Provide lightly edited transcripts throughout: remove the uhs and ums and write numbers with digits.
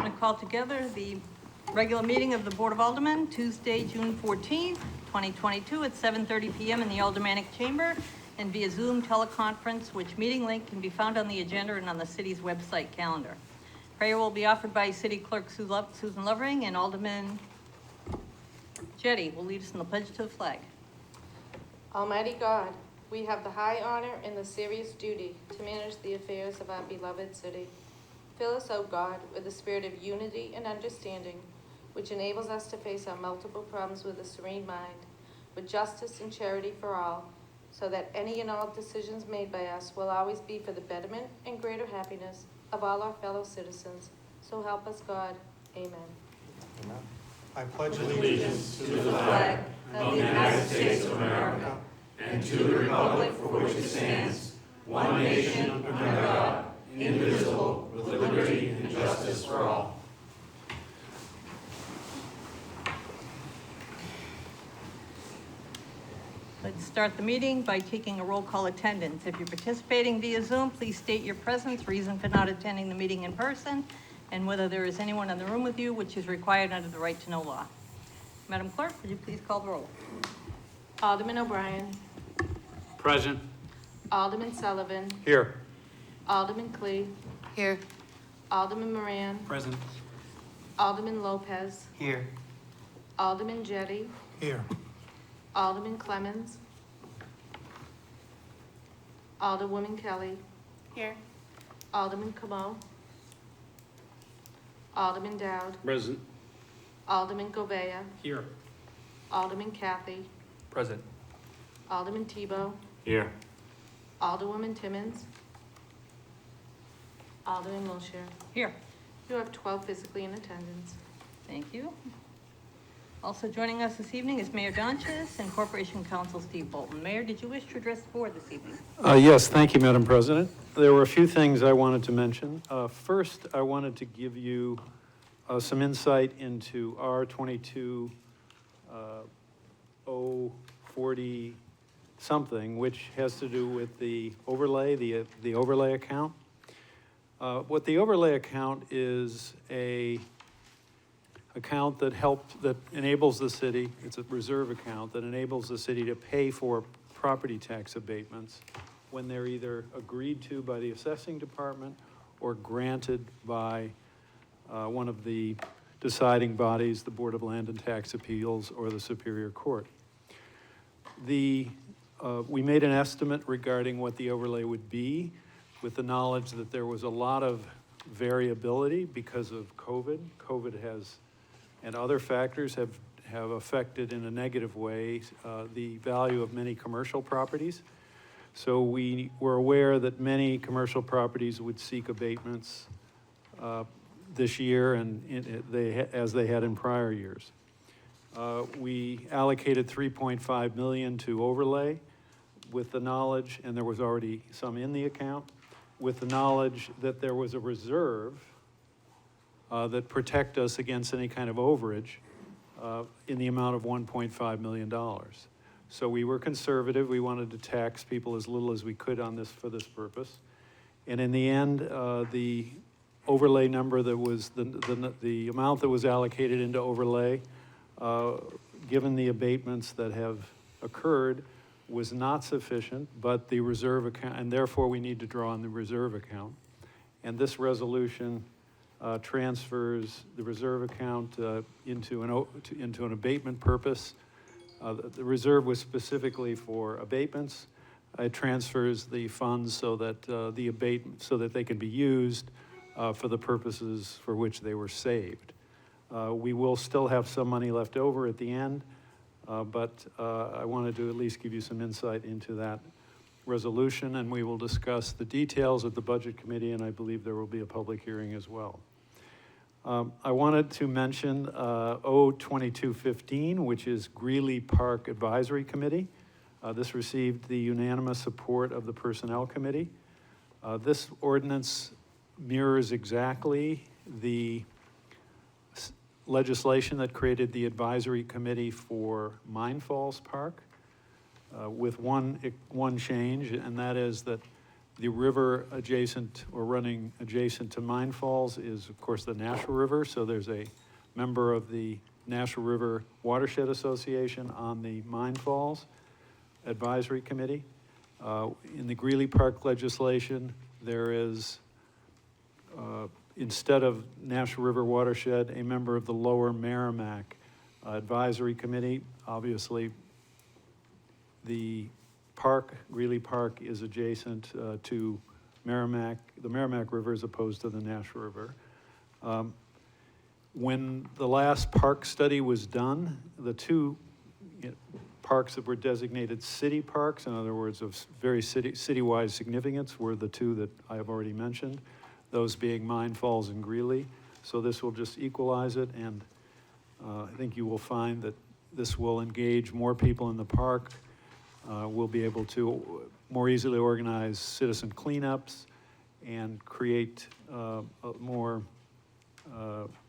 going to call together the regular meeting of the Board of Aldermen, Tuesday, June 14th, 2022 at 7:30 p.m. in the Aldermanic Chamber and via Zoom teleconference, which meeting link can be found on the agenda and on the city's website calendar. Prayer will be offered by City Clerk Susan Lovering, and Alderman Jetty will lead us in the pledge to the flag. Almighty God, we have the high honor and the serious duty to manage the affairs of our beloved city. Fill us, O God, with a spirit of unity and understanding, which enables us to face our multiple problems with a serene mind, with justice and charity for all, so that any and all decisions made by us will always be for the betterment and greater happiness of all our fellow citizens. So help us, God. Amen. Amen. I pledge allegiance to the flag of the United States of America and to the republic for which it stands, one nation under God, indivisible, with liberty and justice for all. Let's start the meeting by taking a roll call attendance. If you're participating via Zoom, please state your presence, reason for not attending the meeting in person, and whether there is anyone in the room with you, which is required under the right to know law. Madam Clerk, would you please call the roll? Alderman O'Brien. Present. Alderman Sullivan. Here. Alderman Clee. Here. Alderman Moran. Present. Alderman Lopez. Here. Alderman Jetty. Here. Alderman Clemmons. Alderwoman Kelly. Here. Alderman Camo. Alderman Dowd. Present. Alderman Govea. Here. Alderman Kathy. Present. Alderman Tebow. Here. Alderwoman Timmons. Alderman Wilshire. Here. You have 12 physically in attendance. Thank you. Also joining us this evening is Mayor Donches and Corporation Counsel Steve Bolton. Mayor, did you wish to address the board this evening? Yes, thank you, Madam President. There were a few things I wanted to mention. First, I wanted to give you some insight into R22 040 something, which has to do with the overlay, the overlay account. What the overlay account is a account that enables the city, it's a reserve account that enables the city to pay for property tax abatements when they're either agreed to by the assessing department or granted by one of the deciding bodies, the Board of Land and Tax Appeals or the Superior Court. We made an estimate regarding what the overlay would be with the knowledge that there was a lot of variability because of COVID. COVID has, and other factors have affected in a negative way the value of many commercial properties. So we were aware that many commercial properties would seek abatements this year and as they had in prior years. We allocated $3.5 million to overlay with the knowledge, and there was already some in the account, with the knowledge that there was a reserve that protect us against any kind of overage in the amount of $1.5 million. So we were conservative. We wanted to tax people as little as we could on this for this purpose. And in the end, the overlay number that was, the amount that was allocated into overlay, given the abatements that have occurred, was not sufficient, but the reserve account, and therefore we need to draw on the reserve account. And this resolution transfers the reserve account into an abatement purpose. The reserve was specifically for abatements. It transfers the funds so that so that they can be used for the purposes for which they were saved. We will still have some money left over at the end, but I wanted to at least give you some insight into that resolution, and we will discuss the details at the Budget Committee, and I believe there will be a public hearing as well. I wanted to mention 02215, which is Greeley Park Advisory Committee. This received the unanimous support of the Personnel Committee. This ordinance mirrors exactly the legislation that created the advisory committee for Mine Falls Park, with one change, and that is that The river adjacent or running adjacent to Mine Falls is, of course, the Nashua River. So there's a member of the Nashua River Watershed Association on the Mine Falls Advisory Committee. In the Greeley Park legislation, there is, instead of Nashua River Watershed, a member of the Lower Merrimack Advisory Committee. Obviously, the park, Greeley Park, is adjacent to Merrimack, the Merrimack River, as opposed to the Nashua River. When the last park study was done, the two parks that were designated city parks, in other words, of very citywide significance, were the two that I have already mentioned, those being Mine Falls and Greeley. So this will just equalize it, and I think you will find that this will engage more people in the park. We'll be able to more easily organize citizen cleanups and create more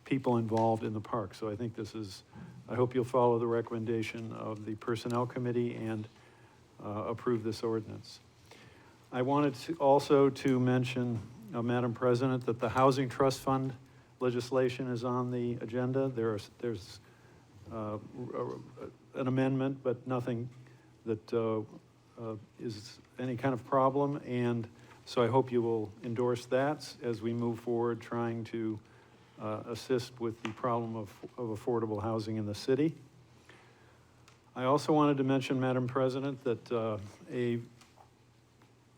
people involved in the park. So I think this is, I hope you'll follow the recommendation of the Personnel Committee and approve this ordinance. I wanted to also to mention, Madam President, that the Housing Trust Fund legislation is on the agenda. There's an amendment, but nothing that is any kind of problem, and so I hope you will endorse that as we move forward trying to assist with the problem of affordable housing in the city. I also wanted to mention, Madam President, that a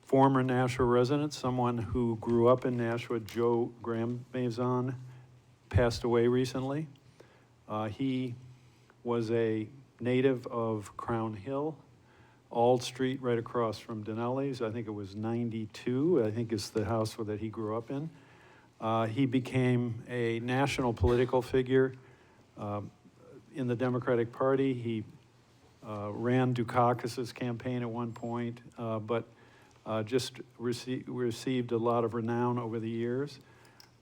former Nashua resident, someone who grew up in Nashua, Joe Graham-Maison, passed away recently. He was a native of Crown Hill, Ald Street, right across from Donnelly's. I think it was 92, I think is the house that he grew up in. He became a national political figure in the Democratic Party. He ran Dukakis's campaign at one point, but just received a lot of renown over the years.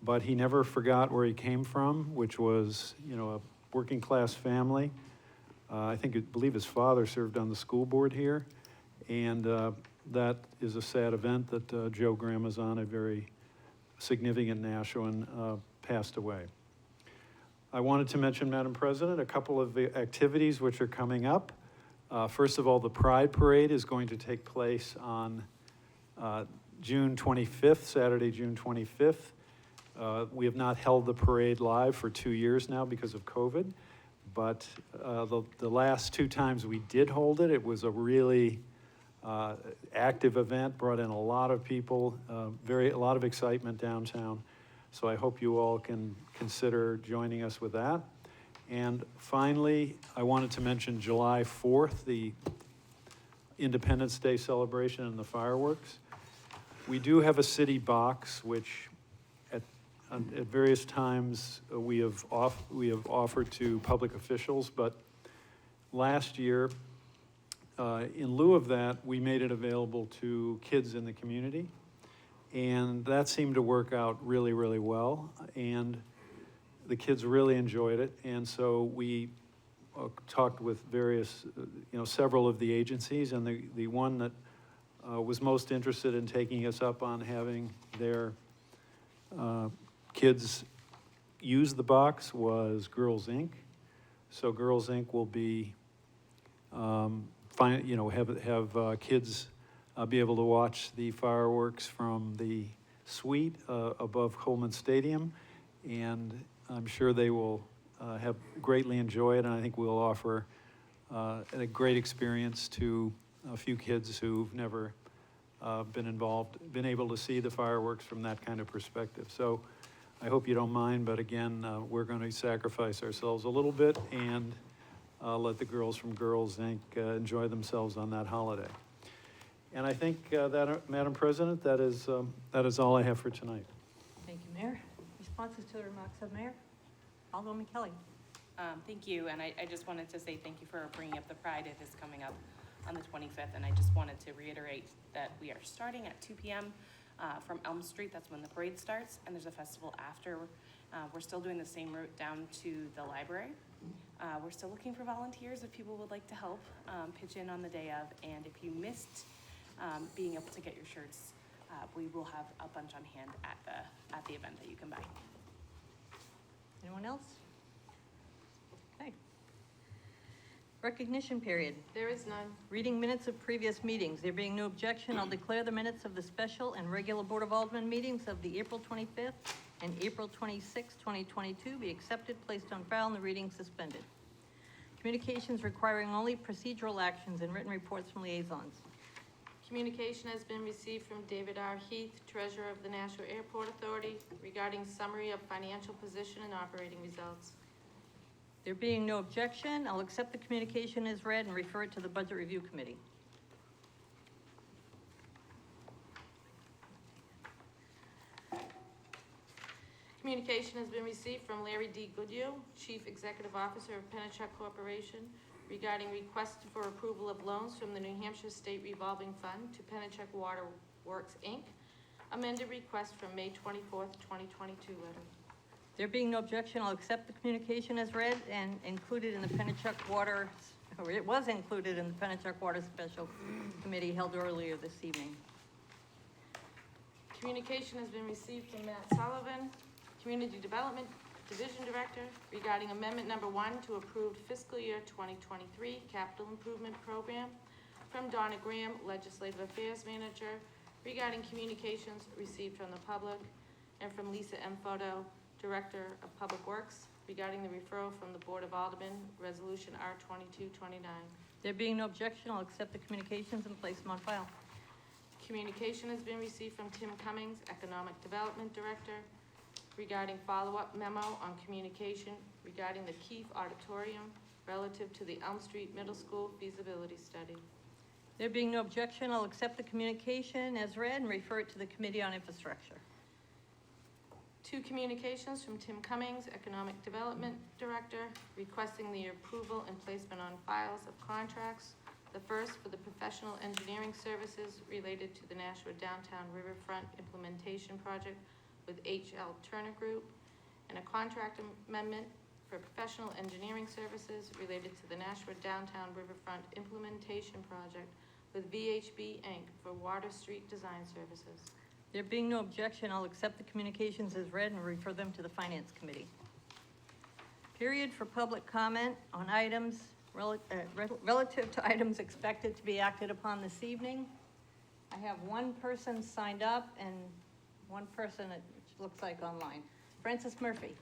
But he never forgot where he came from, which was, a working class family. I believe his father served on the school board here, and that is a sad event that Joe Graham-Maison, a very significant Nashuan, passed away. I wanted to mention, Madam President, a couple of the activities which are coming up. First of all, the Pride Parade is going to take place on June 25th, Saturday, June 25th. We have not held the parade live for 2 years now because of COVID. But the last two times we did hold it, it was a really active event, brought in a lot of people, a lot of excitement downtown. So I hope you all can consider joining us with that. And finally, I wanted to mention July 4th, the Independence Day celebration and the fireworks. We do have a city box, which at various times we have offered to public officials, but last year, in lieu of that, we made it available to kids in the community, and that seemed to work out really, really well, and the kids really enjoyed it, and so we talked with various, several of the agencies, and the one that was most interested in taking us up on having their kids use the box was Girls Inc. So Girls Inc. will be have kids be able to watch the fireworks from the suite above Coleman Stadium, and I'm sure they will have greatly enjoyed, and I think we'll offer a great experience to a few kids who've never been able to see the fireworks from that kind of perspective. So I hope you don't mind, but again, we're going to sacrifice ourselves a little bit and let the girls from Girls Inc. Enjoy themselves on that holiday. And I think that, Madam President, that is all I have for tonight. Thank you, Mayor. Responses to the remarks of Mayor? Alderwoman Kelly. Thank you, and I just wanted to say thank you for bringing up the Pride. It is coming up on the 25th, and I just wanted to reiterate that we are starting at 2 p.m. From Elm Street. That's when the parade starts, and there's a festival after. We're still doing the same route down to the library. We're still looking for volunteers if people would like to help pitch in on the day of, and if you missed being able to get your shirts we will have a bunch on hand at the event that you can buy. Anyone else? Okay. Recognition period. There is none. Reading minutes of previous meetings. There being no objection, I'll declare the minutes of the special and regular Board of Aldermen meetings of the April 25th and April 26th, 2022 be accepted, placed on file, and the reading suspended. Communications requiring only procedural actions and written reports from liaisons. Communication has been received from David R. Heath, Treasurer of the National Airport Authority, regarding summary of financial position and operating results. There being no objection, I'll accept the communication as read and refer it to the Budget Review Committee. Communication has been received from Larry D. Goodyear, Chief Executive Officer of Pennachuck Corporation, regarding request for approval of loans from the New Hampshire State Revolving Fund to Pennachuck Water Works, Inc. Amended request from May 24th, 2022 letter. There being no objection, I'll accept the communication as read and included in the Pennachuck Water, or it was included in the Pennachuck Water Special Committee held earlier this evening. Communication has been received from Matt Sullivan, Community Development Division Director, regarding Amendment Number 1 to approved fiscal year 2023 capital improvement program. From Donna Graham, Legislative Affairs Manager, regarding communications received from the public. And from Lisa M. Photo, Director of Public Works, regarding the referral from the Board of Aldermen, Resolution R-2229. There being no objection, I'll accept the communications and place them on file. Communication has been received from Tim Cummings, Economic Development Director, regarding follow-up memo on communication regarding the Keefe Auditorium relative to the Elm Street Middle School feasibility study. There being no objection, I'll accept the communication as read and refer it to the Committee on Infrastructure. 2 communications from Tim Cummings, Economic Development Director, requesting the approval and placement on files of contracts. The first for the professional engineering services related to the Nashua Downtown Riverfront Implementation Project with H.L. Turner Group, and a contract amendment for professional engineering services related to the Nashua Downtown Riverfront Implementation Project with VHB Inc. for Water Street Design Services. There being no objection, I'll accept the communications as read and refer them to the Finance Committee. Period for public comment on items relative to items expected to be acted upon this evening. I have one person signed up and one person, it looks like, online. Francis Murphy,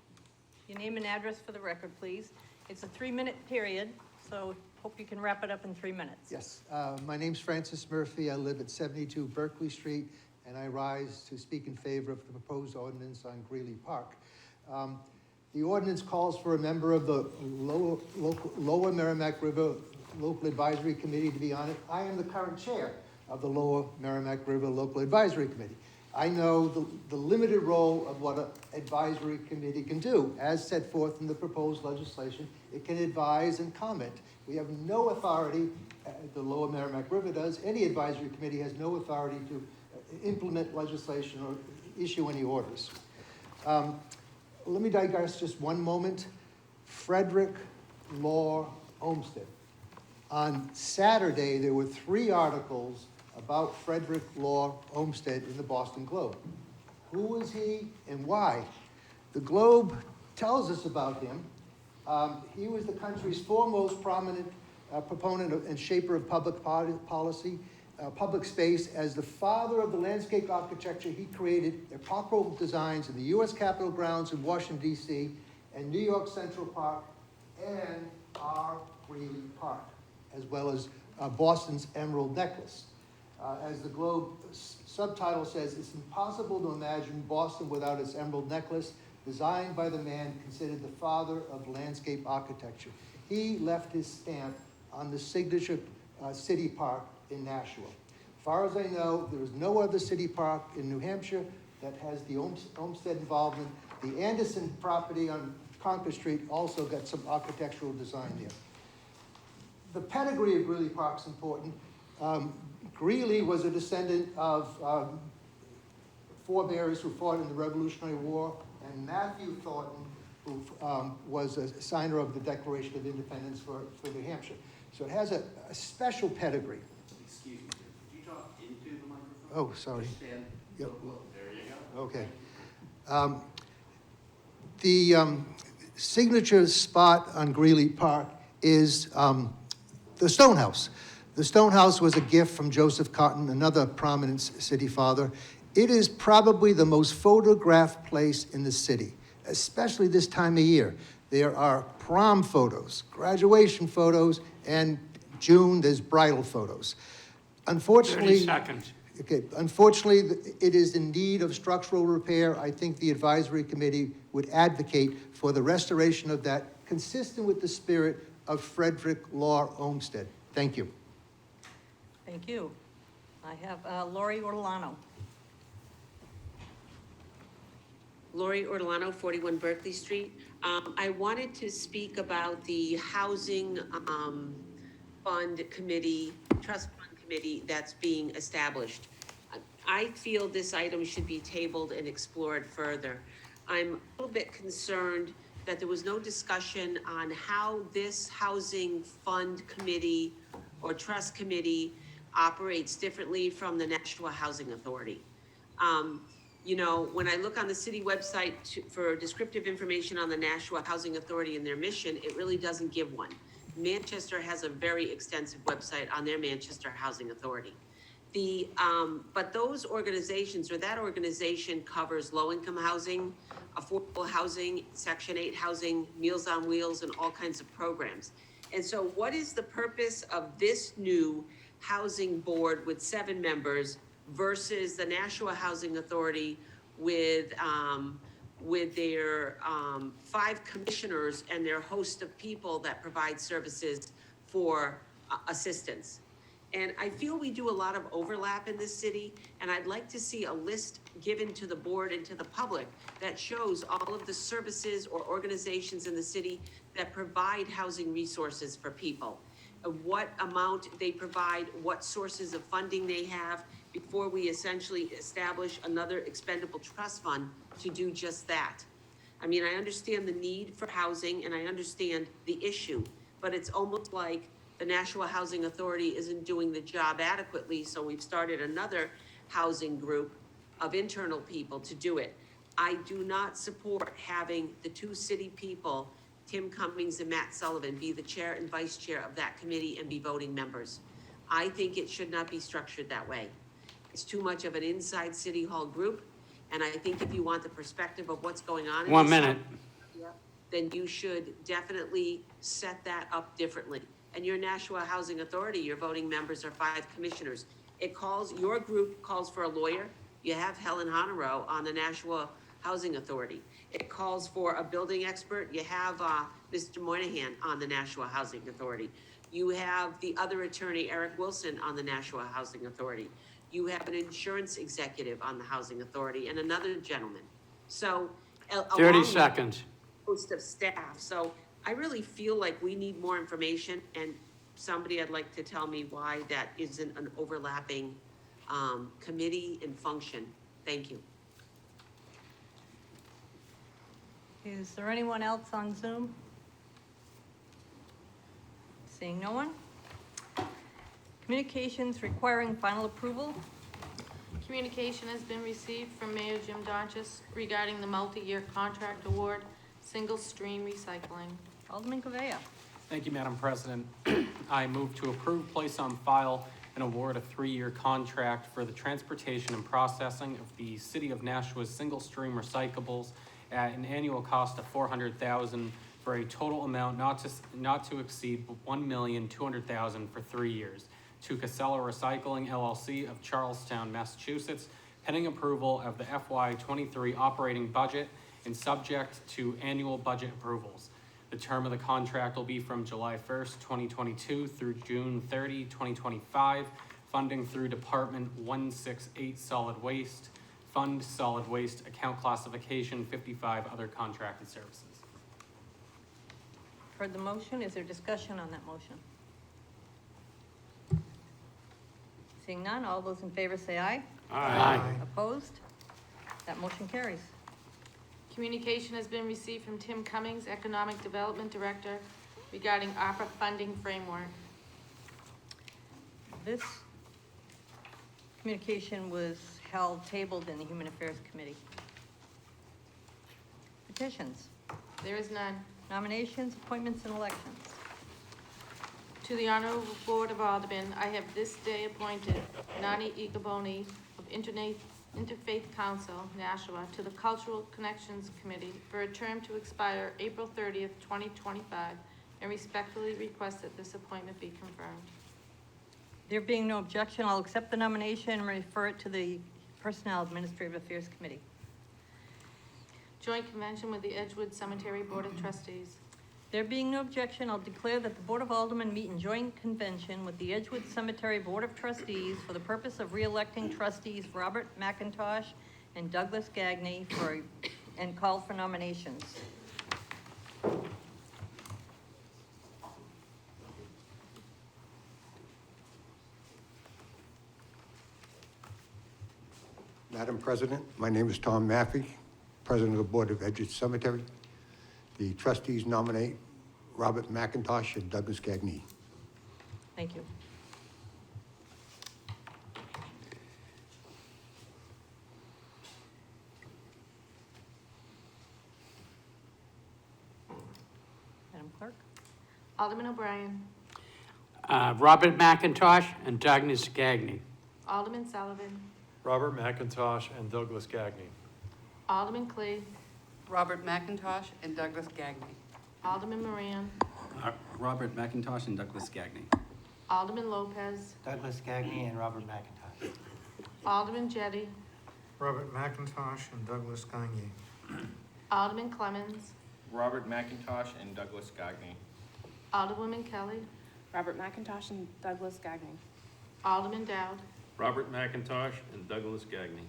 your name and address for the record, please. It's a 3-minute period, so hope you can wrap it up in 3 minutes. Yes, my name's Francis Murphy. I live at 72 Berkeley Street, and I rise to speak in favor of the proposed ordinance on Greeley Park. The ordinance calls for a member of the Lower Merrimack River Local Advisory Committee to be on it. I am the current chair of the Lower Merrimack River Local Advisory Committee. I know the limited role of what an advisory committee can do. As set forth in the proposed legislation, it can advise and comment. We have no authority, the Lower Merrimack River does, any advisory committee has no authority to implement legislation or issue any orders. Let me digress just one moment. Frederick Law Olmsted. On Saturday, there were 3 articles about Frederick Law Olmsted in the Boston Globe. Who was he and why? The Globe tells us about him. He was the country's foremost prominent proponent and shaper of public policy, public space. As the father of the landscape architecture, he created epochal designs in the U.S. Capitol grounds in Washington, D.C., and New York Central Park, and our Greeley Park, as well as Boston's Emerald Necklace. As the Globe subtitle says, it's impossible to imagine Boston without its Emerald Necklace, designed by the man considered the father of landscape architecture. He left his stamp on the signature city park in Nashua. As far as I know, there is no other city park in New Hampshire that has the Olmsted involvement. The Anderson property on Concord Street also got some architectural design there. The pedigree of Greeley Park is important. Greeley was a descendant of forebears who fought in the Revolutionary War, and Matthew Thornton, who was a signer of the Declaration of Independence for New Hampshire. So it has a special pedigree. Excuse me, sir. Could you talk into the Oh, sorry. Yep. There you go. Okay. The signature spot on Greeley Park is the Stone House. The Stone House was a gift from Joseph Cotton, another prominent city father. It is probably the most photographed place in the city, especially this time of year. There are prom photos, graduation photos, and June, there's bridal photos. Unfortunately, 30 seconds. Okay, unfortunately, it is in need of structural repair. I think the advisory committee would advocate for the restoration of that, consistent with the spirit of Frederick Law Olmsted. Thank you. Thank you. I have Lori Ortolano. Lori Ortolano, 41 Berkeley Street. I wanted to speak about the Housing Fund Committee, Trust Fund Committee that's being established. I feel this item should be tabled and explored further. I'm a little bit concerned that there was no discussion on how this Housing Fund Committee or Trust Committee operates differently from the Nashua Housing Authority. You know, when I look on the city website for descriptive information on the Nashua Housing Authority and their mission, it really doesn't give one. Manchester has a very extensive website on their Manchester Housing Authority. But those organizations, or that organization, covers low-income housing, affordable housing, Section 8 housing, Meals on Wheels, and all kinds of programs. And so what is the purpose of this new housing board with 7 members versus the Nashua Housing Authority with their 5 commissioners and their host of people that provide services for assistance? And I feel we do a lot of overlap in this city, and I'd like to see a list given to the board and to the public that shows all of the services or organizations in the city that provide housing resources for people, what amount they provide, what sources of funding they have, before we essentially establish another expendable trust fund to do just that. I mean, I understand the need for housing and I understand the issue, but it's almost like the Nashua Housing Authority isn't doing the job adequately, so we've started another housing group of internal people to do it. I do not support having the 2 city people, Tim Cummings and Matt Sullivan, be the chair and vice chair of that committee and be voting members. I think it should not be structured that way. It's too much of an inside City Hall group, and I think if you want the perspective of what's going on in 1 this minute. area, then you should definitely set that up differently. And your Nashua Housing Authority, your voting members are 5 commissioners. Your group calls for a lawyer. You have Helen Honoro on the Nashua Housing Authority. It calls for a building expert. You have Mr. Moynihan on the Nashua Housing Authority. You have the other attorney, Eric Wilson, on the Nashua Housing Authority. You have an insurance executive on the Housing Authority and another gentleman. So, 30 seconds. Host of staff. So I really feel like we need more information, and somebody I'd like to tell me why that isn't an overlapping committee and function. Thank you. Is there anyone else on Zoom? Seeing no one? Communications requiring final approval. Communication has been received from Mayor Jim Donchis regarding the multi-year contract award, single stream recycling. Alderman Correa. Thank you, Madam President. I move to approve, place on file, and award a 3-year contract for the transportation and processing of the City of Nashua's single-stream recyclables at an annual cost of $400,000 for a total amount not to exceed $1,200,000 for 3 years to Casella Recycling LLC of Charlestown, Massachusetts, pending approval of the FY23 operating budget and subject to annual budget approvals. The term of the contract will be from July 1st, 2022 through June 30, 2025, funding through Department 168 Solid Waste, Fund Solid Waste, Account Classification 55, Other Contracted Services. Heard the motion. Is there discussion on that motion? Seeing none, all those in favor say aye. Aye. Opposed? That motion carries. Communication has been received from Tim Cummings, Economic Development Director, regarding ARPA funding framework. This Communication was tabled in the Human Affairs Committee. Petitions, There is none. nominations, appointments, and elections. To the Honorable Board of Aldermen, I have this day appointed Nani Igaboni of Interfaith Council, Nashua, to the Cultural Connections Committee for a term to expire April 30th, 2025, and respectfully request that this appointment be confirmed. There being no objection, I'll accept the nomination and refer it to the Personnel Administrative Affairs Committee. Joint convention with the Edgewood Cemetery Board of Trustees. There being no objection, I'll declare that the Board of Aldermen meet in joint convention with the Edgewood Cemetery Board of Trustees for the purpose of re-electing trustees Robert McIntosh and Douglas Gagney and call for nominations. Madam President, my name is Tom Maffey, President of the Board of Edgewood Cemetery. The trustees nominate Robert McIntosh and Douglas Gagney. Thank you. Madam Clerk? Alderman O'Brien. Robert McIntosh and Douglas Gagney. Alderman Sullivan. Robert McIntosh and Douglas Gagney. Alderman Clee. Robert McIntosh and Douglas Gagney. Alderman Moran. Robert McIntosh and Douglas Gagney. Alderman Lopez. Douglas Gagney and Robert McIntosh. Alderman Jettie. Robert McIntosh and Douglas Gagney. Alderman Clemmons. Robert McIntosh and Douglas Gagney. Alderwoman Kelly. Robert McIntosh and Douglas Gagney. Alderman Dowd. Robert McIntosh and Douglas Gagney.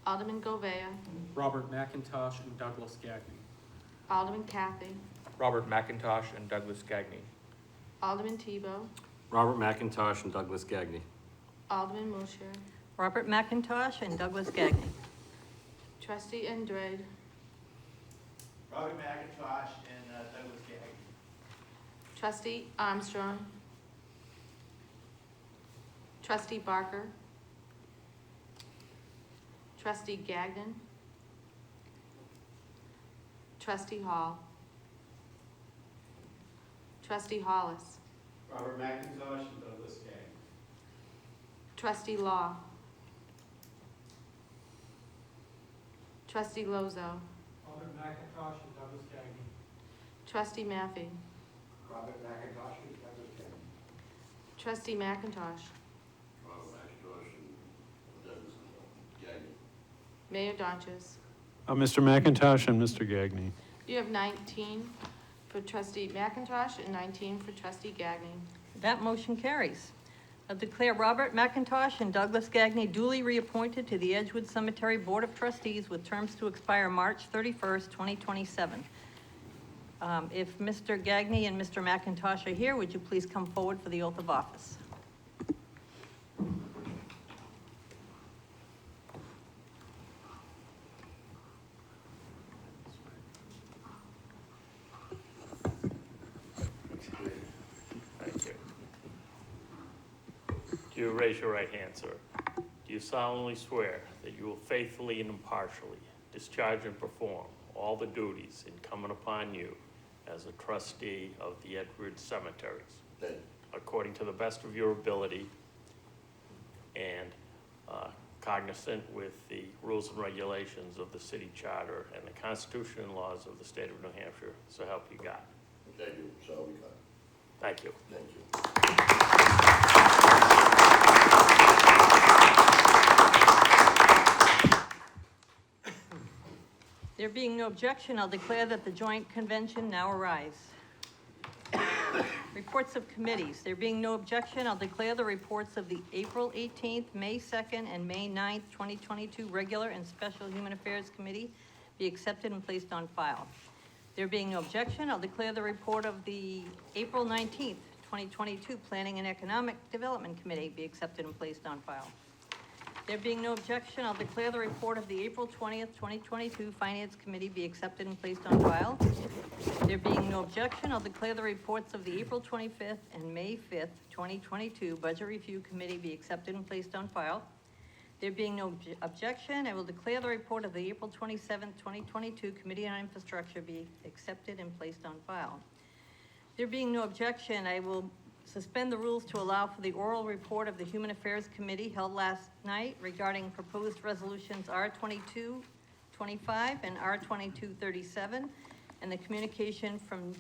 Alderman Govea. Robert McIntosh and Douglas Gagney. Alderman Kathy. Robert McIntosh and Douglas Gagney. Alderman Tebow. Robert McIntosh and Douglas Gagney. Alderman Wilshire. Robert McIntosh and Douglas Gagney. Trustee Andrade. Robert McIntosh and Douglas Gagney. Trustee Armstrong. Trustee Barker. Trustee Gagnon. Trustee Hall. Trustee Hollis. Robert McIntosh and Douglas Gagney. Trustee Law. Trustee Lozo. Robert McIntosh and Douglas Gagney. Trustee Maffey. Robert McIntosh and Douglas Gagney. Trustee McIntosh. Robert McIntosh and Douglas Gagney. Mayor Donches. Mr. McIntosh and Mr. Gagney. You have 19 for Trustee McIntosh and 19 for Trustee Gagnon. That motion carries. I declare Robert McIntosh and Douglas Gagney duly reappointed to the Edgewood Cemetery Board of Trustees with terms to expire March 31st, 2027. If Mr. Gagney and Mr. McIntosh are here, would you please come forward for the oath of office? Thank you. Do you raise your right hand, sir? Do you solemnly swear that you will faithfully and impartially discharge and perform all the duties incumbent upon you as a trustee of the Edgewood Cemeteries, according to the best of your ability and cognizant with the rules and regulations of the city charter and the Constitution and laws of the state of New Hampshire, so help you God? Thank you, so help me God. Thank you. Thank you. There being no objection, I'll declare that the joint convention now arise. Reports of committees. There being no objection, I'll declare the reports of the April 18th, May 2nd, and May 9th, 2022 regular and special Human Affairs Committee be accepted and placed on file. There being no objection, I'll declare the report of the April 19th, 2022 Planning and Economic Development Committee be accepted and placed on file. There being no objection, I'll declare the report of the April 20th, 2022 Finance Committee be accepted and placed on file. There being no objection, I'll declare the reports of the April 25th and May 5th, 2022 Budget Review Committee be accepted and placed on file. There being no objection, I will declare the report of the April 27th, 2022 Committee on Infrastructure be accepted and placed on file. There being no objection, I will suspend the rules to allow for the oral report of the Human Affairs Committee held last night regarding proposed resolutions R-2225 and R-2237, and the communication from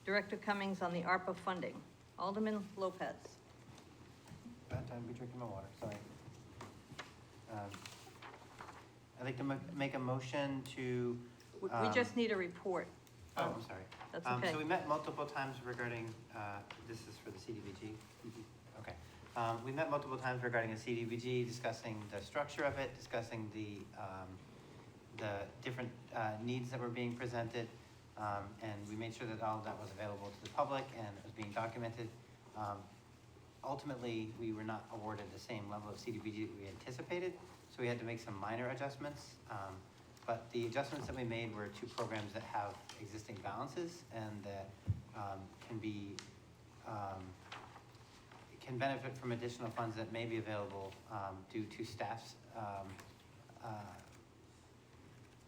Director Cummings on the ARPA funding. Alderman Lopez. Bad time to be drinking my water, sorry. I'd like to make a motion to. We just need a report. Oh, I'm sorry. That's okay. So we met multiple times regarding, this is for the CDBG? Okay. We met multiple times regarding a CDBG, discussing the structure of it, discussing the different needs that were being presented, and we made sure that all of that was available to the public and it was being documented. Ultimately, we were not awarded the same level of CDBG that we anticipated, so we had to make some minor adjustments. But the adjustments that we made were to programs that have existing balances and that can benefit from additional funds that may be available due to staff's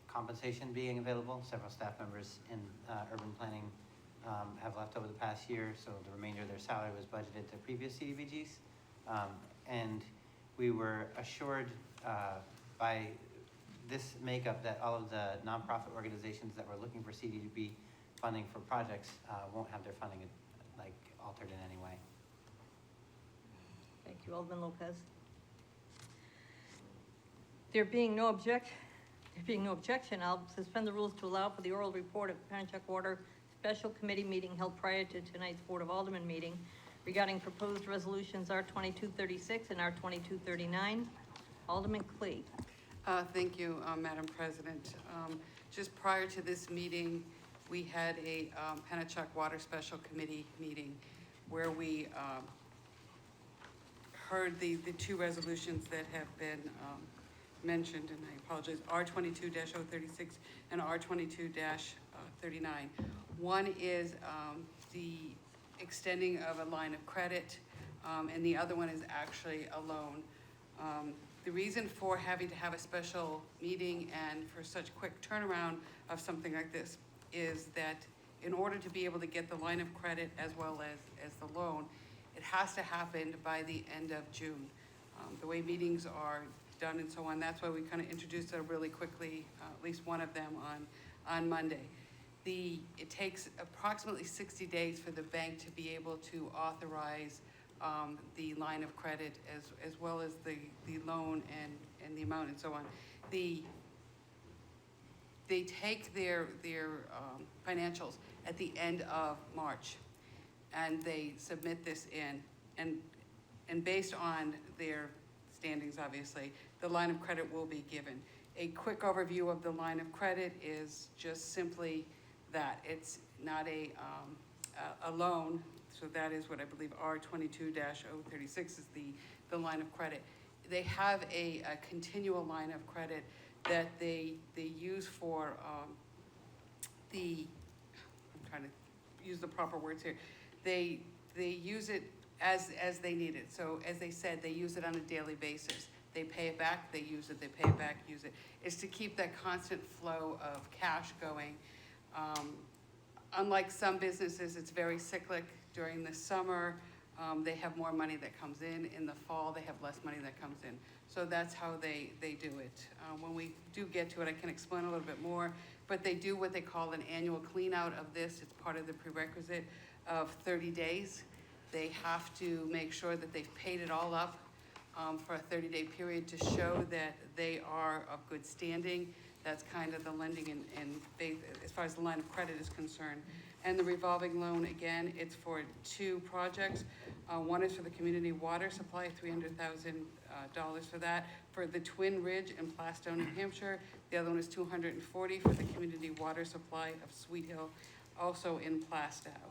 compensation being available. Several staff members in urban planning have left over the past year, so the remainder of their salary was budgeted to previous CDBGs. And we were assured by this makeup that all of the nonprofit organizations that were looking for CDB funding for projects won't have their funding altered in any way. Thank you, Alderman Lopez. There being no objection, I'll suspend the rules to allow for the oral report of the Pennachuck Water Special Committee meeting held prior to tonight's Board of Aldermen meeting regarding proposed resolutions R-2236 and R-2239. Alderman Clee. Thank you, Madam President. Just prior to this meeting, we had a Pennachuck Water Special Committee meeting where we heard the two resolutions that have been mentioned, and I apologize, R-22-036 and R-22-39. One is the extending of a line of credit, and the other one is actually a loan. The reason for having to have a special meeting and for such quick turnaround of something like this is that in order to be able to get the line of credit as well as the loan, it has to happen by the end of June. The way meetings are done and so on, that's why we kind of introduced it really quickly, at least one of them on Monday. It takes approximately 60 days for the bank to be able to authorize the line of credit as well as the loan and the amount and so on. They take their financials at the end of March and they submit this in, and based on their standings, obviously, the line of credit will be given. A quick overview of the line of credit is just simply that. It's not a loan. So that is what I believe R-22-036 is the line of credit. They have a continual line of credit that they use for I'm trying to use the proper words here. They use it as they need it. So as they said, they use it on a daily basis. They pay it back, they use it, they pay it back, use it. It's to keep that constant flow of cash going. Unlike some businesses, it's very cyclic. During the summer, they have more money that comes in. In the fall, they have less money that comes in. So that's how they do it. When we do get to it, I can explain a little bit more, but they do what they call an annual clean out of this. It's part of the prerequisite of 30 days. They have to make sure that they've paid it all up for a 30-day period to show that they are of good standing. That's kind of the lending and faith as far as the line of credit is concerned. And the revolving loan, again, it's for two projects. One is for the community water supply, $300,000 for that. For the Twin Ridge in Plaistow, New Hampshire. The other one is $240,000 for the community water supply of Sweet Hill, also in Plaistow.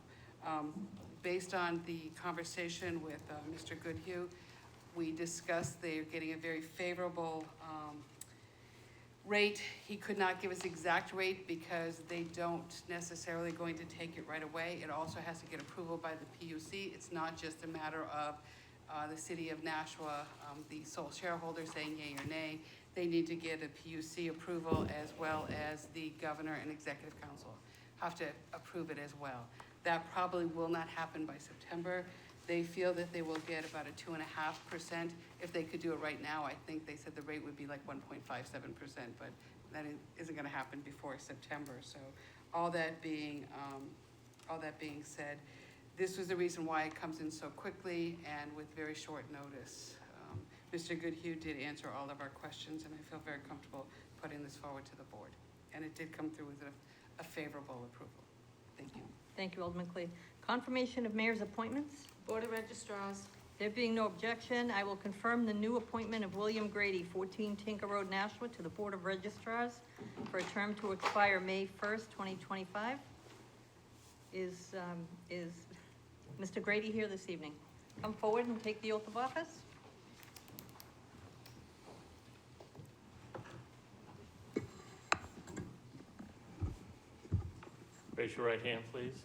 Based on the conversation with Mr. Goodhue, we discussed they're getting a very favorable rate. He could not give us exact rate because they don't necessarily going to take it right away. It also has to get approval by the PUC. It's not just a matter of the city of Nashua, the sole shareholder saying yea or nay. They need to get a PUC approval as well as the governor and executive council have to approve it as well. That probably will not happen by September. They feel that they will get about a 2.5%. If they could do it right now, I think they said the rate would be like 1.57%, but that isn't gonna happen before September. So all that being said, this was the reason why it comes in so quickly and with very short notice. Mr. Goodhue did answer all of our questions, and I feel very comfortable putting this forward to the board. And it did come through with a favorable approval. Thank you. Thank you, Alderman Clee. Confirmation of mayor's appointments. Board of Registrars. There being no objection, I will confirm the new appointment of William Grady, 14 Tinker Road, Nashua, to the Board of Registrars for a term to expire May 1st, 2025. Is Mr. Grady here this evening? Come forward and take the oath of office. Raise your right hand, please.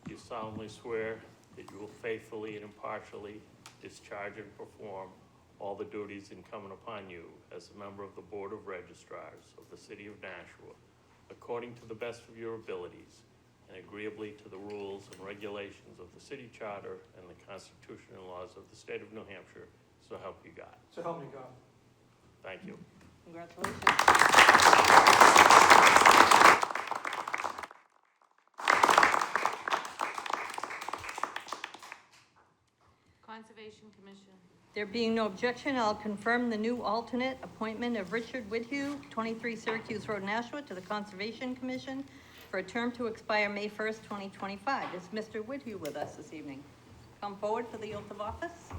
Do you solemnly swear that you will faithfully and impartially discharge and perform all the duties incumbent upon you as a member of the Board of Registrars of the City of Nashua, according to the best of your abilities and agreeably to the rules and regulations of the city charter and the Constitution and laws of the state of New Hampshire, so help you God? So help me God. Thank you. Congratulations. Conservation Commission. There being no objection, I'll confirm the new alternate appointment of Richard Whithue, 23 Syracuse Road, Nashua, to the Conservation Commission for a term to expire May 1st, 2025. Is Mr. Whithue with us this evening? Come forward for the oath of office.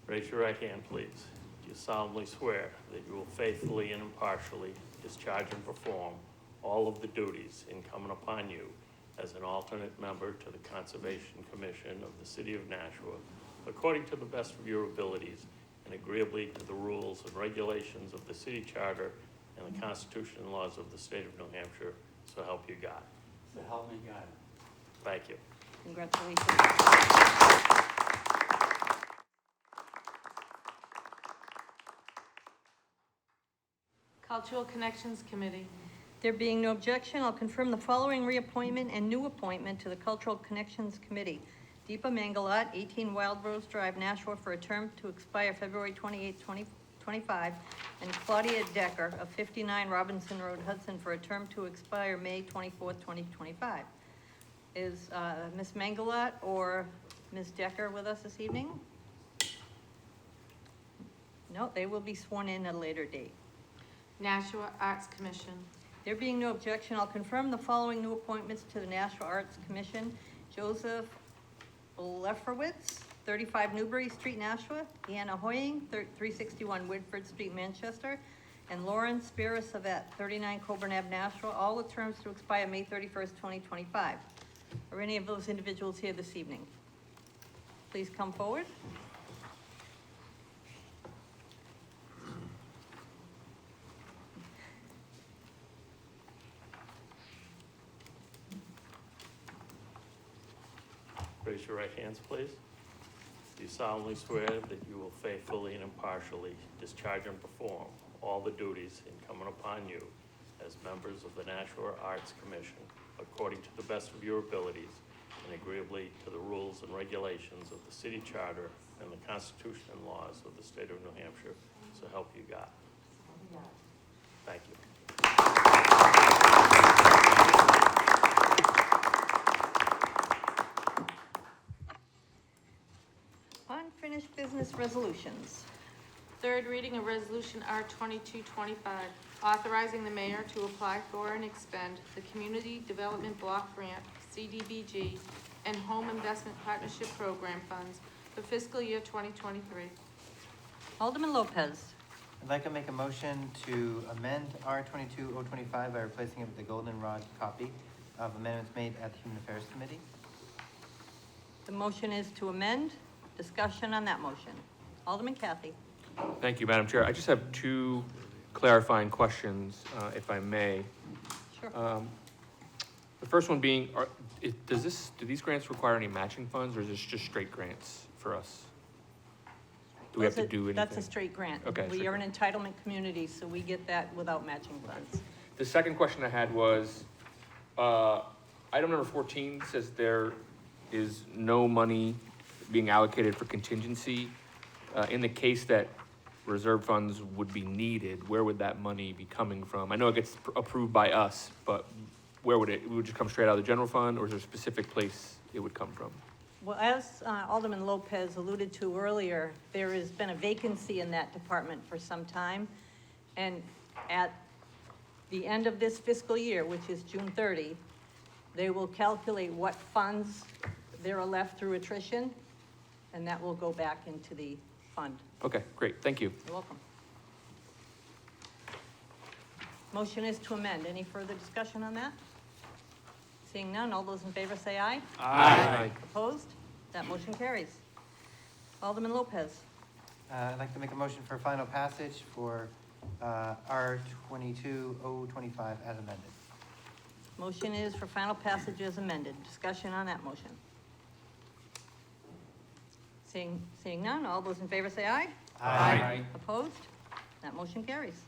Raise your right hand, please. Do you solemnly swear that you will faithfully and impartially discharge and perform all of the duties incumbent upon you as an alternate member to the Conservation Commission of the City of Nashua, according to the best of your abilities and agreeably to the rules and regulations of the city charter and the Constitution and laws of the state of New Hampshire, so help you God? So help me God. Thank you. Congratulations. Cultural Connections Committee. There being no objection, I'll confirm the following reappointment and new appointment to the Cultural Connections Committee. Deepa Mangalat, 18 Wild Rose Drive, Nashua, for a term to expire February 28, 2025, and Claudia Decker of 59 Robinson Road, Hudson, for a term to expire May 24, 2025. Is Ms. Mangalat or Ms. Decker with us this evening? No, they will be sworn in at a later date. Nashua Arts Commission. There being no objection, I'll confirm the following new appointments to the Nashua Arts Commission. Joseph Lefferwitz, 35 Newbury Street, Nashua. Deanna Hoying, 361 Whitford Street, Manchester. And Lauren Spira-Savet, 39 Coburn Ave, Nashua, all with terms to expire May 31st, 2025. Are any of those individuals here this evening? Please come forward. Raise your right hands, please. Do you solemnly swear that you will faithfully and impartially discharge and perform all the duties incumbent upon you as members of the Nashua Arts Commission, according to the best of your abilities and agreeably to the rules and regulations of the city charter and the Constitution and laws of the state of New Hampshire, so help you God? Thank you. Unfinished business resolutions. Third reading of Resolution R 2225, authorizing the mayor to apply for and expend the Community Development Block Grant, CDBG, and Home Investment Partnership Program funds for fiscal year 2023. Alderman Lopez. I'd like to make a motion to amend R 22025 by replacing it with the goldenrod copy of amendments made at the Human Affairs Committee. The motion is to amend. Discussion on that motion. Alderman Kathy. Thank you, Madam Chair. I just have two clarifying questions, if I may. Sure. The first one being, do these grants require any matching funds, or is this just straight grants for us? Do we have to do anything? That's a straight grant. Okay, We straight are an entitlement community, so we get that without matching funds. The second question I had was, item number 14 says there is no money being allocated for contingency. In the case that reserve funds would be needed, where would that money be coming from? I know it gets approved by us, but where would it would just come straight out of the general fund, or is there a specific place it would come from? Well, as Alderman Lopez alluded to earlier, there has been a vacancy in that department for some time. And at the end of this fiscal year, which is June 30, they will calculate what funds there are left through attrition, and that will go back into the fund. Okay, great, thank you. You're welcome. Motion is to amend. Any further discussion on that? Seeing none, all those in favor say aye. Aye. Opposed? That motion carries. Alderman Lopez. I'd like to make a motion for final passage for R 22-025 as amended. Motion is for final passage as amended. Discussion on that motion. Seeing none, all those in favor say aye. Aye. Opposed? That motion carries.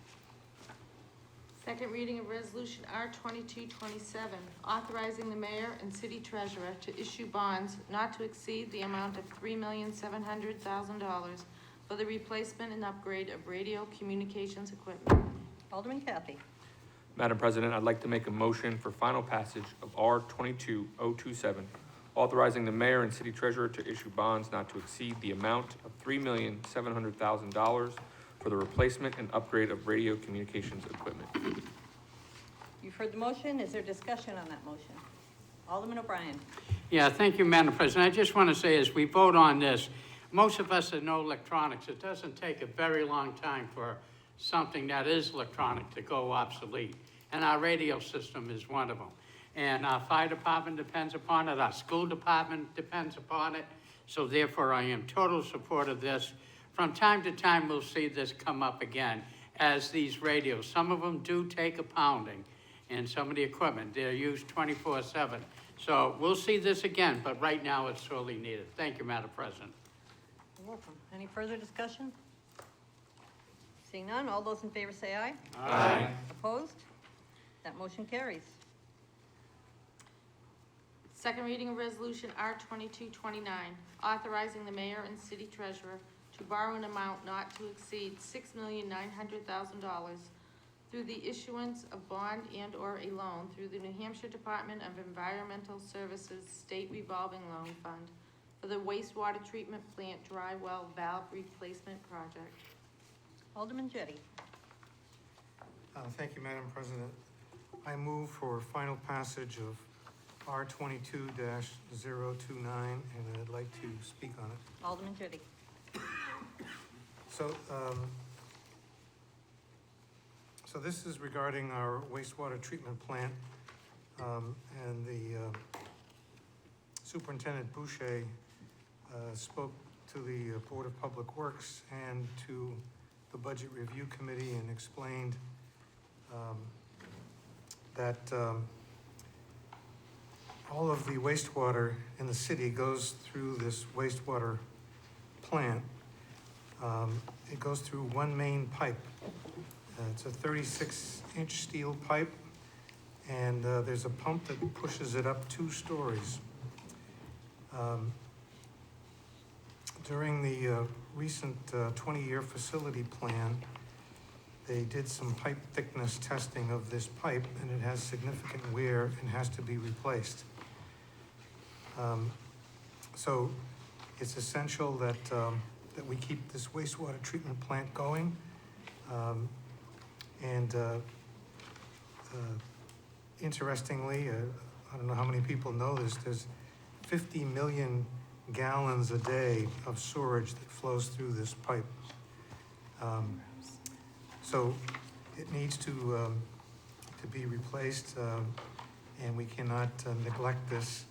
Second reading of Resolution R 2227, authorizing the mayor and city treasurer to issue bonds not to exceed the amount of $3,700,000 for the replacement and upgrade of radio communications equipment. Alderman Kathy. Madam President, I'd like to make a motion for final passage of R 22-027, authorizing the mayor and city treasurer to issue bonds not to exceed the amount of $3,700,000 for the replacement and upgrade of radio communications equipment. You've heard the motion. Is there discussion on that motion? Alderman O'Brien. Yeah, thank you, Madam President. I just want to say, as we vote on this, most of us that know electronics, it doesn't take a very long time for something that is electronic to go obsolete. And our radio system is one of them. And our fire department depends upon it, our school department depends upon it. So therefore, I am total support of this. From time to time, we'll see this come up again as these radios. Some of them do take a pounding, and some of the equipment, they're used 24/7. So we'll see this again, but right now it's sorely needed. Thank you, Madam President. You're welcome. Any further discussion? Seeing none, all those in favor say aye. Aye. Opposed? That motion carries. Second reading of Resolution R 2229, authorizing the mayor and city treasurer to borrow an amount not to exceed $6,900,000 through the issuance of bond and/or a loan through the New Hampshire Department of Environmental Services State Revolving Loan Fund for the wastewater treatment plant dry well valve replacement project. Alderman Jettie. Thank you, Madam President. I move for final passage of R 22-029, and I'd like to speak on it. Alderman Jettie. So this is regarding our wastewater treatment plant, and the Superintendent Boucher spoke to the Board of Public Works and to the Budget Review Committee and explained that all of the wastewater in the city goes through this wastewater plant. It goes through one main pipe. It's a 36-inch steel pipe, and there's a pump that pushes it up 2 stories. During the recent 20-year facility plan, they did some pipe thickness testing of this pipe, and it has significant wear and has to be replaced. So it's essential that that we keep this wastewater treatment plant going. Interestingly, I don't know how many people know this, there's 50 million gallons a day of sewage that flows through this pipe. So it needs to be replaced, and we cannot neglect this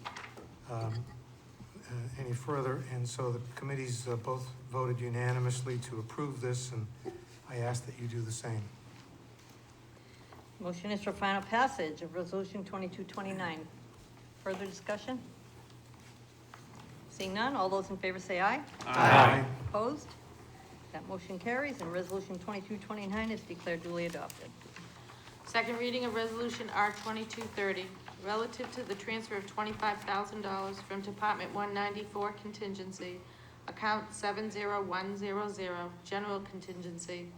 any further. And so the committees both voted unanimously to approve this, and I ask that you do the same. Motion is for final passage of Resolution 2229. Further discussion? Seeing none, all those in favor say aye. Aye. Opposed? That motion carries, and Resolution 2229 is declared duly adopted. Second reading of Resolution R 2230, relative to the transfer of $25,000 from Department 194 contingency, account 70100, general contingency,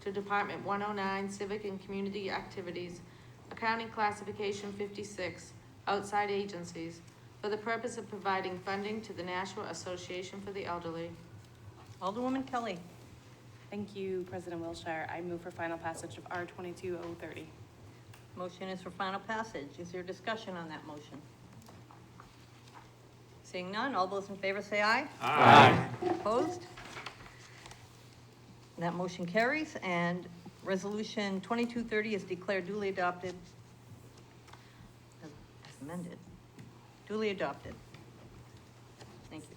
to Department 109 civic and community activities, accounting classification 56, outside agencies, for the purpose of providing funding to the National Association for the Elderly. Alderwoman Kelly. Thank you, President Wilshire. I move for final passage of R 22030. Motion is for final passage. Is there discussion on that motion? Seeing none, all those in favor say aye. Aye. Opposed? That motion carries, and Resolution 2230 is declared duly adopted. As amended. Duly adopted. Thank you.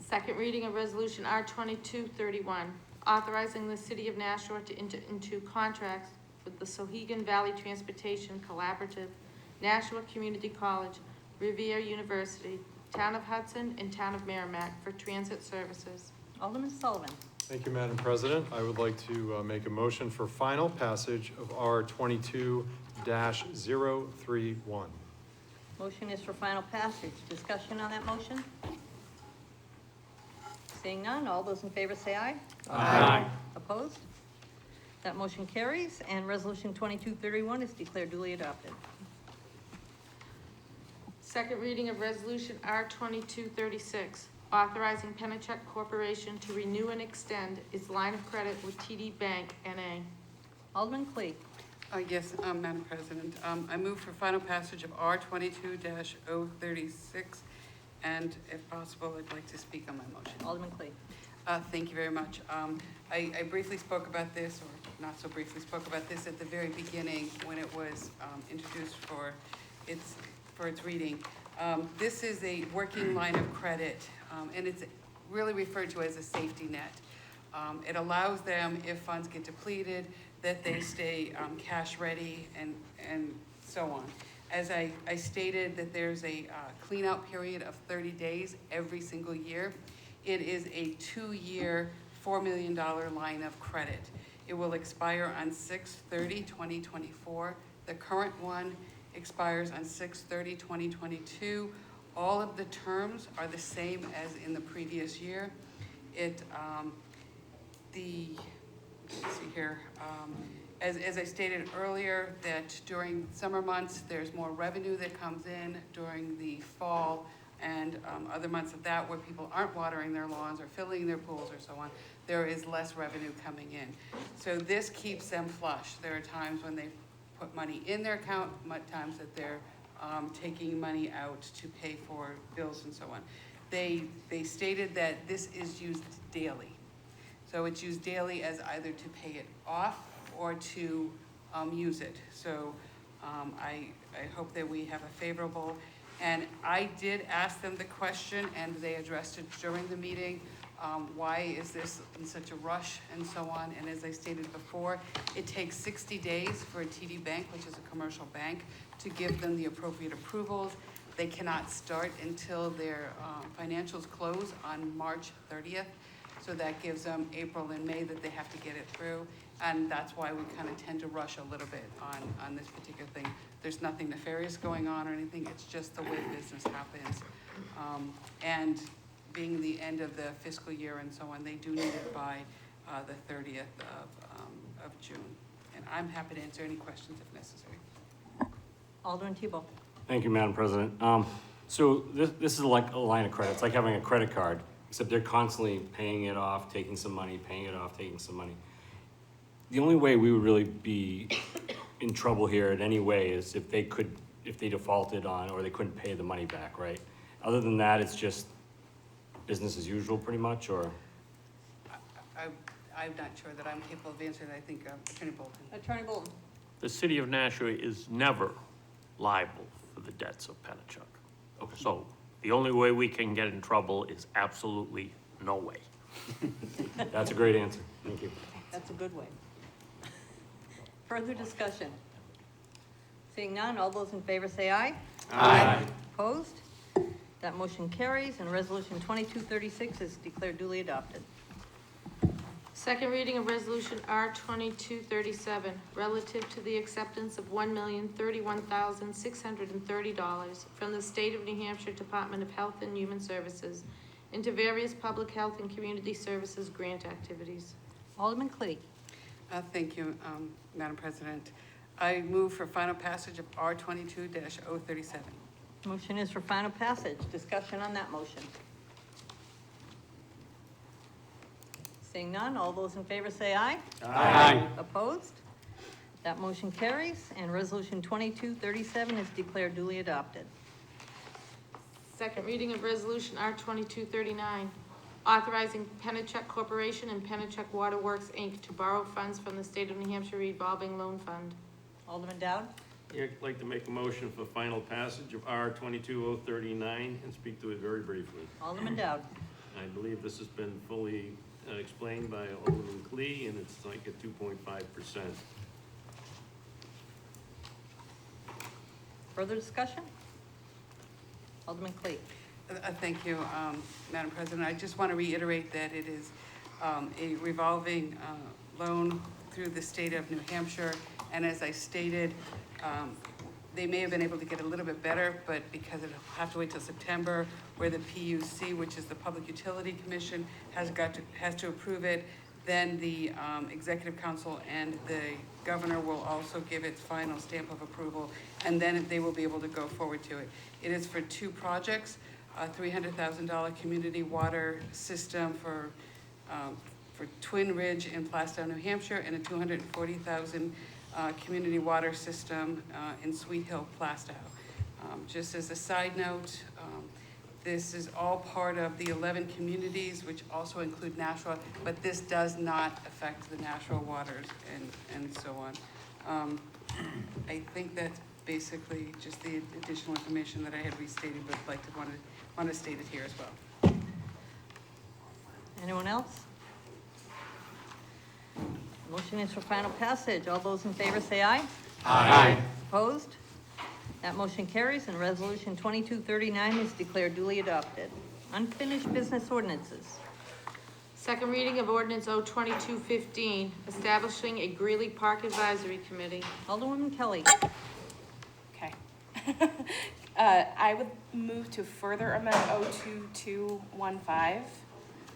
Second reading of Resolution R 2231, authorizing the City of Nashua to enter into contracts with the Sohegan Valley Transportation Collaborative, Nashua Community College, Revere University, Town of Hudson, and Town of Merrimack for transit services. Alderman Sullivan. Thank you, Madam President. I would like to make a motion for final passage of R 22-031. Motion is for final passage. Discussion on that motion? Seeing none, all those in favor say aye. Aye. Opposed? That motion carries, and Resolution 2231 is declared duly adopted. Second reading of Resolution R 2236, authorizing Pennachuck Corporation to renew and extend its line of credit with TD Bank, N.A. Alderman Clegg. Yes, Madam President, I move for final passage of R 22-036, and if possible, I'd like to speak on my motion. Alderman Clegg. Thank you very much. I briefly spoke about this, or not so briefly spoke about this at the very beginning when it was introduced for its reading. This is a working line of credit, and it's really referred to as a safety net. It allows them, if funds get depleted, that they stay cash ready and so on. As I stated, that there's a clean out period of 30 days every single year. It is a 2-year, $4 million line of credit. It will expire on 6/30/2024. The current one expires on 6/30/2022. All of the terms are the same as in the previous year. Let's see here, as I stated earlier, that during summer months, there's more revenue that comes in. During the fall and other months of that where people aren't watering their lawns or filling their pools or so on, there is less revenue coming in. So this keeps them flush. There are times when they put money in their account, times that they're taking money out to pay for bills and so on. They stated that this is used daily. So it's used daily as either to pay it off or to use it. So I hope that we have a favorable, and I did ask them the question and they addressed it during the meeting. Why is this in such a rush and so on? And as I stated before, it takes 60 days for a TD Bank, which is a commercial bank, to give them the appropriate approvals. They cannot start until their financials close on March 30th. So that gives them April and May that they have to get it through. And that's why we kind of tend to rush a little bit on this particular thing. There's nothing nefarious going on or anything. It's just the way business happens. And being the end of the fiscal year and so on, they do need it by the 30th of June. And I'm happy to answer any questions if necessary. Alderman Tebow. Thank you, Madam President. So this is like a line of credit. It's like having a credit card, except they're constantly paying it off, taking some money, paying it off, taking some money. The only way we would really be in trouble here in any way is if they defaulted on, or they couldn't pay the money back, right? Other than that, it's just business as usual pretty much, or? I'm not sure that I'm capable of answering. I think Attorney Bolton. Attorney Bolton. The city of Nashua is never liable for the debts of Pennachuck. Okay. So the only way we can get in trouble is absolutely no way. That's a great answer. Thank you. That's a good way. Further discussion? Seeing none, all those in favor say aye. Aye. Opposed? That motion carries, and Resolution 2236 is declared duly adopted. Second reading of Resolution R 2237, relative to the acceptance of $1,031,630 from the State of New Hampshire Department of Health and Human Services into various public health and community services grant activities. Alderman Clee. Thank you, Madam President. I move for final passage of R 22-037. Motion is for final passage. Discussion on that motion. Seeing none, all those in favor say aye. Aye. Opposed? That motion carries, and Resolution 2237 is declared duly adopted. Second reading of Resolution R 2239, authorizing Pennachuck Corporation and Pennachuck Water Works, Inc. to borrow funds from the State of New Hampshire Revolving Loan Fund. Alderman Dowd? Yeah, I'd like to make a motion for final passage of R 22039 and speak to it very briefly. Alderman Dowd. I believe this has been fully explained by Alderman Clee, and it's like a 2.5%. Further discussion? Alderman Clee. Thank you, Madam President. I just want to reiterate that it is a revolving loan through the state of New Hampshire. And as I stated, they may have been able to get a little bit better, but because it'll have to wait till September, where the PUC, which is the Public Utility Commission, has to approve it, then the Executive Council and the Governor will also give its final stamp of approval, and then they will be able to go forward to it. It is for two projects, a $300,000 community water system for Twin Ridge in Plastow, New Hampshire, and a $240,000 community water system in Sweet Hill, Plastow. Just as a side note, this is all part of the 11 communities, which also include Nashua, but this does not affect the Nashua waters and so on. I think that's basically just the additional information that I had restated, but want to state it here as well. Anyone else? Motion is for final passage. All those in favor say aye. Aye. Opposed? That motion carries, and Resolution 2239 is declared duly adopted. Unfinished business ordinances. Second reading of Ordinance O 2215, establishing a Greeley Park Advisory Committee. Alderwoman Kelly. Okay. I would move to further amend 02215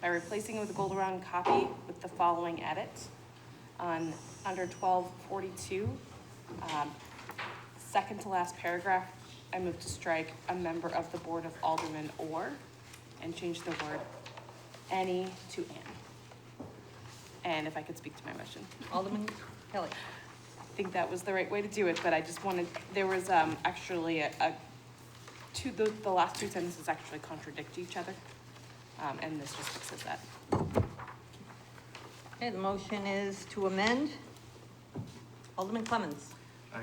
by replacing it with a gold around copy with the following edit. Under 1242, second to last paragraph, I move to strike a member of the Board of Aldermen and change the word any to an. And if I could speak to my motion. Alderman Kelly. I think that was the right way to do it, but I just wanted, there was actually the last two sentences actually contradict each other, and this just fixes that. Okay, the motion is to amend. Alderman Clemmons. I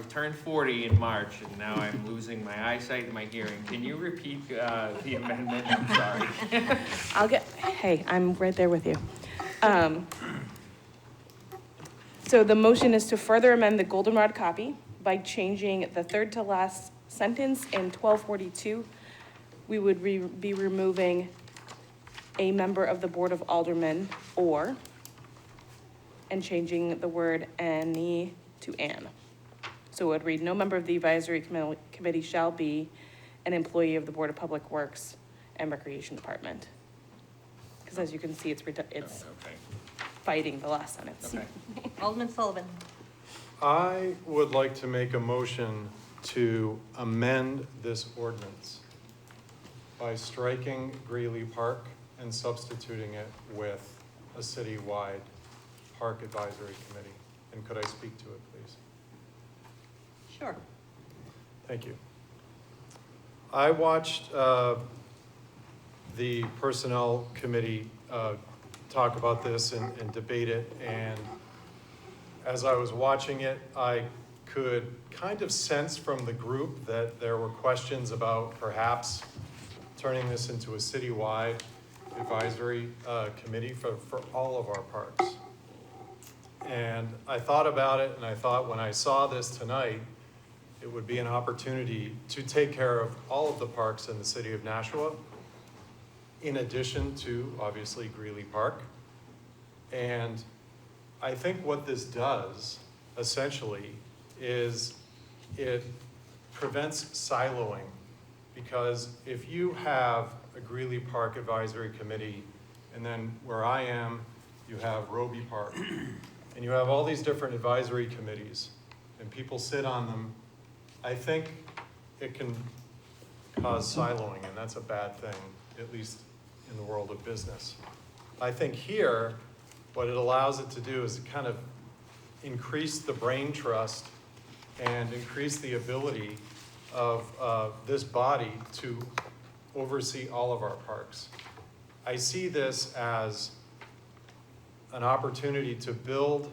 turned 40 in March, and now I'm losing my eyesight and my hearing. Can you repeat the amendment? I'm sorry. Hey, I'm right there with you. So the motion is to further amend the goldenrod copy by changing the third to last sentence in 1242. We would be removing a member of the Board of Aldermen and changing the word any to an. So it would read, no member of the advisory committee shall be an employee of the Board of Public Works and Recreation Department. Because as you can see, it's fighting the last sentence. Okay. Alderman Sullivan. I would like to make a motion to amend this ordinance by striking Greeley Park and substituting it with a citywide Park Advisory Committee. And could I speak to it, please? Sure. Thank you. I watched the Personnel Committee talk about this and debate it, and as I was watching it, I could kind of sense from the group that there were questions about perhaps turning this into a citywide advisory committee for all of our parks. And I thought about it, and I thought when I saw this tonight, it would be an opportunity to take care of all of the parks in the city of Nashua, in addition to, obviously, Greeley Park. And I think what this does, essentially, is it prevents siloing. Because if you have a Greeley Park Advisory Committee, and then where I am, you have Roby Park, and you have all these different advisory committees, and people sit on them, I think it can cause siloing, and that's a bad thing, at least in the world of business. I think here, what it allows it to do is kind of increase the brain trust and increase the ability of this body to oversee all of our parks. I see this as an opportunity to build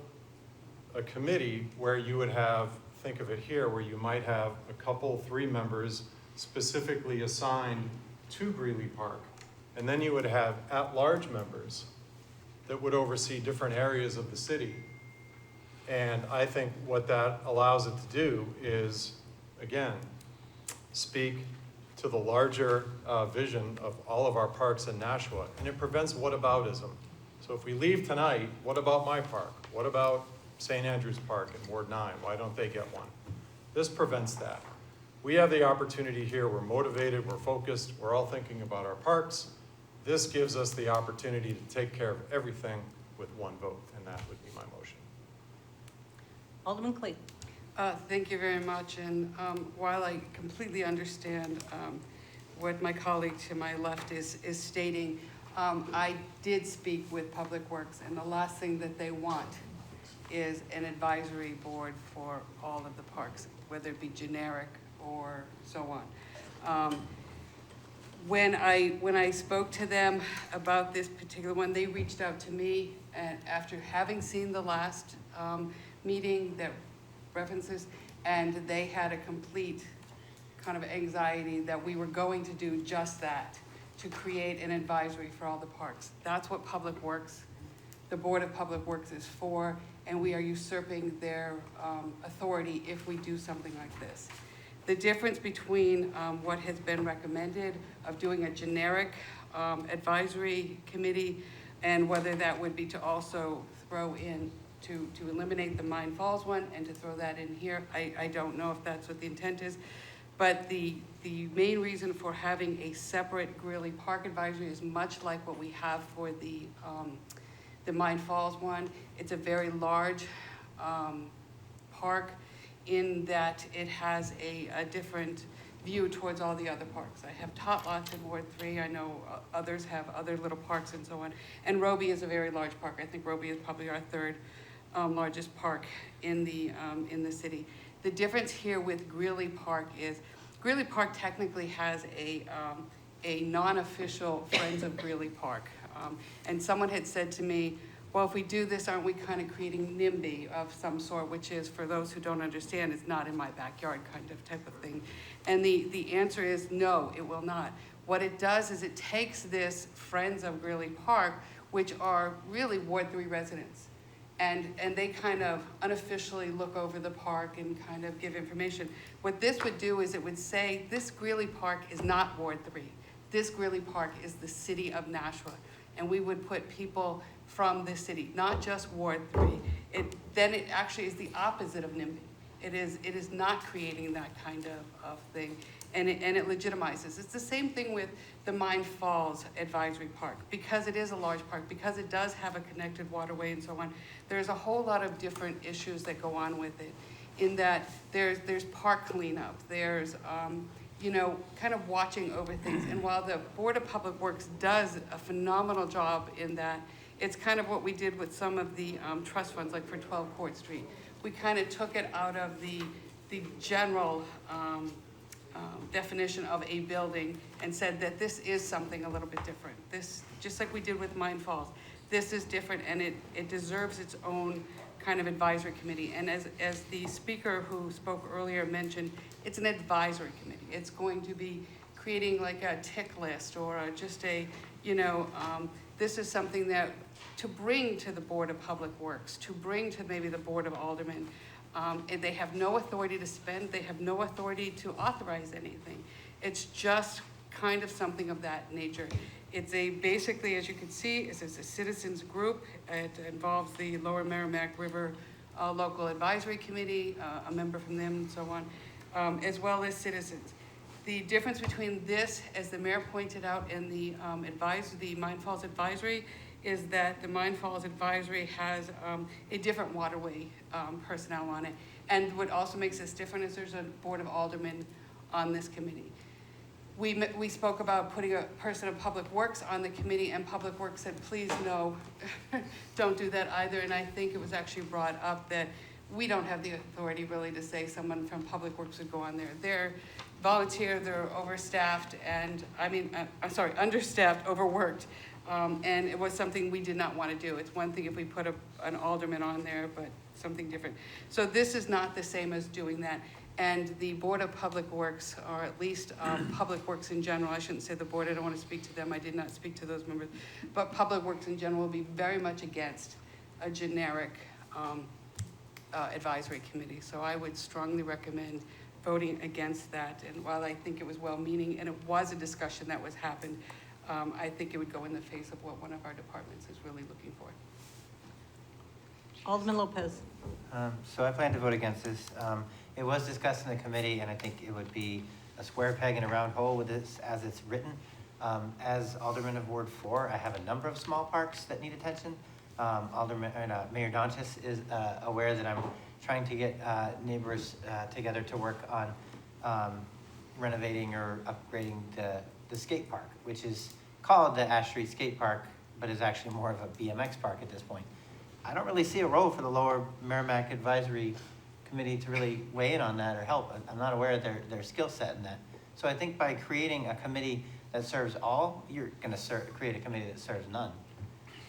a committee where you would have, think of it here, where you might have a couple, 3 members specifically assigned to Greeley Park. And then you would have at-large members that would oversee different areas of the city. And I think what that allows it to do is, again, speak to the larger vision of all of our parks in Nashua. And it prevents whataboutism. So if we leave tonight, what about my park? What about St. Andrews Park in Ward 9? Why don't they get one? This prevents that. We have the opportunity here. We're motivated, we're focused, we're all thinking about our parks. This gives us the opportunity to take care of everything with one vote, and that would be my motion. Alderman Clayton. Thank you very much. And while I completely understand what my colleague to my left is stating, I did speak with Public Works, and the last thing that they want is an advisory board for all of the parks, whether it be generic or so on. When I spoke to them about this particular one, they reached out to me, and after having seen the last meeting that references, and they had a complete kind of anxiety that we were going to do just that, to create an advisory for all the parks. That's what Public Works, the Board of Public Works is for, and we are usurping their authority if we do something like this. The difference between what has been recommended of doing a generic advisory committee and whether that would be to also throw in to eliminate the Mine Falls one and to throw that in here, I don't know if that's what the intent is. But the main reason for having a separate Greeley Park advisory is much like what we have for the Mine Falls one. It's a very large park in that it has a different view towards all the other parks. I have tot lots in Ward 3. I know others have other little parks and so on. And Roby is a very large park. I think Roby is probably our 3rd largest park in the city. The difference here with Greeley Park is Greeley Park technically has a non-official Friends of Greeley Park. And someone had said to me, well, if we do this, aren't we kind of creating NIMBY of some sort, which is, for those who don't understand, it's not in my backyard kind of type of thing. And the answer is no, it will not. What it does is it takes this Friends of Greeley Park, which are really Ward 3 residents, and they kind of unofficially look over the park and kind of give information. What this would do is it would say, this Greeley Park is not Ward 3. This Greeley Park is the city of Nashua. And we would put people from the city, not just Ward 3. Then it actually is the opposite of NIMBY. It is not creating that kind of thing, and it legitimizes. It's the same thing with the Mine Falls Advisory Park. Because it is a large park, because it does have a connected waterway and so on, there's a whole lot of different issues that go on with it, in that there's park cleanup, there's kind of watching over things. And while the Board of Public Works does a phenomenal job in that, it's kind of what we did with some of the trust funds, like for 12 Court Street. We kind of took it out of the general definition of a building and said that this is something a little bit different. This, just like we did with Mine Falls, this is different, and it deserves its own kind of advisory committee. And as the speaker who spoke earlier mentioned, it's an advisory committee. It's going to be creating like a tick list or just a, this is something that to bring to the Board of Public Works, to bring to maybe the Board of Aldermen. And they have no authority to spend, they have no authority to authorize anything. It's just kind of something of that nature. It's basically, as you can see, it's a citizens group. It involves the Lower Merrimack River Local Advisory Committee, a member from them and so on, as well as citizens. The difference between this, as the mayor pointed out in the Mine Falls Advisory, is that the Mine Falls Advisory has a different waterway personnel on it. And what also makes this different is there's a Board of Aldermen on this committee. We spoke about putting a person of Public Works on the committee, and Public Works said, please no, don't do that either. And I think it was actually brought up that we don't have the authority really to say someone from Public Works would go on there. They're volunteer, they're overstaffed, and understaffed, overworked. And it was something we did not want to do. It's one thing if we put an alderman on there, but something different. So this is not the same as doing that. And the Board of Public Works, or at least Public Works in general, I shouldn't say the board, I don't want to speak to them, I did not speak to those members, but Public Works in general will be very much against a generic advisory committee. So I would strongly recommend voting against that. And while I think it was well-meaning and it was a discussion that was happened, I think it would go in the face of what one of our departments is really looking for. Alderman Lopez. So I plan to vote against this. It was discussed in the committee, and I think it would be a square peg in a round hole with this as it's written. As Alderman of Ward 4, I have a number of small parks that need attention. Mayor Donchis is aware that I'm trying to get neighbors together to work on renovating or upgrading the skate park, which is called the Ash Street Skate Park, but is actually more of a BMX park at this point. I don't really see a role for the Lower Merrimack Advisory Committee to really weigh in on that or help. I'm not aware of their skill set in that. So I think by creating a committee that serves all, you're going to create a committee that serves none.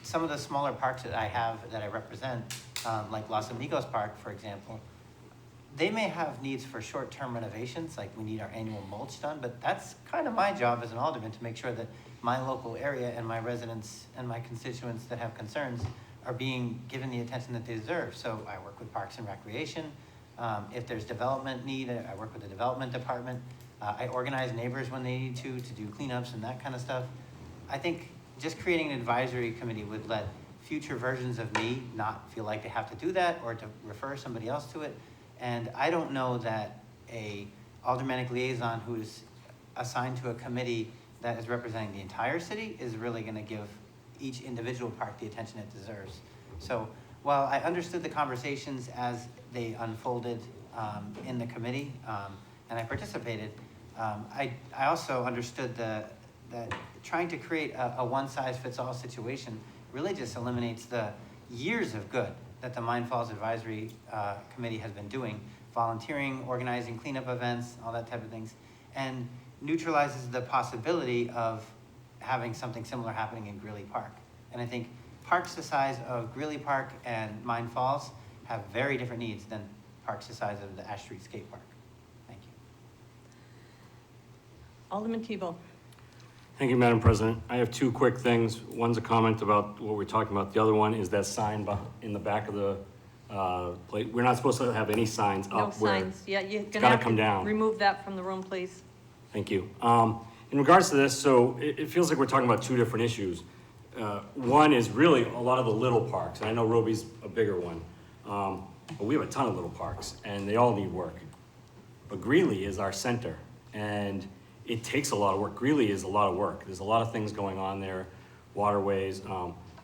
Some of the smaller parks that I represent, like Los Amigos Park, for example, they may have needs for short-term renovations, like we need our annual mulch done, but that's kind of my job as an alderman to make sure that my local area and my residents and my constituents that have concerns are being given the attention that they deserve. So I work with Parks and Recreation. If there's development need, I work with the development department. I organize neighbors when they need to do cleanups and that kind of stuff. I think just creating an advisory committee would let future versions of me not feel like they have to do that or to refer somebody else to it. And I don't know that a aldermanic liaison who is assigned to a committee that is representing the entire city is really going to give each individual park the attention it deserves. So while I understood the conversations as they unfolded in the committee, and I participated, I also understood that trying to create a one-size-fits-all situation really just eliminates the years of good that the Mine Falls Advisory Committee has been doing, volunteering, organizing cleanup events, all that type of things, and neutralizes the possibility of having something similar happening in Greeley Park. And I think parks the size of Greeley Park and Mine Falls have very different needs than parks the size of the Ash Street Skate Park. Thank you. Alderman Tebow. Thank you, Madam President. I have two quick things. One's a comment about what we're talking about. The other one is that sign in the back of the plate. We're not supposed to have any signs up. No signs. Yeah, you're it's gonna gotta have come to down. remove that from the room, please. Thank you. In regards to this, so it feels like we're talking about two different issues. One is really a lot of the little parks, and I know Roby's a bigger one, but we have a ton of little parks, and they all need work. But Greeley is our center, and it takes a lot of work. Greeley is a lot of work. There's a lot of things going on there, waterways.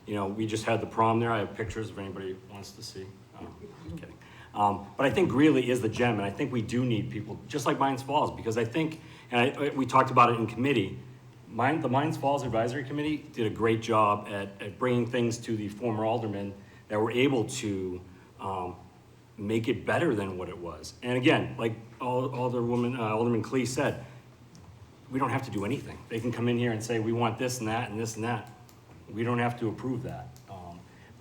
You know, we just had the prom there. I have pictures if anybody wants to see. Just kidding. But I think Greeley is the gem, and I think we do need people, just like Mines Falls, because I think, and we talked about it in committee, the Mines Falls Advisory Committee did a great job at bringing things to the former aldermen that were able to make it better than what it was. And again, like Alderman Clee said, we don't have to do anything. They can come in here and say, we want this and that and this and that. We don't have to approve that.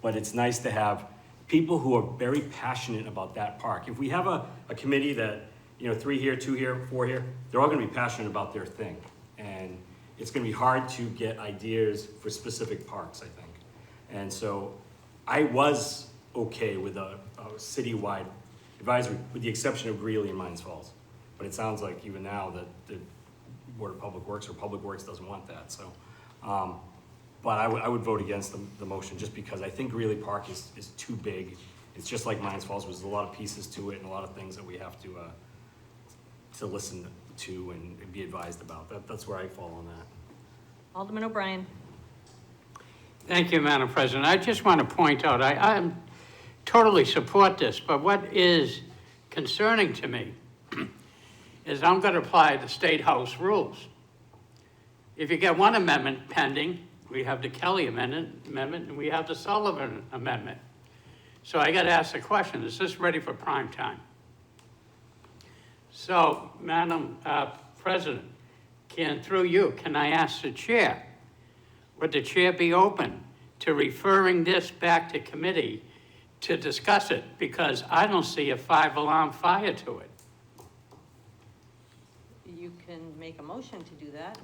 But it's nice to have people who are very passionate about that park. If we have a committee that, you know, 3 here, 2 here, 4 here, they're all gonna be passionate about their thing. And it's gonna be hard to get ideas for specific parks, I think. And so I was okay with a citywide advisory, with the exception of Greeley and Mines Falls. But it sounds like even now that the Board of Public Works or Public Works doesn't want that, so. But I would vote against the motion just because I think Greeley Park is too big. It's just like Mines Falls, there's a lot of pieces to it and a lot of things that we have to listen to and be advised about. That's where I fall on that. Alderman O'Brien. Thank you, Madam President. I just want to point out, I totally support this, but what is concerning to me is I'm going to apply the State House rules. If you get one amendment pending, we have the Kelly amendment, and we have the Sullivan amendment. So I got to ask the question, is this ready for prime time? So, Madam President, through you, can I ask the chair, would the chair be open to referring this back to committee to discuss it? Because I don't see a 5-alarm fire to it. You can make a motion to do that.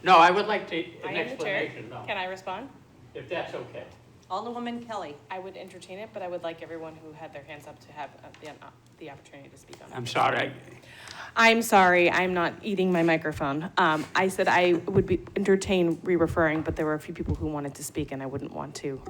No, I would like to, I an am the chair. explanation, no, Can I respond? if that's okay. Alderwoman Kelly. I would entertain it, but I would like everyone who had their hands up to have the opportunity to speak on it. I'm sorry. I'm sorry, I'm not eating my microphone. I said I would entertain re-referring, but there were a few people who wanted to speak and I wouldn't want to.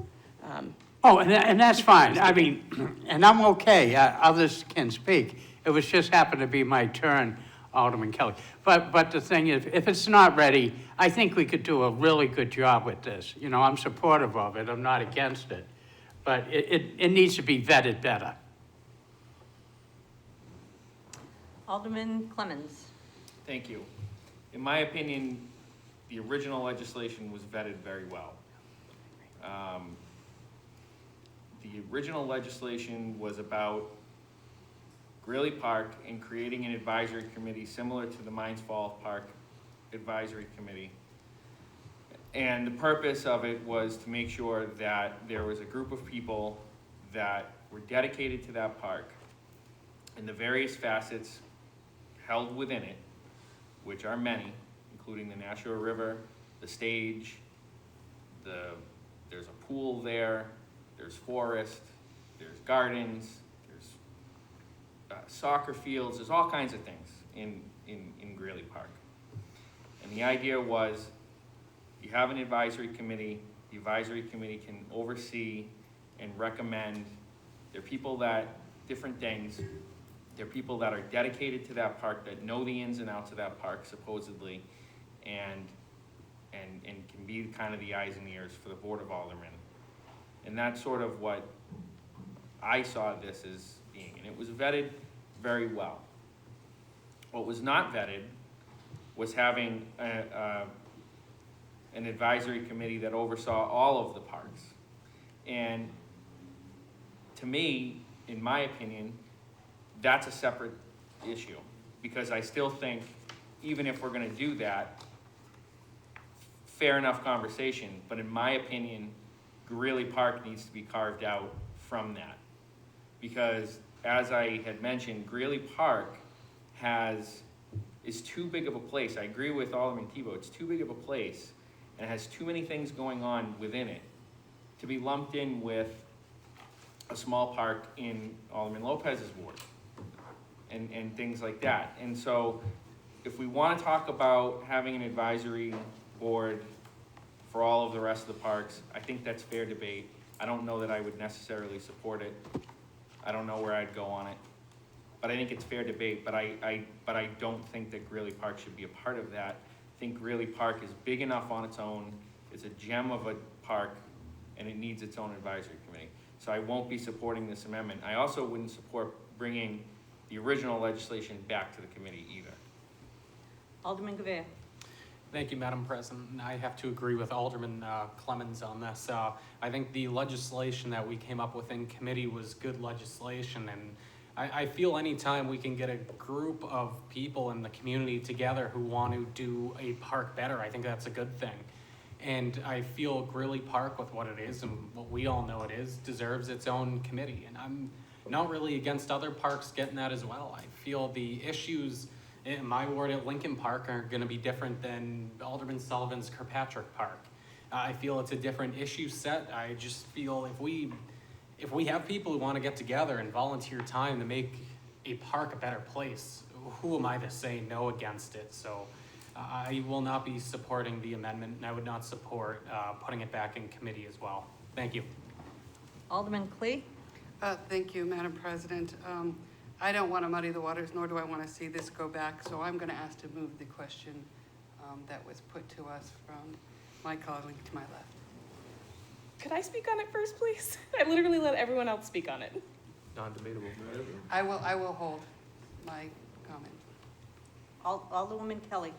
Oh, and that's fine. I mean, and I'm okay. Others can speak. It was just happened to be my turn, Alderman Kelly. But the thing is, if it's not ready, I think we could do a really good job with this. You know, I'm supportive of it. I'm not against it. But it needs to be vetted better. Alderman Clemmons. Thank you. In my opinion, the original legislation was vetted very well. The original legislation was about Greeley Park and creating an advisory committee similar to the Mines Falls Park Advisory Committee. And the purpose of it was to make sure that there was a group of people that were dedicated to that park and the various facets held within it, which are many, including the Nashua River, the stage, there's a pool there, there's forest, there's gardens, there's soccer fields, there's all kinds of things in Greeley Park. And the idea was you have an advisory committee, the advisory committee can oversee and recommend. There are people that, different things, there are people that are dedicated to that park, that know the ins and outs of that park, supposedly, and can be kind of the eyes and ears for the Board of Aldermen. And that's sort of what I saw this as being, and it was vetted very well. What was not vetted was having an advisory committee that oversaw all of the parks. And to me, in my opinion, that's a separate issue, because I still think, even if we're gonna do that, fair enough conversation, but in my opinion, Greeley Park needs to be carved out from that. Because, as I had mentioned, Greeley Park is too big of a place. I agree with Alderman Tebow, it's too big of a place, and it has too many things going on within it to be lumped in with a small park in Alderman Lopez's ward, and things like that. And so, if we want to talk about having an advisory board for all of the rest of the parks, I think that's fair debate. I don't know that I would necessarily support it. I don't know where I'd go on it, but I think it's fair debate. But I don't think that Greeley Park should be a part of that. I think Greeley Park is big enough on its own. It's a gem of a park, and it needs its own advisory committee. So I won't be supporting this amendment. I also wouldn't support bringing the original legislation back to the committee either. Alderman Guevara. Thank you, Madam President. And I have to agree with Alderman Clemmons on this. I think the legislation that we came up with in committee was good legislation, and I feel anytime we can get a group of people in the community together who want to do a park better, I think that's a good thing. And I feel Greeley Park, with what it is and what we all know it is, deserves its own committee. And I'm not really against other parks getting that as well. I feel the issues in my ward at Lincoln Park are going to be different than Alderman Sullivan's Kirkpatrick Park. I feel it's a different issue set. I just feel if we have people who want to get together and volunteer time to make a park a better place, who am I to say no against it? So I will not be supporting the amendment, and I would not support putting it back in committee as well. Thank you. Alderman Clee? Thank you, Madam President. I don't want to muddy the waters, nor do I want to see this go back, so I'm going to ask to move the question that was put to us from my colleague to my left. Could I speak on it first, please? I literally let everyone else speak on it. Non-debatable. I will hold my comment. Alderwoman Kelly?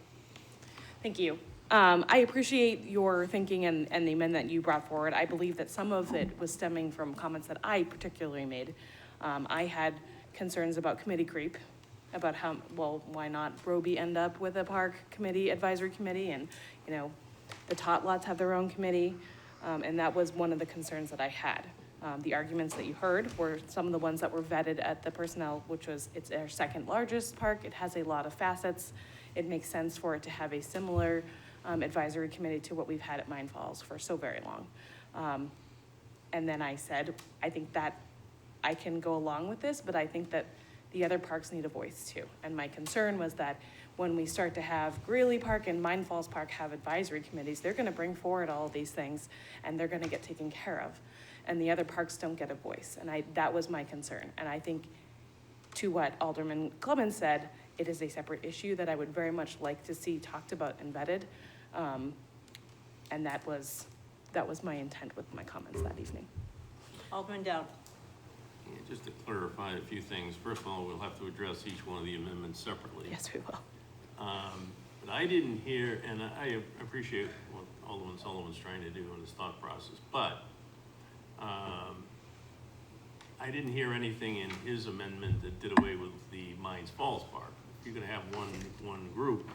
Thank you. I appreciate your thinking and the amendment you brought forward. I believe that some of it was stemming from comments that I particularly made. I had concerns about committee creep, about how, well, why not Roby end up with a park committee, advisory committee, and, you know, the tot lots have their own committee, and that was one of the concerns that I had. The arguments that you heard were some of the ones that were vetted at the personnel, which was, it's our second largest park, it has a lot of facets, it makes sense for it to have a similar advisory committee to what we've had at Mine Falls for so very long. And then I said, I think that I can go along with this, but I think that the other parks need a voice too. And my concern was that when we start to have Greeley Park and Mine Falls Park have advisory committees, they're gonna bring forward all of these things and they're gonna get taken care of. And the other parks don't get a voice. And that was my concern. And I think to what Alderman Clemens said, it is a separate issue that I would very much like to see talked about and vetted. And that was my intent with my comments that evening. Alderman Dowd? Yeah, just to clarify a few things. First of all, we'll have to address each one of the amendments separately. Yes, we will. But I didn't hear, and I appreciate what Alderman Sullivan's trying to do in his thought process, but I didn't hear anything in his amendment that did away with the Mines Falls Park. If you're gonna have one group,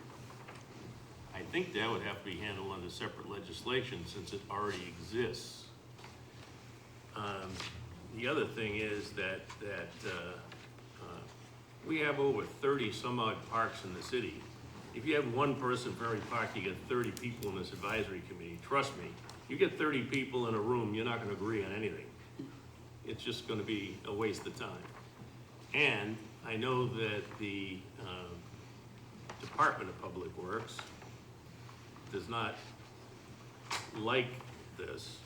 I think that would have to be handled under separate legislation since it already exists. The other thing is that we have over 30 some odd parks in the city. If you have one person for every park, you get 30 people in this advisory committee. Trust me, you get 30 people in a room, you're not gonna agree on anything. It's just gonna be a waste of time. And I know that the Department of Public Works does not like this,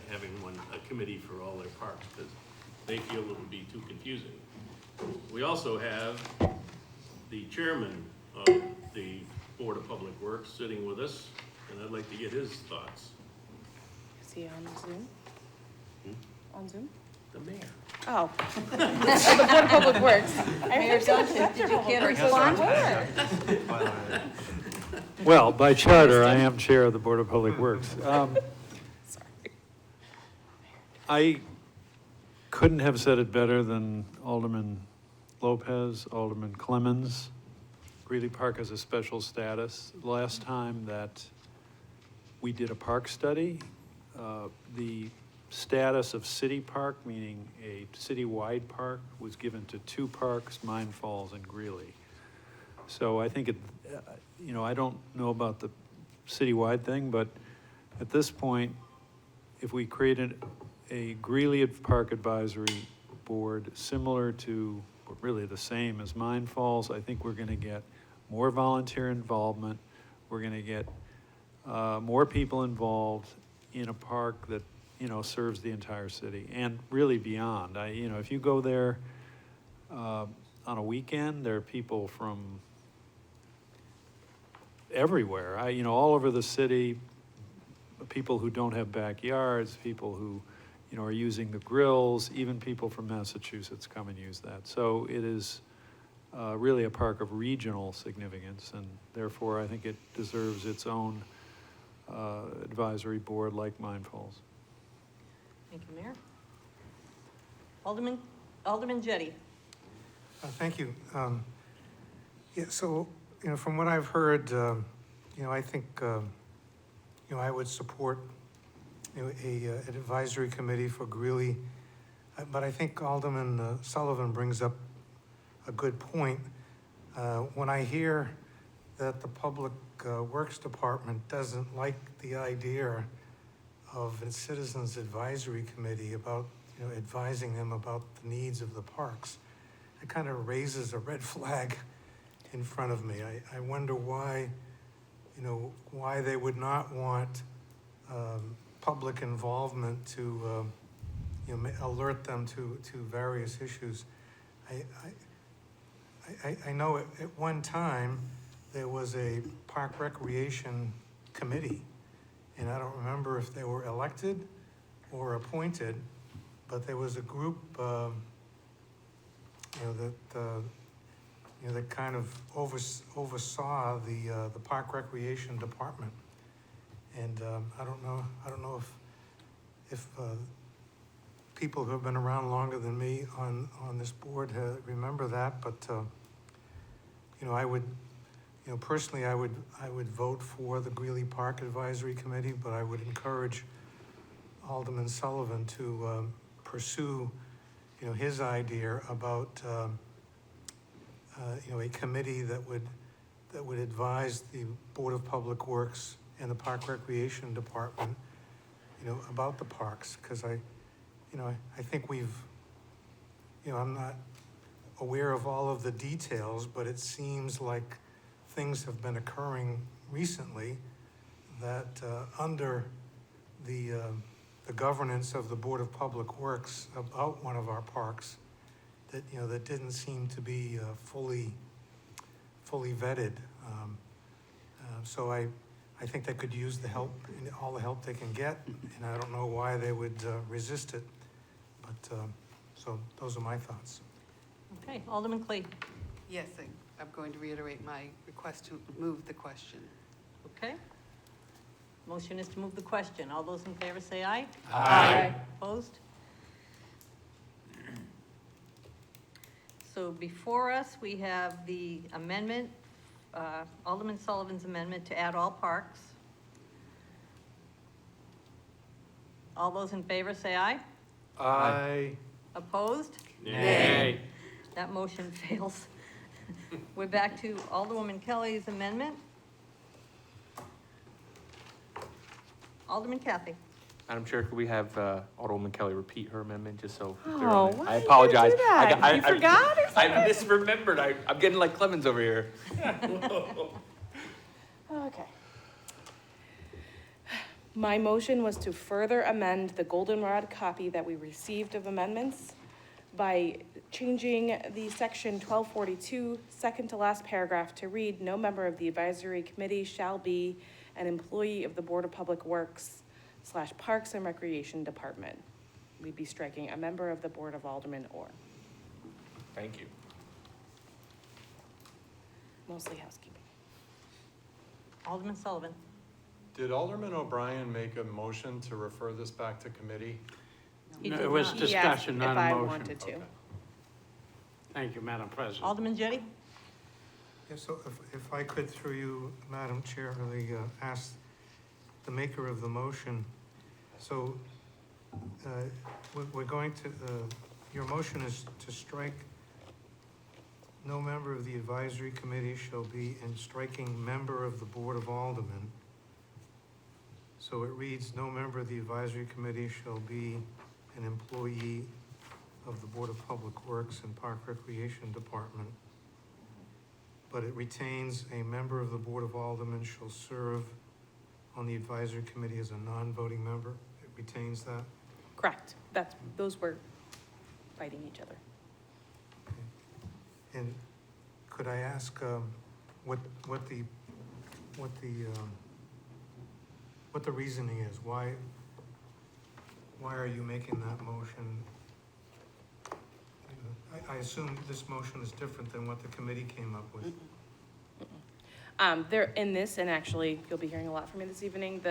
having a committee for all their parks, because they feel it would be too confusing. We also have the chairman of the Board of Public Works sitting with us, and I'd like to get his thoughts. Is he on Zoom? On Zoom? The mayor. Oh. The Board of Public Works. Mayor Johnson, did you care to respond? Well, by charter, I am chair of the Board of Public Works. I couldn't have said it better than Alderman Lopez, Alderman Clemens. Greeley Park has a special status. Last time that we did a park study, the status of city park, meaning a city-wide park, was given to two parks, Mine Falls and Greeley. So I think I don't know about the citywide thing, but at this point, if we created a Greeley Park Advisory Board similar to, or really the same as Mine Falls, I think we're gonna get more volunteer involvement. We're gonna get more people involved in a park that, serves the entire city and really beyond. If you go there on a weekend, there are people from everywhere, all over the city, people who don't have backyards, people who, are using the grills, even people from Massachusetts come and use that. So it is really a park of regional significance, and therefore I think it deserves its own advisory board like Mine Falls. Thank you, Mayor. Alderman Jettie. Thank you. Yeah, so, from what I've heard, I think, I would support, an advisory committee for Greeley. But I think Alderman Sullivan brings up a good point. When I hear that the Public Works Department doesn't like the idea of a Citizens Advisory Committee about, advising them about the needs of the parks. It kind of raises a red flag in front of me. I wonder why, why they would not want public involvement to, alert them to various issues. I know at one time, there was a park recreation committee, and I don't remember if they were elected or appointed, but there was a group, that kind of oversaw the park recreation department. And I don't know if people who have been around longer than me on this board remember that, but I would, personally, I would vote for the Greeley Park Advisory Committee, but I would encourage Alderman Sullivan to pursue, his idea about, a committee that would advise the Board of Public Works and the Park Recreation Department, about the parks, because I think we've, I'm not aware of all of the details, but it seems like things have been occurring recently that under the governance of the Board of Public Works about one of our parks, that that didn't seem to be fully vetted. So I think they could use the help, all the help they can get, and I don't know why they would resist it. But so those are my thoughts. Okay, Alderman Clee. Yes, I'm going to reiterate my request to move the question. Okay. Motion is to move the question. All those in favor say aye. Aye. Opposed? So before us, we have the amendment, Alderman Sullivan's amendment to add all parks. All those in favor say aye. Aye. Opposed? Nay. That motion fails. We're back to Alderwoman Kelly's amendment. Alderman Kathy. Madam Chair, could we have Alderwoman Kelly repeat her amendment, just so they're Oh, on there? why I are you gonna apologize. do that? You forgot or I misremembered. I'm getting like Clemens over here. Okay. My motion was to further amend the goldenrod copy that we received of amendments by changing the section 1242, second to last paragraph, to read, "No member of the advisory committee shall be an employee of the Board of Public Works / Parks and Recreation Department." We'd be striking "a member of the Board of Aldermen or." Thank you. Mostly housekeeping. Alderman Sullivan. Did Alderman O'Brien make a motion to refer this back to committee? He No, did it was not. He asked discussion, if not a I motion. wanted to. Okay. Thank you, Madam President. Alderman Jettie? Yeah, so if I could, through you, Madam Chair, really ask the maker of the motion. So we're going to, your motion is to strike, "No member of the advisory committee shall be," and striking "member of the Board of Aldermen." So it reads, "No member of the advisory committee shall be an employee of the Board of Public Works and Park Recreation Department." But it retains, "A member of the Board of Aldermen shall serve on the advisory committee as a non-voting member." It retains that. Correct. Those were fighting each other. And could I ask what the reasoning is? Why are you making that motion? I assume this motion is different than what the committee came up with. There, in this, and actually, you'll be hearing a lot from me this evening,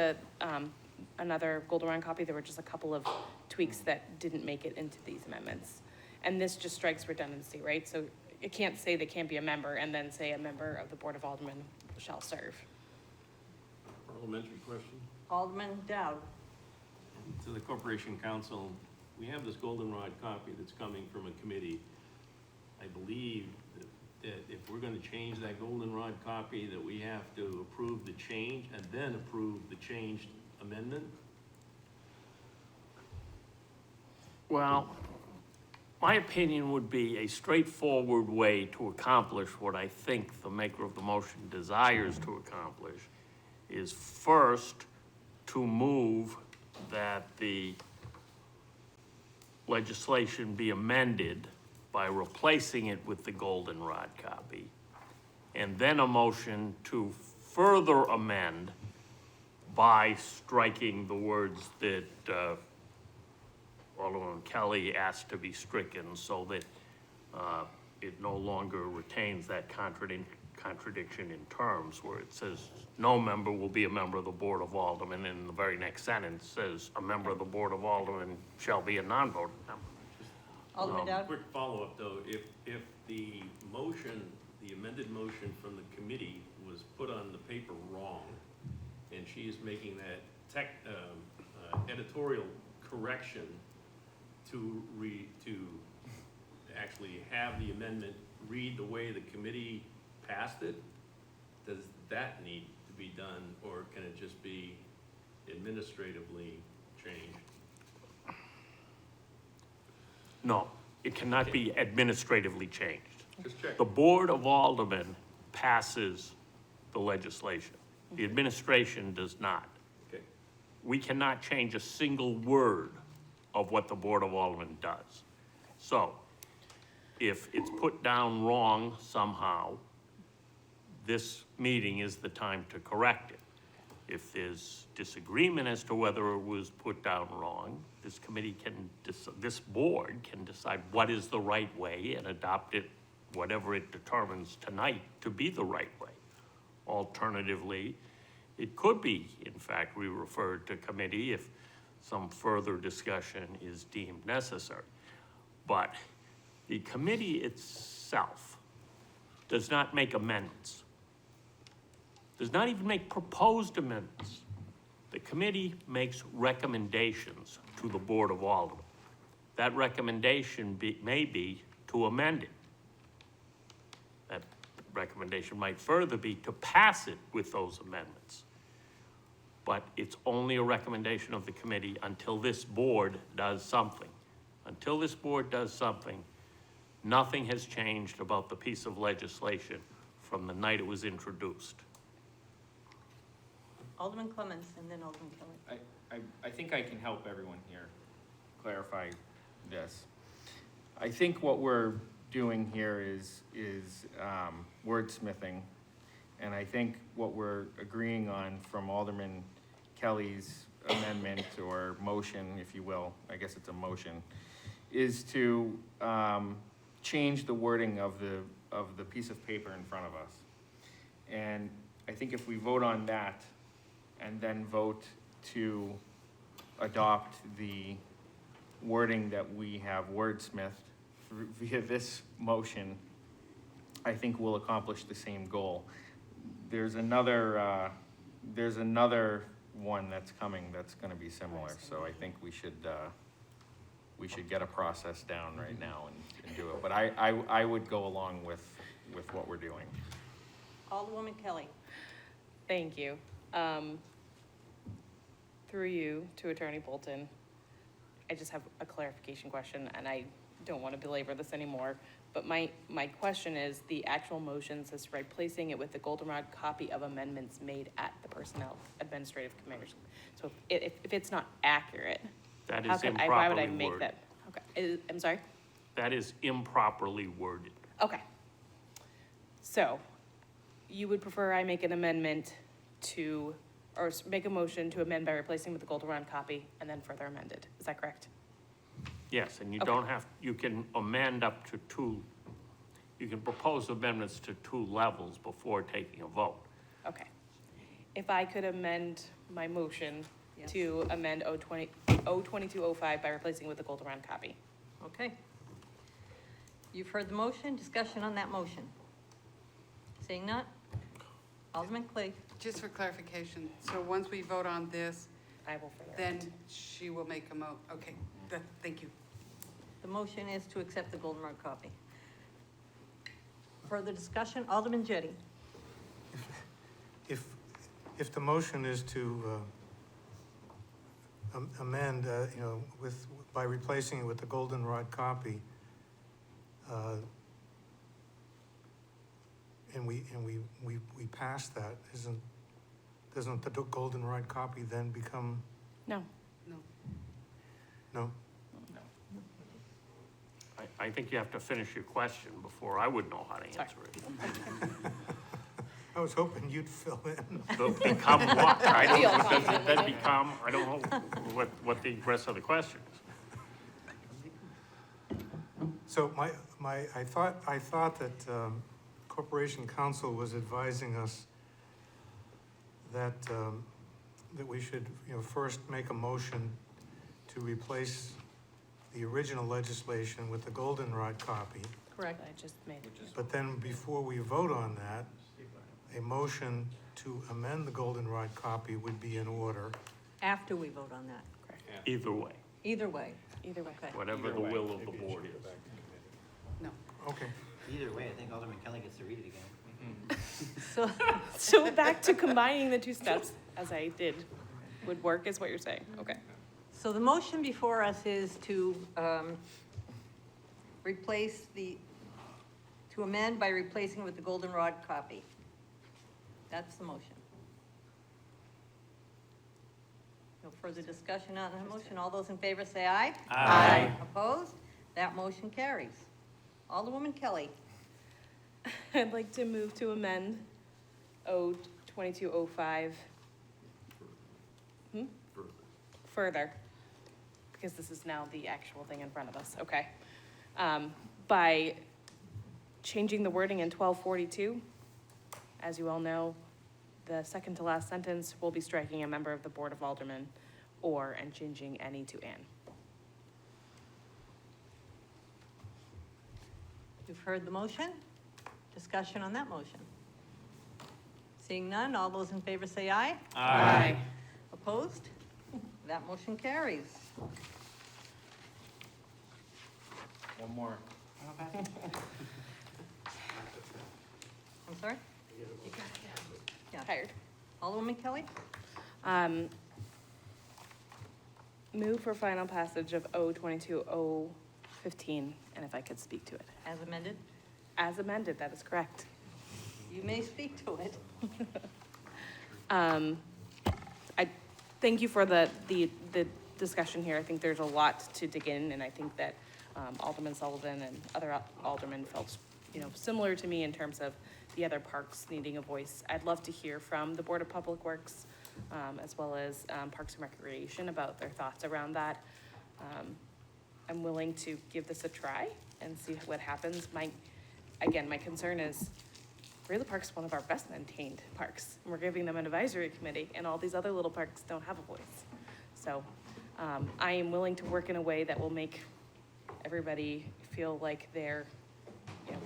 another goldenrod copy, there were just a couple of tweaks that didn't make it into these amendments. And this just strikes redundancy, right? So it can't say they can't be a member and then say "a member of the Board of Aldermen shall serve." Parliamentary question Alderman Dowd. to the Corporation Council. We have this goldenrod copy that's coming from a committee. I believe that that if we're gonna change that goldenrod copy, that we have to approve the change and then approve the changed amendment? Well, my opinion would be a straightforward way to accomplish what I think the maker of the motion desires to accomplish is first to move that the legislation be amended by replacing it with the goldenrod copy, and then a motion to further amend by striking the words that Alderman Kelly asked to be stricken so that it no longer retains that contradiction in terms where it says no member will be a member of the Board of Aldermen, and the very next sentence says a member of the Board of Aldermen shall be a non-voting member. Alderman Dowd? Quick follow-up though, if the motion, the amended motion from the committee was put on the paper wrong, and she is making that editorial correction to actually have the amendment read the way the committee passed it, does that need to be done, or can it just be administratively changed? No, it cannot be administratively changed. Just check. The Board of Aldermen passes the legislation. The administration does not. Okay. We cannot change a single word of what the Board of Aldermen does. So, if it's put down wrong somehow, this meeting is the time to correct it. If there's disagreement as to whether it was put down wrong, this committee can, this board can decide what is the right way and adopt it, whatever it determines tonight to be the right way. Alternatively, it could be, in fact, we referred to committee if some further discussion is deemed necessary. But the committee itself does not make amendments, does not even make proposed amendments. The committee makes recommendations to the Board of Aldermen. That recommendation may be to amend it. That recommendation might further be to pass it with those amendments. But it's only a recommendation of the committee until this board does something. Until this board does something, nothing has changed about the piece of legislation from the night it was introduced. Alderman Clements and then Alderman Kelly. I think I can help everyone here clarify this. I think what we're doing here is wordsmithing, and I think what we're agreeing on from Alderman Kelly's amendment or motion, if you will, I guess it's a motion, is to change the wording of the piece of paper in front of us. And I think if we vote on that and then vote to adopt the wording that we have wordsmithed via this motion, I think we'll accomplish the same goal. There's another one that's coming that's gonna be similar, so I think we should get a process down right now and do it. But I would go along with what we're doing. Alderwoman Kelly. Thank you. Through you to Attorney Bolton, I just have a clarification question, and I don't want to belabor this anymore, but my question is, the actual motion says replacing it with the goldenrod copy of amendments made at the Personnel Administrative Committee. So if it's not accurate, That how is could why would I improperly make worded. that? Okay, I'm sorry? That is improperly worded. Okay. So, you would prefer I make an amendment to, or make a motion to amend by replacing with the goldenrod copy and then further amended, is that correct? Yes, and you Okay. don't have, you can amend up to two, you can propose amendments to 2 levels before taking a vote. Okay. If I could amend my motion Yes. to amend 02205 by replacing with the goldenrod copy. Okay. You've heard the motion. Discussion on that motion. Seeing none? Alderman Clay. Just for clarification, so once we vote on this, I will further. then she will make a okay, thank you. The motion is to accept the goldenrod copy. further discussion? Alderman Jettie. If the motion is to amend, by replacing it with the goldenrod copy, and we pass that, doesn't the goldenrod copy then become, No. no? I think you have to finish your question before I would know how to answer it. I was hoping you'd fill in. Become what? I don't know, what does it then become? I don't know what the rest of the question is. So I thought that Corporation Counsel was advising us that we should, first make a motion to replace the original legislation with the goldenrod copy. Correct. I just made it. But then before we vote on that, a motion to amend the goldenrod copy would be in order. After we vote on that. Either way, Either way. Either way. Okay. whatever the will of the board is. No. Okay. Either way, I think Alderman Kelly gets to read it again. So, So back to combining the two steps, as I did, would work, is what you're saying? Okay. so the motion before us is to to amend by replacing it with the goldenrod copy. That's the motion. No further discussion on the motion. All those in favor say aye. Aye. Opposed? That motion carries. Alderwoman Kelly. I'd like to move to amend O-2205. Further, because this is now the actual thing in front of us, okay. By changing the wording in 1242, as you all know, the second to last sentence will be striking a member of the Board of Aldermen or, and changing any to an. You've heard the motion. Discussion on that motion. Seeing none, all those in favor say aye. Aye. Opposed? That motion carries. One more. I'm sorry? Yeah. Tired. Alderwoman Kelly? Move for final passage of O-22-015, and if I could speak to it. As amended? As amended, that is correct. You may speak to it. I thank you for the discussion here. I think there's a lot to dig in, and I think that Alderman Sullivan and other aldermen felt, similar to me in terms of the other parks needing a voice. I'd love to hear from the Board of Public Works, as well as Parks and Recreation about their thoughts around that. I'm willing to give this a try and see what happens. My concern is Greeley Park's one of our best maintained parks. We're giving them an advisory committee, and all these other little parks don't have a voice. So I am willing to work in a way that will make everybody feel like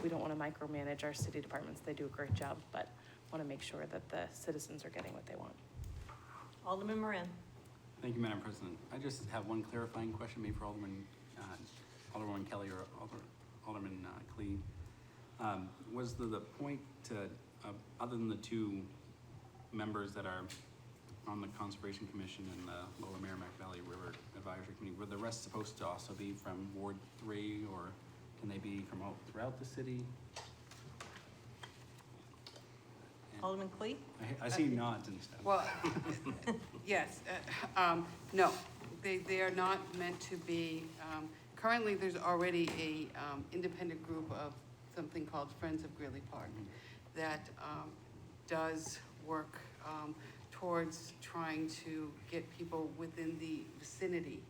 we don't want to micromanage our city departments. They do a great job, but want to make sure that the citizens are getting what they want. Alderman Moran. Thank you, Madam President. I just have one clarifying question, maybe for Alderwoman Kelly or Alderman Klee. Was the point to, other than the two members that are on the Conservation Commission and the Lower Merrimack Valley River Advisory Committee, were the rest supposed to also be from Ward 3, or can they be from all throughout the city? Alderman Klee? I see nods and stuff. Well, yes, no, they are not meant to be, currently there's already a independent group of something called Friends of Greeley Park that does work towards trying to get people within the vicinity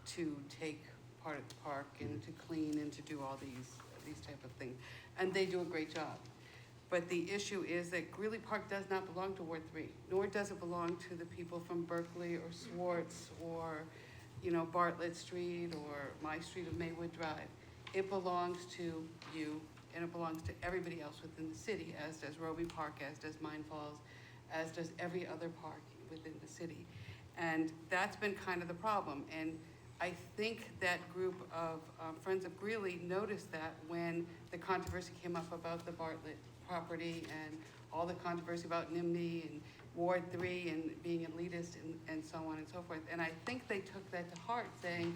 to take part of the park and to clean and to do all these type of things. And they do a great job. But the issue is that Greeley Park does not belong to Ward 3, nor does it belong to the people from Berkeley or Swartz or, Bartlett Street or my street of Maywood Drive. It belongs to you, and it belongs to everybody else within the city, as does Roby Park, as does Mine Falls, as does every other park within the city. And that's been kind of the problem. And I think that group of Friends of Greeley noticed that when the controversy came up about the Bartlett property and all the controversy about NIMBY and Ward 3 and being elitist and so on and so forth. And I think they took that to heart, saying,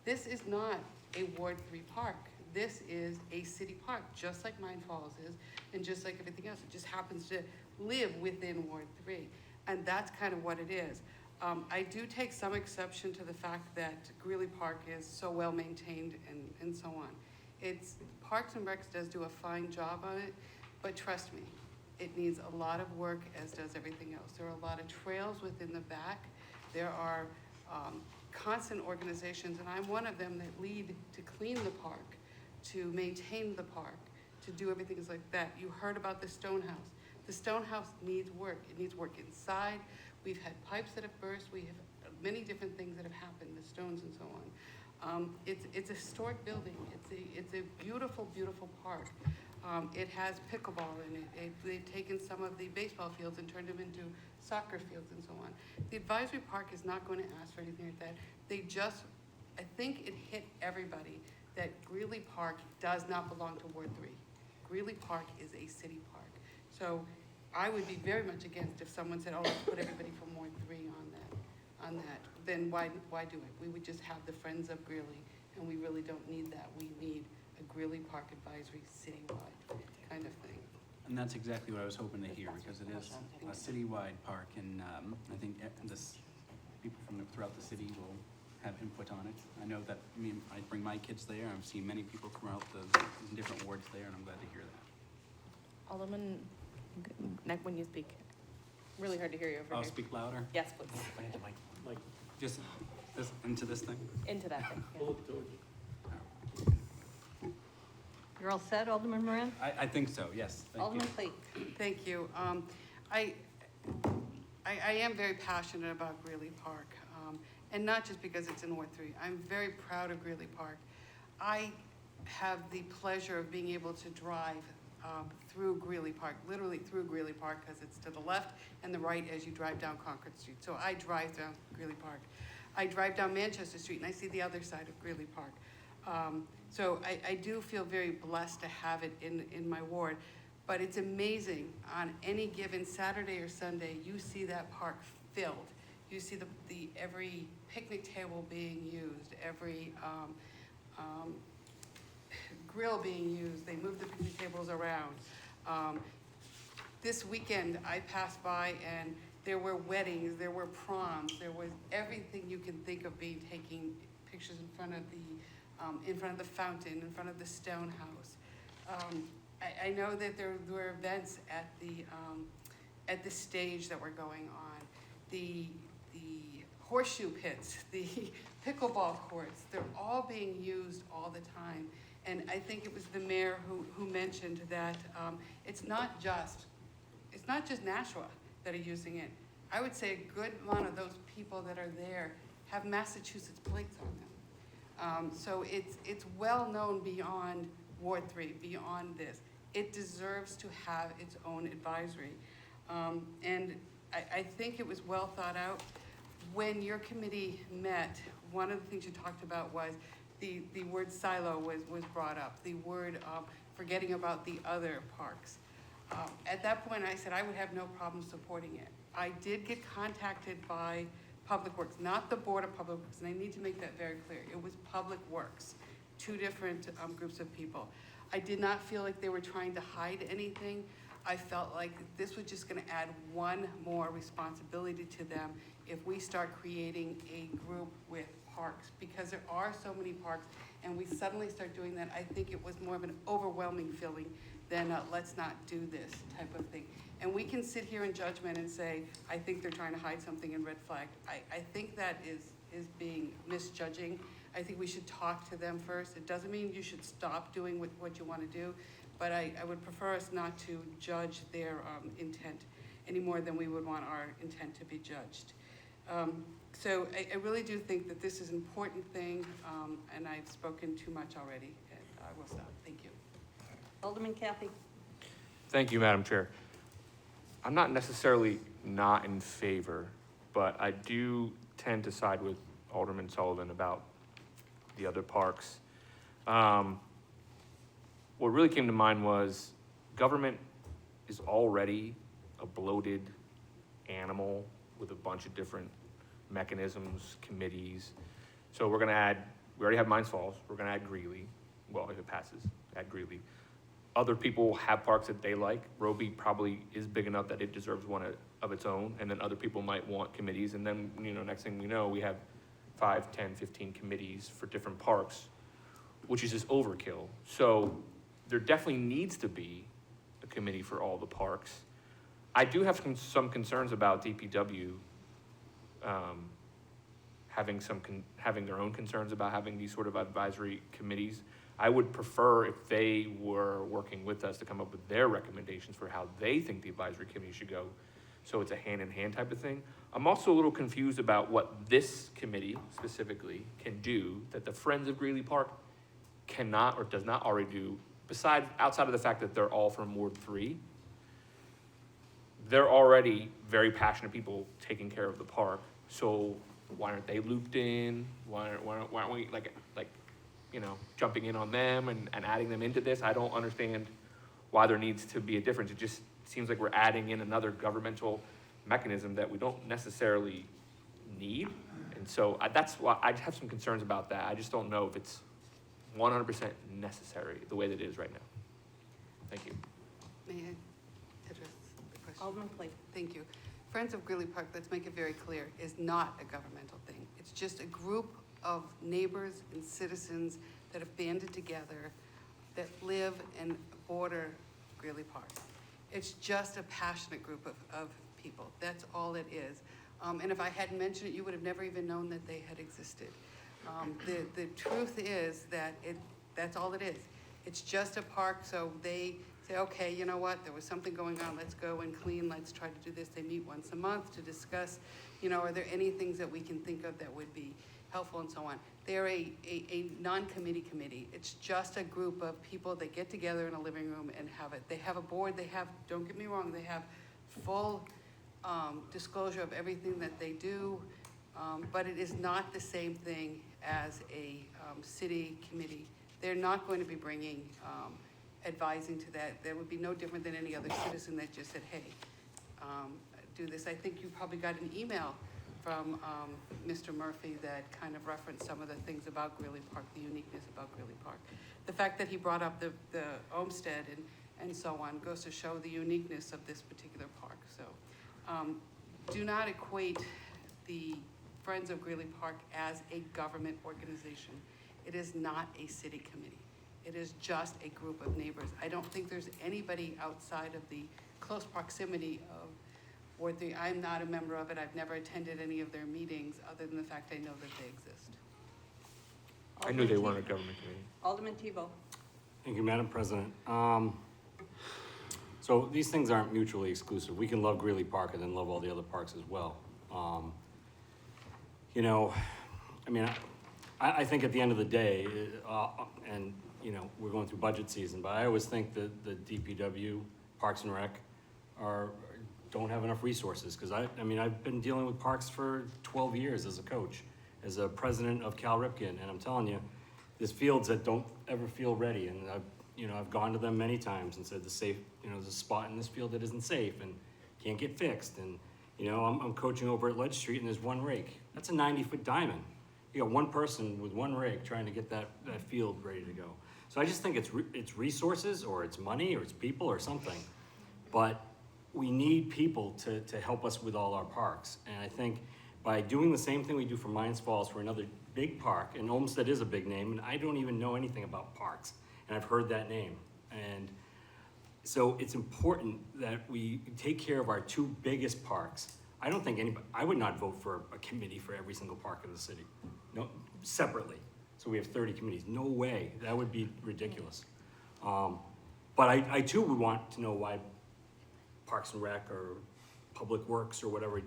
this is not a Ward 3 park. This is a city park, just like Mine Falls is, and just like everything else. It just happens to live within Ward 3. And that's kind of what it is. I do take some exception to the fact that Greeley Park is so well maintained and so on. Parks and Recs does do a fine job on it, but trust me, it needs a lot of work, as does everything else. There are a lot of trails within the back. There are constant organizations, and I'm one of them, that lead to clean the park, to maintain the park, to do everything like that. You heard about the Stone House. The Stone House needs work. It needs work inside. We've had pipes that have burst. We have many different things that have happened, the stones and so on. It's a historic building. It's a beautiful, beautiful park. It has pickleball in it. They've taken some of the baseball fields and turned them into soccer fields and so on. The advisory park is not going to ask for anything like that. I think it hit everybody that Greeley Park does not belong to Ward 3. Greeley Park is a city park. So I would be very much against if someone said, oh, let's put everybody from Ward 3 on that. Then why do it? We would just have the Friends of Greeley, and we really don't need that. We need a Greeley Park advisory citywide kind of thing. And that's exactly what I was hoping to hear, because it is a citywide park, and I think people from throughout the city will have input on it. I know that, I bring my kids there. I've seen many people throughout the different wards there, and I'm glad to hear that. Alderman, when you speak, really hard to hear you over here. I'll speak louder? Yes, please. Like, just into this thing? Into that thing, yeah. You're all set, Alderman Moran? I think so, yes. Thank you. Alderman Clee? Thank you. I am very passionate about Greeley Park, and not just because it's in Ward 3. I'm very proud of Greeley Park. I have the pleasure of being able to drive through Greeley Park, literally through Greeley Park, because it's to the left and the right as you drive down Concord Street. So I drive down Greeley Park. I drive down Manchester Street and I see the other side of Greeley Park. So I do feel very blessed to have it in my ward. But it's amazing, on any given Saturday or Sunday, you see that park filled. You see every picnic table being used, every grill being used. They move the picnic tables around. This weekend, I passed by and there were weddings, there were proms, there was everything you can think of taking pictures in front of the fountain, in front of the Stone House. I know that there were events at the stage that were going on. The horseshoe pits, the pickleball courts, they're all being used all the time. And I think it was the mayor who mentioned that it's not just Nashua that are using it. I would say a good amount of those people that are there have Massachusetts plates on them. So it's well known beyond Ward 3, beyond this. It deserves to have its own advisory. And I think it was well thought out. When your committee met, one of the things you talked about was the word silo was brought up, the word forgetting about the other parks. At that point, I said I would have no problem supporting it. I did get contacted by Public Works, not the Board of Public Works, and I need to make that very clear. It was Public Works, two different groups of people. I did not feel like they were trying to hide anything. I felt like this was just going to add one more responsibility to them if we start creating a group with parks, because there are so many parks, and we suddenly start doing that. I think it was more of an overwhelming feeling than let's not do this type of thing. And we can sit here in judgment and say, I think they're trying to hide something in red flag. I think that is being misjudging. I think we should talk to them first. It doesn't mean you should stop doing what you want to do, but I would prefer us not to judge their intent any more than we would want our intent to be judged. So I really do think that this is an important thing, and I've spoken too much already, and I will stop. Thank you. Alderman Kathy? Thank you, Madam Chair. I'm not necessarily not in favor, but I do tend to side with Alderman Sullivan about the other parks. What really came to mind was government is already a bloated animal with a bunch of different mechanisms, committees. So we're gonna add, we already have Mines Falls, we're gonna add Greeley. Well, if it passes, add Greeley. Other people have parks that they like. Roby probably is big enough that it deserves one of its own, and then other people might want committees, and then, you know, next thing we know, we have 5, 10, 15 committees for different parks, which is just overkill. So there definitely needs to be a committee for all the parks. I do have some concerns about DPW having their own concerns about having these sort of advisory committees. I would prefer if they were working with us to come up with their recommendations for how they think the advisory committee should go. So it's a hand-in-hand type of thing. I'm also a little confused about what this committee specifically can do that the Friends of Greeley Park cannot or does not already do, outside of the fact that they're all from Ward 3. They're already very passionate people taking care of the park, so why aren't they looped in? Why aren't we like you know, jumping in on them and adding them into this? I don't understand why there needs to be a difference. It just seems like we're adding in another governmental mechanism that we don't necessarily need. And so that's why I have some concerns about that. I just don't know if it's 100% necessary the way that it is right now. Thank you. May I address the question? Alderman Clee. Thank you. Friends of Greeley Park, let's make it very clear, is not a governmental thing. It's just a group of neighbors and citizens that have banded together that live and border Greeley Park. It's just a passionate group of people. That's all it is. And if I hadn't mentioned it, you would have never even known that they had existed. The truth is that that's all it is. It's just a park, so they say, okay, you know what, there was something going on, let's go and clean, let's try to do this. They meet once a month to discuss, you know, are there any things that we can think of that would be helpful and so on. They're a non-committee committee. It's just a group of people that get together in a living room and have it. They have a board, they have, don't get me wrong, they have full disclosure of everything that they do, but it is not the same thing as a city committee. They're not going to be bringing advising to that. That would be no different than any other citizen that just said, hey, do this. I think you probably got an email from Mr. Murphy that kind of referenced some of the things about Greeley Park, the uniqueness about Greeley Park. The fact that he brought up the Olmsted and so on goes to show the uniqueness of this particular park. So do not equate the Friends of Greeley Park as a government organization. It is not a city committee. It is just a group of neighbors. I don't think there's anybody outside of the close proximity of Ward 3. I'm not a member of it. I've never attended any of their meetings other than the fact I know that they exist. I knew they weren't a government committee. Alderman Tebow. Thank you, Madam President. So these things aren't mutually exclusive. We can love Greeley Park and then love all the other parks as well. You know, I mean, I think at the end of the day, and you know, we're going through budget season, but I always think that the DPW, Parks and Rec, don't have enough resources. Because I mean, I've been dealing with parks for 12 years as a coach, as a president of Cal Ripken, and I'm telling you, there's fields that don't ever feel ready, and I've gone to them many times and said there's a spot in this field that isn't safe and can't get fixed. And you know, I'm coaching over at Ledge Street and there's one rake. That's a 90-foot diamond. You got one person with one rake trying to get that field ready to go. So I just think it's resources, or it's money, or it's people, or something. But we need people to help us with all our parks. And I think by doing the same thing we do for Mines Falls for another big park, and Olmsted is a big name, and I don't even know anything about parks, and I've heard that name. And so it's important that we take care of our two biggest parks. I don't think I would not vote for a committee for every single park in the city, no, separately. So we have 30 committees. No way, that would be ridiculous. But I too would want to know why Parks and Rec or Public Works or whatever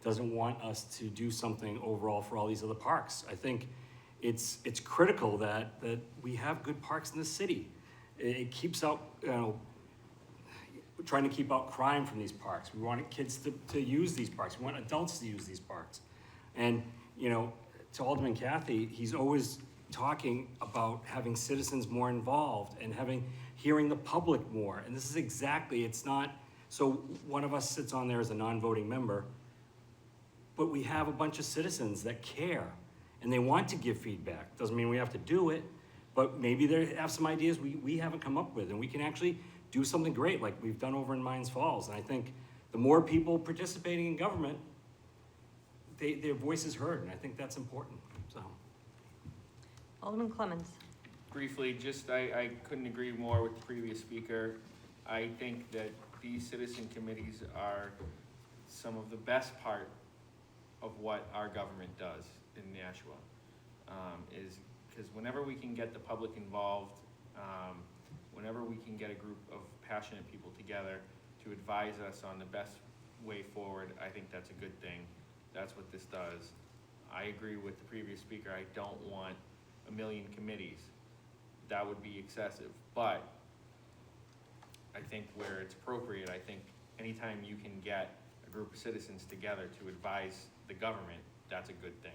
doesn't want us to do something overall for all these other parks. I think it's critical that we have good parks in the city. It keeps out, we're trying to keep out crime from these parks. We want kids to use these parks. We want adults to use these parks. And, you know, to Alderman Cathy, he's always, talking about having citizens more involved and hearing the public more. And this is exactly, it's not, so one of us sits on there as a non-voting member, but we have a bunch of citizens that care and they want to give feedback. Doesn't mean we have to do it, but maybe they have some ideas we haven't come up with, and we can actually do something great like we've done over in Mines Falls. And I think the more people participating in government, their voice is heard, and I think that's important, so. Alderman Clemmons. Briefly, I couldn't agree more with the previous speaker. I think that these citizen committees are some of the best part of what our government does in Nashua. Is because whenever we can get the public involved, whenever we can get a group of passionate people together to advise us on the best way forward, I think that's a good thing. That's what this does. I agree with the previous speaker. I don't want 1 million committees. That would be excessive. But I think where it's appropriate, I think anytime you can get a group of citizens together to advise the government, that's a good thing.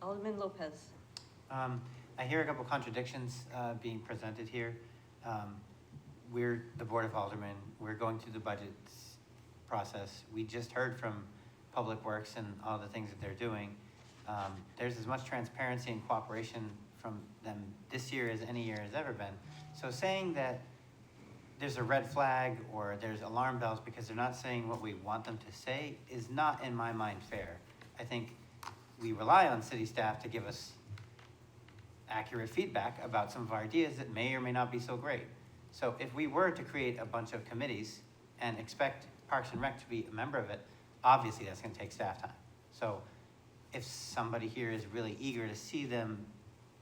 Alderman Lopez. I hear a couple contradictions being presented here. We're the Board of Aldermen. We're going through the budget process. We just heard from Public Works and all the things that they're doing. There's as much transparency and cooperation from them this year as any year has ever been. So saying that there's a red flag or there's alarm bells because they're not saying what we want them to say is not, in my mind, fair. I think we rely on city staff to give us accurate feedback about some of our ideas that may or may not be so great. So if we were to create a bunch of committees and expect Parks and Rec to be a member of it, obviously that's going to take staff time. So if somebody here is really eager to see them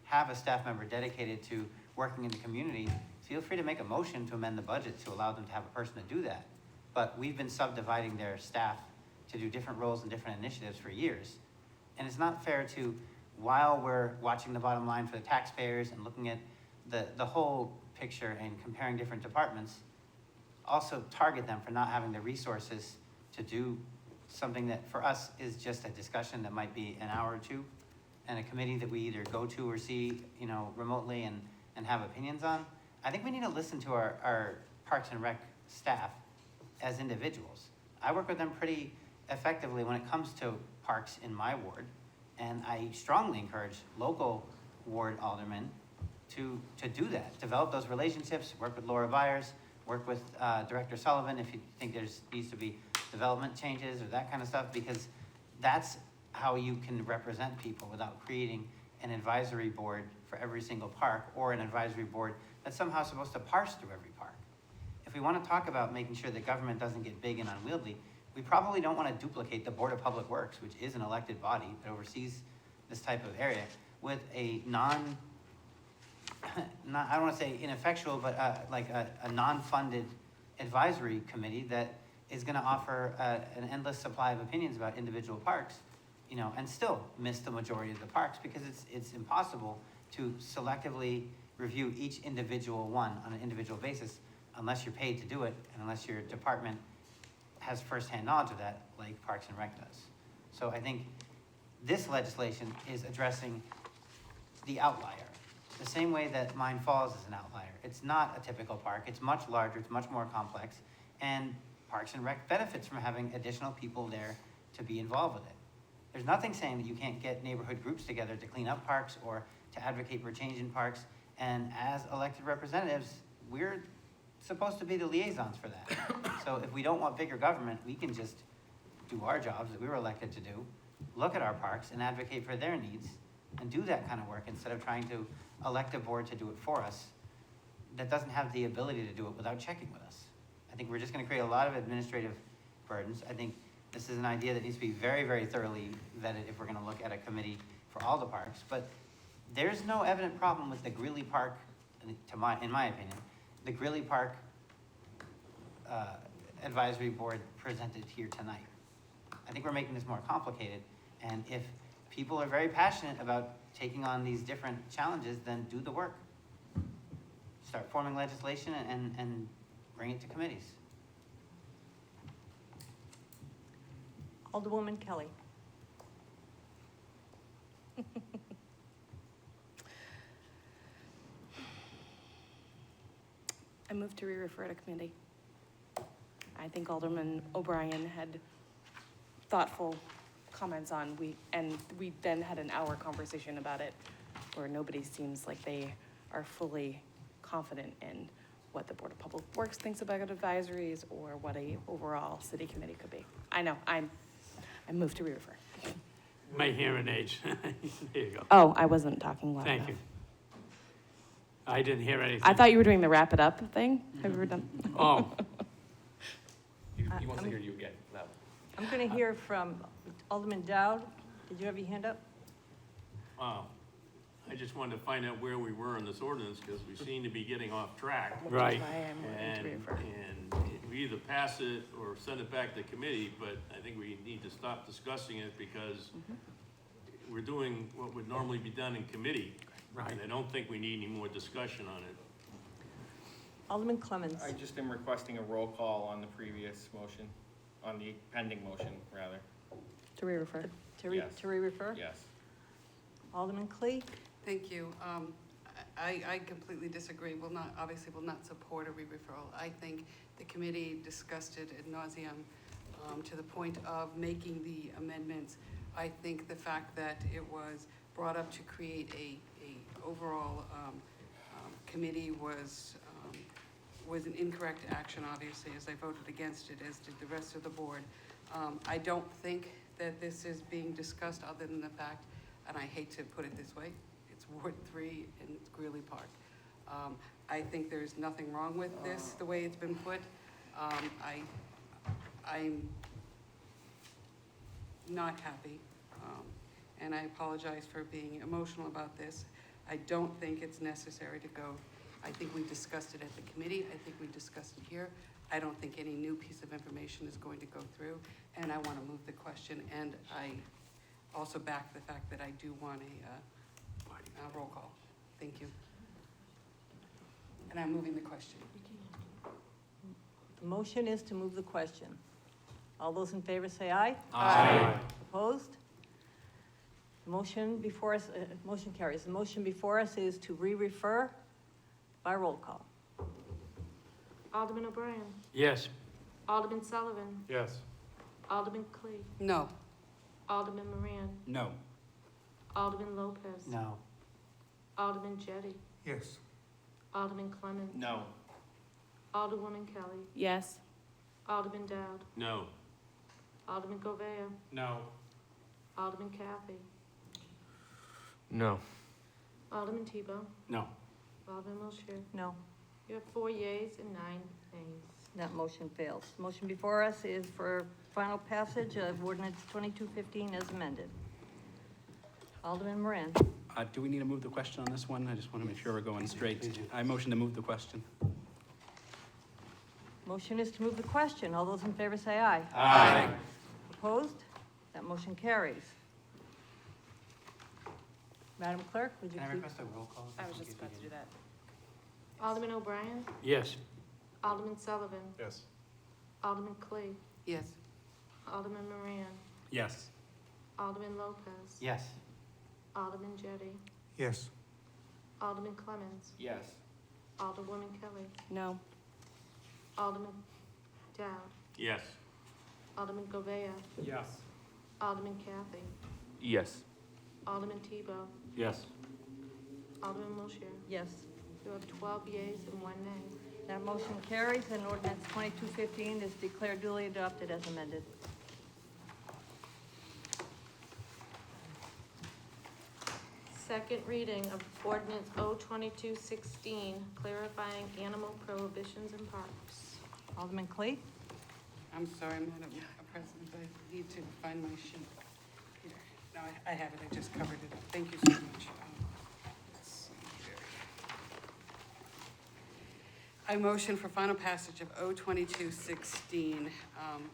have a staff member dedicated to working in the community, feel free to make a motion to amend the budget to allow them to have a person to do that. But we've been subdividing their staff to do different roles and different initiatives for years. And it's not fair to, while we're watching the bottom line for the taxpayers and looking at the whole picture and comparing different departments, also target them for not having the resources to do something that for us is just a discussion that might be an hour or two, and a committee that we either go to or see, remotely and have opinions on. I think we need to listen to our Parks and Rec staff as individuals. I work with them pretty effectively when it comes to parks in my ward, and I strongly encourage local ward aldermen to do that, develop those relationships, work with Laura Byers, work with Director Sullivan if you think needs to be development changes or that kind of stuff, because that's how you can represent people without creating an advisory board for every single park or an advisory board that's somehow supposed to parse through every park. If we want to talk about making sure that government doesn't get big and unwieldy, we probably don't want to duplicate the Board of Public Works, which is an elected body that oversees this type of area, with a I don't want to say ineffectual, but like a non-funded advisory committee that is going to offer an endless supply of opinions about individual parks, and still miss the majority of the parks, because it's impossible to selectively review each individual one on an individual basis unless you're paid to do it and unless your department has firsthand knowledge of that, like Parks and Rec does. So I think this legislation is addressing the outlier, the same way that Mine Falls is an outlier. It's not a typical park. It's much larger. It's much more complex. And Parks and Rec benefits from having additional people there to be involved with it. There's nothing saying that you can't get neighborhood groups together to clean up parks or to advocate for change in parks. And as elected representatives, we're supposed to be the liaisons for that. So if we don't want bigger government, we can just do our jobs that we were elected to do, look at our parks and advocate for their needs, and do that kind of work instead of trying to elect a board to do it for us that doesn't have the ability to do it without checking with us. I think we're just going to create a lot of administrative burdens. I think this is an idea that needs to be very, very thoroughly vetted if we're going to look at a committee for all the parks. But there's no evident problem with the Greeley Park, in my opinion, the Greeley Park Advisory Board presented here tonight. I think we're making this more complicated, and if people are very passionate about taking on these different challenges, then do the work. Start forming legislation and bring it to committees. Alderwoman Kelly. I move to re-refer to committee. I think Alderman O'Brien had thoughtful comments on, and we then had an hour conversation about it where nobody seems like they are fully confident in what the Board of Public Works thinks about advisories or what a overall city committee could be. I know, I move to re-refer. My hearing aids. There you go. Oh, I wasn't talking loud Thank enough. you. I didn't hear anything. I thought you were doing the wrap it up thing. Have you ever done? Oh, He wants to hear you again, loud. I'm going to hear from Alderman Dowd. Did you have your hand up? Wow. I just wanted to find out where we were in this ordinance, because we seem to be getting off track. right. Why I'm willing to And, re-refer. and we either pass it or send it back to committee, but I think we need to stop discussing it because we're doing what would normally be done in committee. Right. And I don't think we need any more discussion on it. Alderman Clemmons. I just am requesting a roll call on the previous motion, on the pending motion, rather. To re-refer. Yes. To re-refer? Yes. Alderman Clee? Thank you. I completely disagree. Obviously will not support a re-referral. I think the committee discussed it ad nauseum to the point of making the amendments. I think the fact that it was brought up to create a overall committee was an incorrect action, obviously, as I voted against it, as did the rest of the board. I don't think that this is being discussed other than the fact, and I hate to put it this way, it's Ward 3 and it's Greeley Park. I think there's nothing wrong with this, the way it's been put. I'm not happy, and I apologize for being emotional about this. I don't think it's necessary to go. I think we discussed it at the committee. I think we discussed it here. I don't think any new piece of information is going to go through, and I want to move the question, and I also back the fact that I do want a roll call. Thank you. And I'm moving the question. The motion is to move the question. All those in favor say aye. Aye. Opposed? The motion before us, motion carries. The motion before us is to re-refer by roll call. Alderman O'Brien. Yes. Alderman Sullivan. Yes. Alderman Clee. No. Alderman Moran. No. Alderman Lopez. No. Alderman Jettie. Yes. Alderman Clemmons. No. Alderwoman Kelly. Yes. Alderman Dowd. No. Alderman Govea. No. Alderman Kathy. No. Alderman Tebow. No. Alderman Wiltshire. No. You have 4 yeas and 9 nays. That motion fails. Motion before us is for final passage of ordinance 2215 as amended. Alderman Moran. Do we need to move the question on this one? I just want to make sure we're going straight. I motion to move the question. Motion is to move the question. All those in favor say aye. Aye. Opposed? That motion carries. Madam Clerk, would you Can I please? request a roll call? I was just about to do that. Alderman O'Brien. Yes. Alderman Sullivan. Yes. Alderman Clee. Yes. Alderman Moran. Yes. Alderman Lopez. Yes. Alderman Jettie. Yes. Alderman Clemmons. Yes. Alderwoman Kelly. No. Alderman Dowd. Yes. Alderman Govea. Yes. Alderman Kathy. Yes. Alderman Tebow. Yes. Alderman Wiltshire. Yes. You have 12 yeas and 1 nay. That motion carries and ordinance 2215 is declared duly adopted as amended. Second reading of ordinance O-2216, clarifying animal prohibitions in parks. Alderman Clee? I'm sorry, Madam President, I need to find my sheet. Here. No, I have it. I just covered it up. Thank you so much. Let's see here. I motion for final passage of O-2216,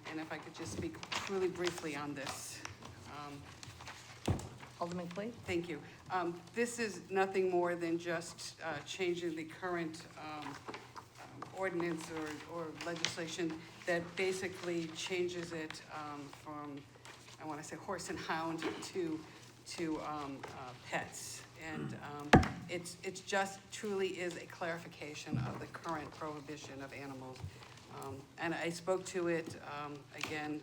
and if I could just speak really briefly on this. Alderman Clee? Thank you. This is nothing more than just changing the current ordinance or legislation that basically changes it from, I want to say horse and hound, to to pets. And it's just truly is a clarification of the current prohibition of animals. And I spoke to it, again,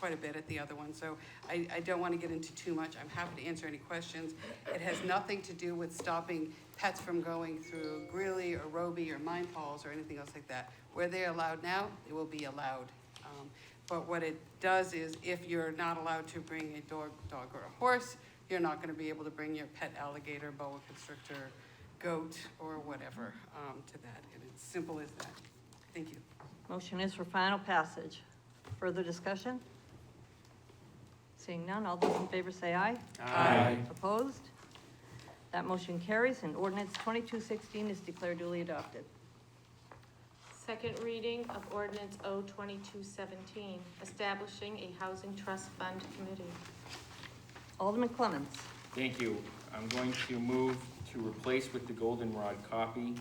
quite a bit at the other one, so I don't want to get into too much. I'm happy to answer any questions. It has nothing to do with stopping pets from going through Greeley or Roby or Mine Falls or anything else like that. Where they're allowed now, they will be allowed. But what it does is, if you're not allowed to bring a dog or a horse, you're not going to be able to bring your pet alligator, boa constrictor, goat, or whatever to that. And it's simple as that. Thank you. Motion is for final passage. Further discussion? Seeing none, all those in favor say aye. Aye. Opposed? That motion carries, and ordinance 2216 is declared duly adopted. Second reading of ordinance O-2217, establishing a housing trust fund committee. Alderman Clemmons. Thank you. I'm going to move to replace with the goldenrod copy.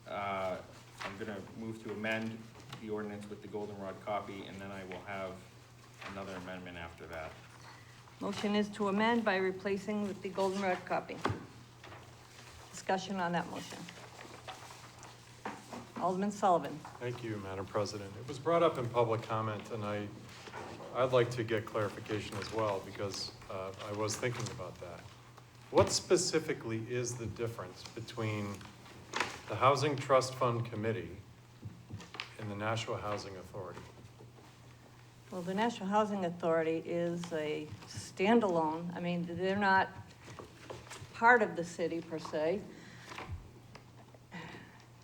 I'm gonna move to amend the ordinance with the goldenrod copy, and then I will have another amendment after that. Motion is to amend by replacing with the goldenrod copy. Discussion on that motion. Alderman Sullivan. Thank you, Madam President. It was brought up in public comment, and I'd like to get clarification as well, because I was thinking about that. What specifically is the difference between the Housing Trust Fund Committee and the National Housing Authority? Well, the National Housing Authority is a standalone. I mean, they're not part of the city per se.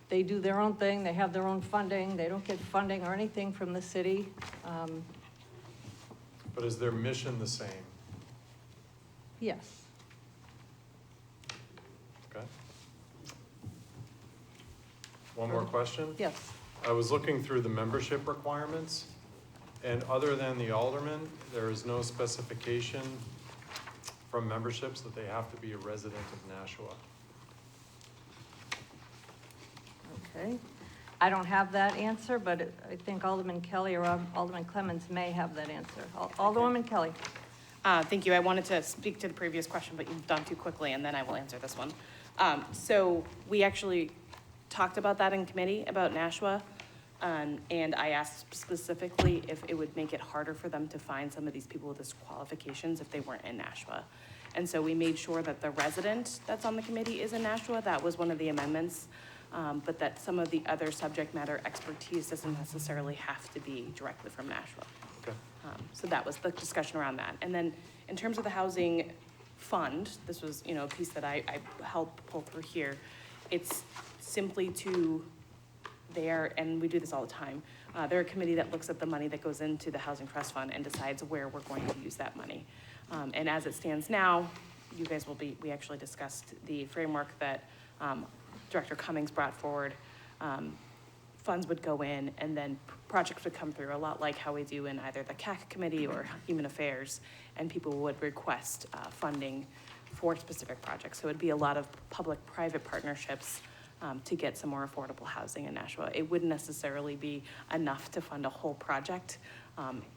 They do their own thing. They have their own funding. They don't get funding or anything from the city. But is their mission the same? Yes. Okay. One more question? Yes. I was looking through the membership requirements, and other than the alderman, there is no specification from memberships that they have to be a resident of Nashua. Okay. I don't have that answer, but I think Alderman Kelly or Alderman Clemmons may have that answer. Alderwoman Kelly. Thank you. I wanted to speak to the previous question, but you've done too quickly, and then I will answer this one. So we actually talked about that in committee, about Nashua, and I asked specifically if it would make it harder for them to find some of these people with these qualifications if they weren't in Nashua. And so we made sure that the resident that's on the committee is in Nashua. That was one of the amendments. But that some of the other subject matter expertise doesn't necessarily have to be directly from Nashua. Okay. So that was the discussion around that. And then in terms of the housing fund, this was, a piece that I helped pull through here. It's simply and we do this all the time, they're a committee that looks at the money that goes into the housing trust fund and decides where we're going to use that money. And as it stands now, you guys we actually discussed the framework that Director Cummings brought forward. Funds would go in, and then projects would come through, a lot like how we do in either the CAC committee or Human Affairs, and people would request funding for specific projects. So it'd be a lot of public-private partnerships to get some more affordable housing in Nashua. It wouldn't necessarily be enough to fund a whole project.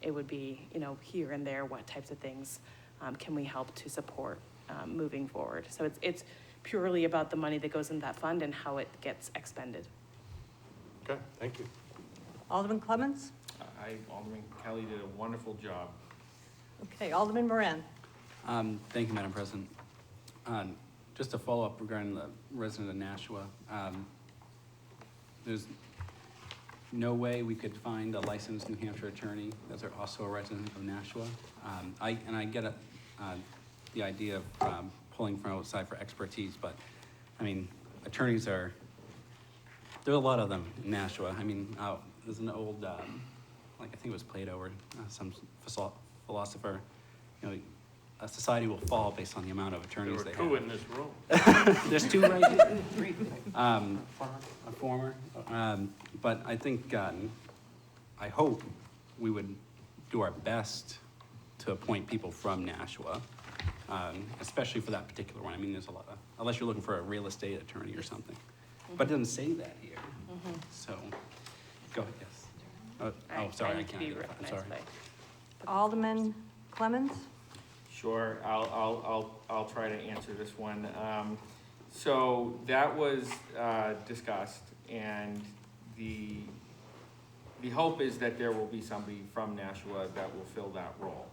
It would be, here and there, what types of things can we help to support moving forward. So it's purely about the money that goes in that fund and how it gets expended. Okay, thank you. Alderman Clemmons? Alderman Kelly did a wonderful job. Okay, Alderman Moran. Thank you, Madam President. Just a follow-up regarding the resident of Nashua. There's no way we could find a licensed New Hampshire attorney that's also a resident of Nashua. I get the idea of pulling from outside for expertise, but I mean, attorneys there are a lot of them in Nashua. I mean, there's an old, I think it was Plato or some philosopher, a society will fall based on the amount of attorneys they have. There were two in this room. There's two right here. Three. A former. But I think, I hope we would do our best to appoint people from Nashua. Especially for that particular one. I mean, there's a lot of, unless you're looking for a real estate attorney or something. But it doesn't say that here. So, go ahead, yes. Sorry, I can't. I'm sorry. Alderman Clemmons? Sure, I'll try to answer this one. So that was discussed, and the hope is that there will be somebody from Nashua that will fill that role.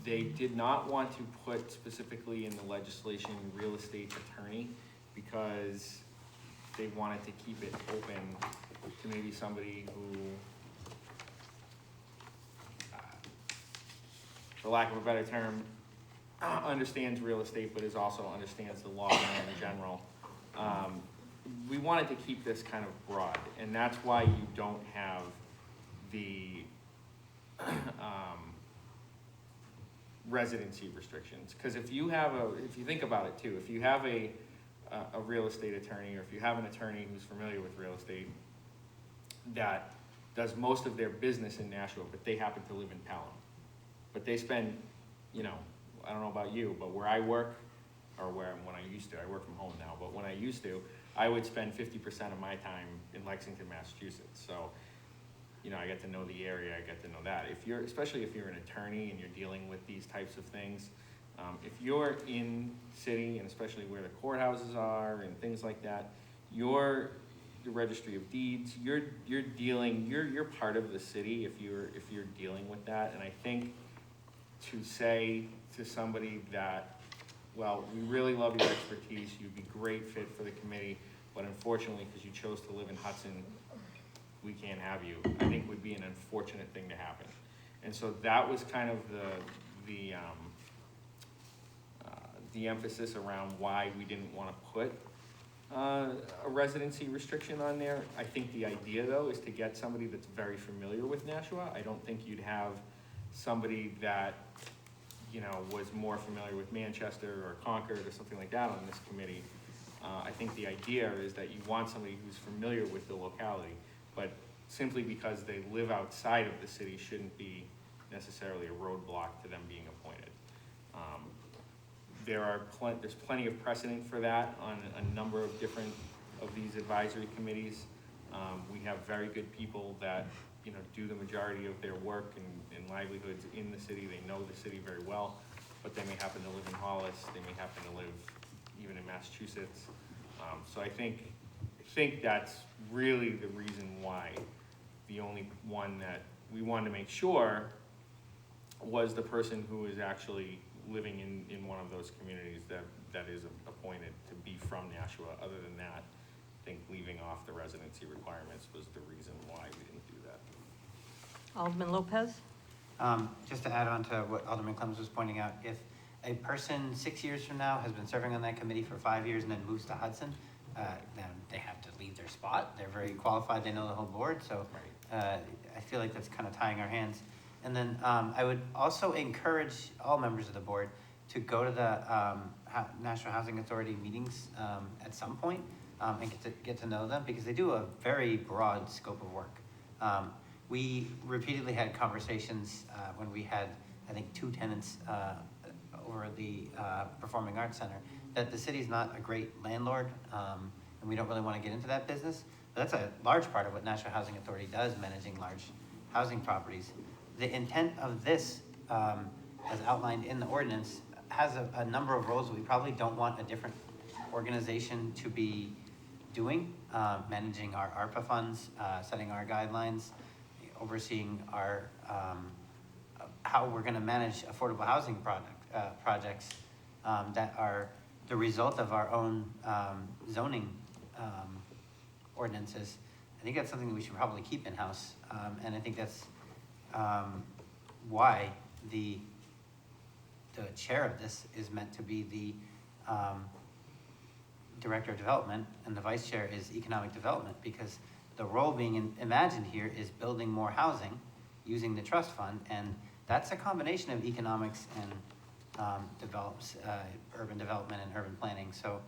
They did not want to put specifically in the legislation real estate attorney because they wanted to keep it open to maybe somebody who, for lack of a better term, understands real estate, but also understands the law in general. We wanted to keep this kind of broad, and that's why you don't have the residency restrictions. Because if you think about it too, if you have a real estate attorney, or if you have an attorney who's familiar with real estate that does most of their business in Nashua, but they happen to live in Pelham, but they spend, I don't know about you, but where I work, or when I used to, I work from home now, but when I used to, I would spend 50% of my time in Lexington, Massachusetts. So, I get to know the area, I get to know that. Especially if you're an attorney and you're dealing with these types of things, if you're in city, and especially where the courthouses are and things like that, you're the registry of deeds, you're part of the city if you're dealing with that. And I think to say to somebody that, well, we really love your expertise, you'd be great fit for the committee, but unfortunately, because you chose to live in Hudson, we can't have you, I think would be an unfortunate thing to happen. And so that was kind of the emphasis around why we didn't want to put a residency restriction on there. I think the idea, though, is to get somebody that's very familiar with Nashua. I don't think you'd have somebody that was more familiar with Manchester or Concord or something like that on this committee. I think the idea is that you want somebody who's familiar with the locality, but simply because they live outside of the city shouldn't be necessarily a roadblock to them being appointed. There's plenty of precedent for that on a number of different of these advisory committees. We have very good people that do the majority of their work and livelihoods in the city. They know the city very well, but they may happen to live in Hollis. They may happen to live even in Massachusetts. So I think that's really the reason why the only one that we wanted to make sure was the person who is actually living in one of those communities that is appointed to be from Nashua. Other than that, I think leaving off the residency requirements was the reason why we didn't do that. Alderman Lopez? Just to add on to what Alderman Clemmons was pointing out, if a person 6 years from now has been serving on that committee for 5 years and then moves to Hudson, then they have to leave their spot. They're very qualified, they know the whole board, so I feel like that's kind of tying our hands. And then I would also encourage all members of the board to go to the National Housing Authority meetings at some point and get to know them, because they do a very broad scope of work. We repeatedly had conversations when we had, I think, 2 tenants over the Performing Arts Center, that the city's not a great landlord, and we don't really want to get into that business. But that's a large part of what National Housing Authority does, managing large housing properties. The intent of this, as outlined in the ordinance, has a number of roles that we probably don't want a different organization to be doing, managing our ARPA funds, setting our guidelines, overseeing our how we're going to manage affordable housing projects that are the result of our own zoning ordinances. I think that's something that we should probably keep in-house, and I think that's why the chair of this is meant to be the director of development, and the vice chair is economic development, because the role being imagined here is building more housing using the trust fund, and that's a combination of economics and urban development and urban planning. So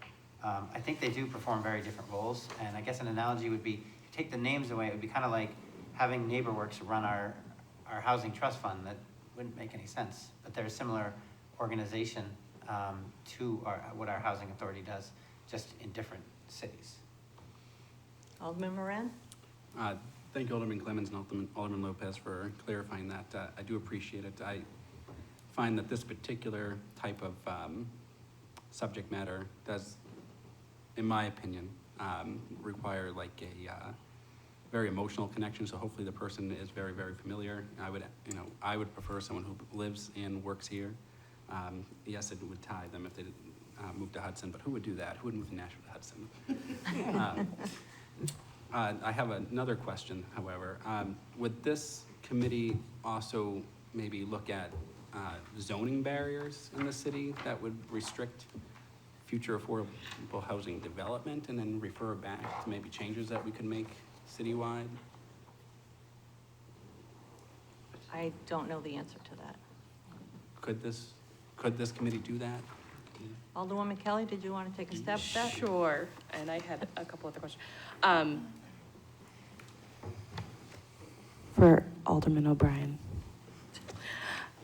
I think they do perform very different roles, and I guess an analogy would be, if you take the names away, it would be kind of like having NeighborWorks run our housing trust fund. That wouldn't make any sense, but they're a similar organization to what our housing authority does, just in different cities. Alderman Moran? Thank you, Alderman Clemmons and Alderman Lopez, for clarifying that. I do appreciate it. I find that this particular type of subject matter does, in my opinion, require like a very emotional connection, so hopefully the person is very, very familiar. I would prefer someone who lives and works here. Yes, it would tie them if they moved to Hudson, but who would do that? Who would move to Nashville to Hudson? I have another question, however. Would this committee also maybe look at zoning barriers in the city that would restrict future affordable housing development, and then refer back to maybe changes that we could make citywide? I don't know the answer to that. Could this committee do that? Alderwoman Kelly, did you want to take a stab at that? Sure, and I had a couple other questions. For Alderman O'Brien.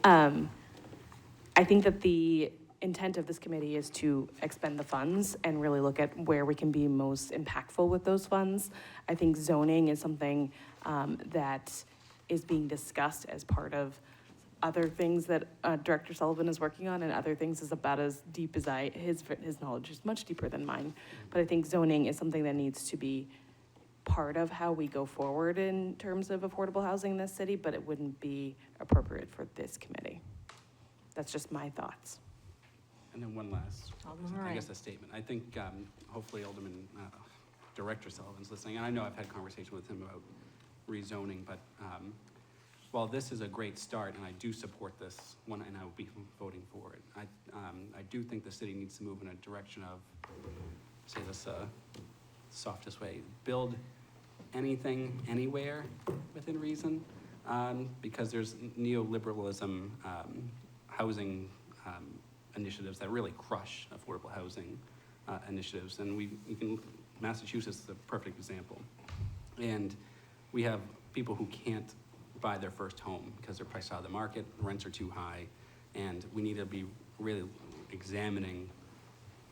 I think that the intent of this committee is to expend the funds and really look at where we can be most impactful with those funds. I think zoning is something that is being discussed as part of other things that Director Sullivan is working on, and other things is about as deep as his knowledge is much deeper than mine. But I think zoning is something that needs to be part of how we go forward in terms of affordable housing in this city, but it wouldn't be appropriate for this committee. That's just my thoughts. And then one last, Alderman I Moran. guess, a statement. I think hopefully Alderman, Director Sullivan's listening, and I know I've had conversation with him about rezoning, but while this is a great start, and I do support this one, and I will be voting for it, I do think the city needs to move in a direction of, say this softest way, build anything, anywhere within reason, because there's neoliberalism housing initiatives that really crush affordable housing initiatives, and Massachusetts is a perfect example. And we have people who can't buy their first home because they're priced out of the market, rents are too high, and we need to be really examining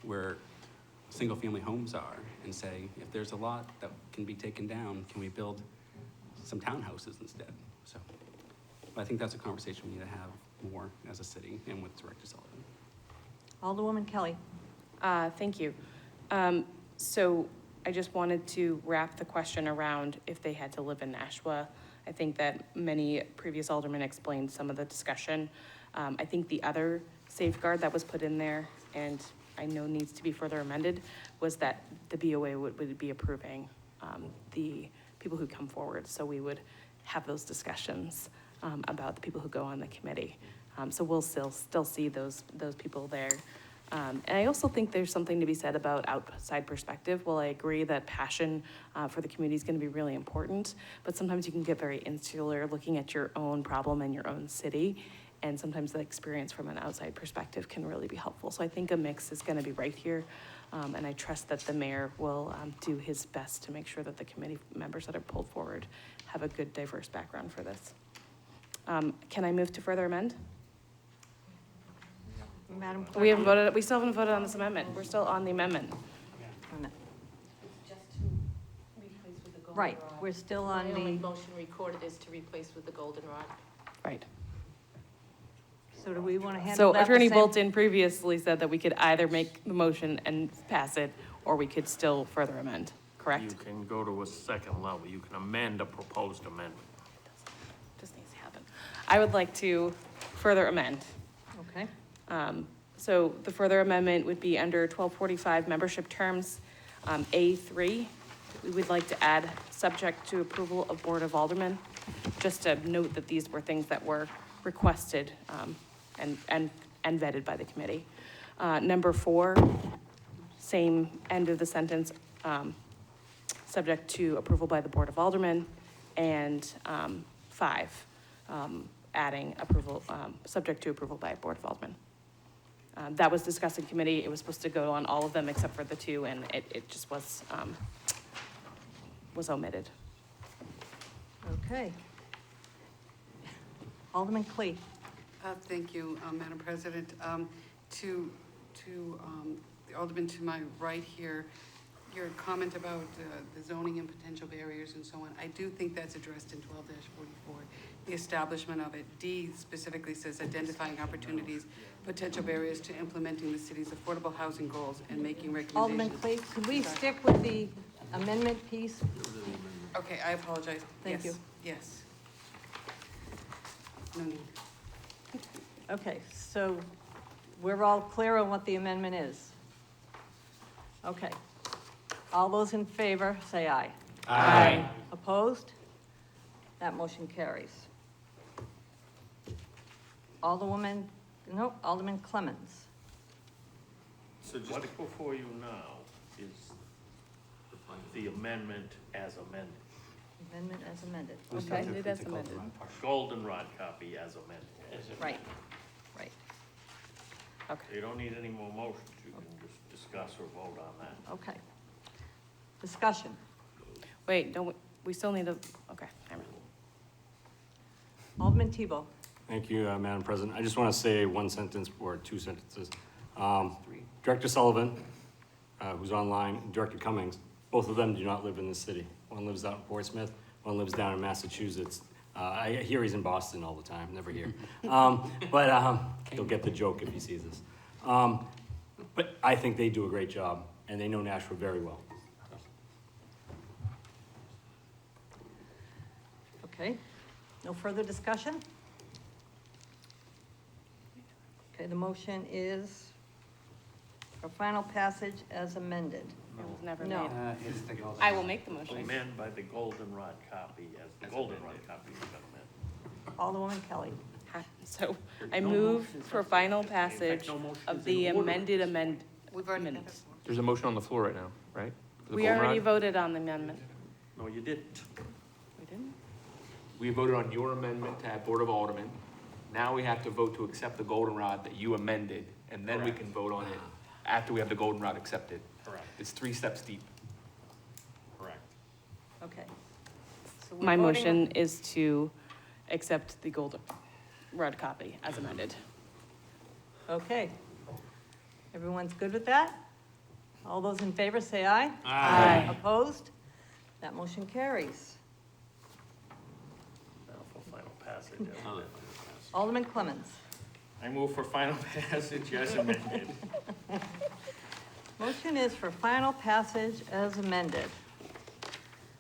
where single-family homes are and say, if there's a lot that can be taken down, can we build some townhouses instead? So I think that's a conversation we need to have more as a city and with Director Sullivan. Alderwoman Kelly. Thank you. So I just wanted to wrap the question around if they had to live in Nashua. I think that many previous aldermen explained some of the discussion. I think the other safeguard that was put in there, and I know needs to be further amended, was that the BOA would be approving the people who come forward. So we would have those discussions about the people who go on the committee. So we'll still see those people there. And I also think there's something to be said about outside perspective. While I agree that passion for the community is going to be really important, but sometimes you can get very insular looking at your own problem in your own city. And sometimes the experience from an outside perspective can really be helpful. So I think a mix is going to be right here. And I trust that the mayor will do his best to make sure that the committee members that are pulled forward have a good, diverse background for this. Can I move to further amend? Madam Clerk. We still haven't voted on this amendment. We're still on the amendment. Right, we're still on My only the, motion recorded is to replace with the goldenrod. Right. so do we want to handle So that the Attorney same- Bolton previously said that we could either make the motion and pass it, or we could still further amend, correct? You can go to a second level. You can amend a proposed amendment. Just needs to happen. I would like to further amend. Okay. So the further amendment would be under 1245 membership terms, A3. We would like to add, subject to approval of Board of Aldermen, just to note that these were things that were requested and vetted by the committee. Number 4, same end of the sentence, subject to approval by the Board of Aldermen. And 5, adding approval, subject to approval by Board of Aldermen. That was discussed in committee. It was supposed to go on all of them except for the 2, and it just was omitted. Okay. Alderman Clee. Thank you, Madam President. To the Alderman to my right here, your comment about the zoning and potential barriers and so on, I do think that's addressed in 12-44, the establishment of it. D specifically says identifying opportunities, potential barriers to implementing the city's affordable housing goals and making Alderman recommendations. Clee, could we stick with the amendment piece? Okay, I apologize. Thank you. Yes. No need. Okay, so we're all clear on what the amendment is? Okay. All those in favor, say aye. Aye. Opposed? That motion carries. Alderman Clemmons. So what's before you now is the amendment as amended. Amendment as amended. Okay. Okay, It is amended. Goldenrod copy as amended. right, right. Okay, So you don't need any more motions, you can just discuss or vote on that. okay. Discussion. Wait, don't we still need a, okay, never mind. Alderman Tebow. Thank you, Madam President. I just want to say one sentence or two sentences. Director Sullivan, who's online, and Director Cummings, both of them do not live in this city. One lives out in Portsmouth, one lives down in Massachusetts. I hear he's in Boston all the time, never here. But he'll get the joke if he sees this. But I think they do a great job, and they know Nashua very well. Okay, no further discussion? Okay, the motion is for final passage as amended. It was never No. made. It's the golden. I will make the motion. Amend by the goldenrod copy as the goldenrod copy is amended. Alderwoman Kelly. So There's I no move motions for on the final agenda. In fact, passage no motion of is the in order. amended amendments. We've already had it. There's a motion on the floor right now, right? For the We already goldenrod? voted on the amendment. No, you didn't. We didn't? We voted on your amendment to add Board of Aldermen. Now we have to vote to accept the goldenrod that you amended, and then we can vote on it after we have the goldenrod accepted. Correct. It's 3 steps deep. Correct. Okay. So we're My voting motion is to accept the goldenrod copy as amended. Okay. Everyone's good with that? All those in favor, say aye. Aye. Opposed? That motion carries. Now for final passage as amended. Alderman Clemmons. I move for final passage as amended. Motion is for final passage as amended.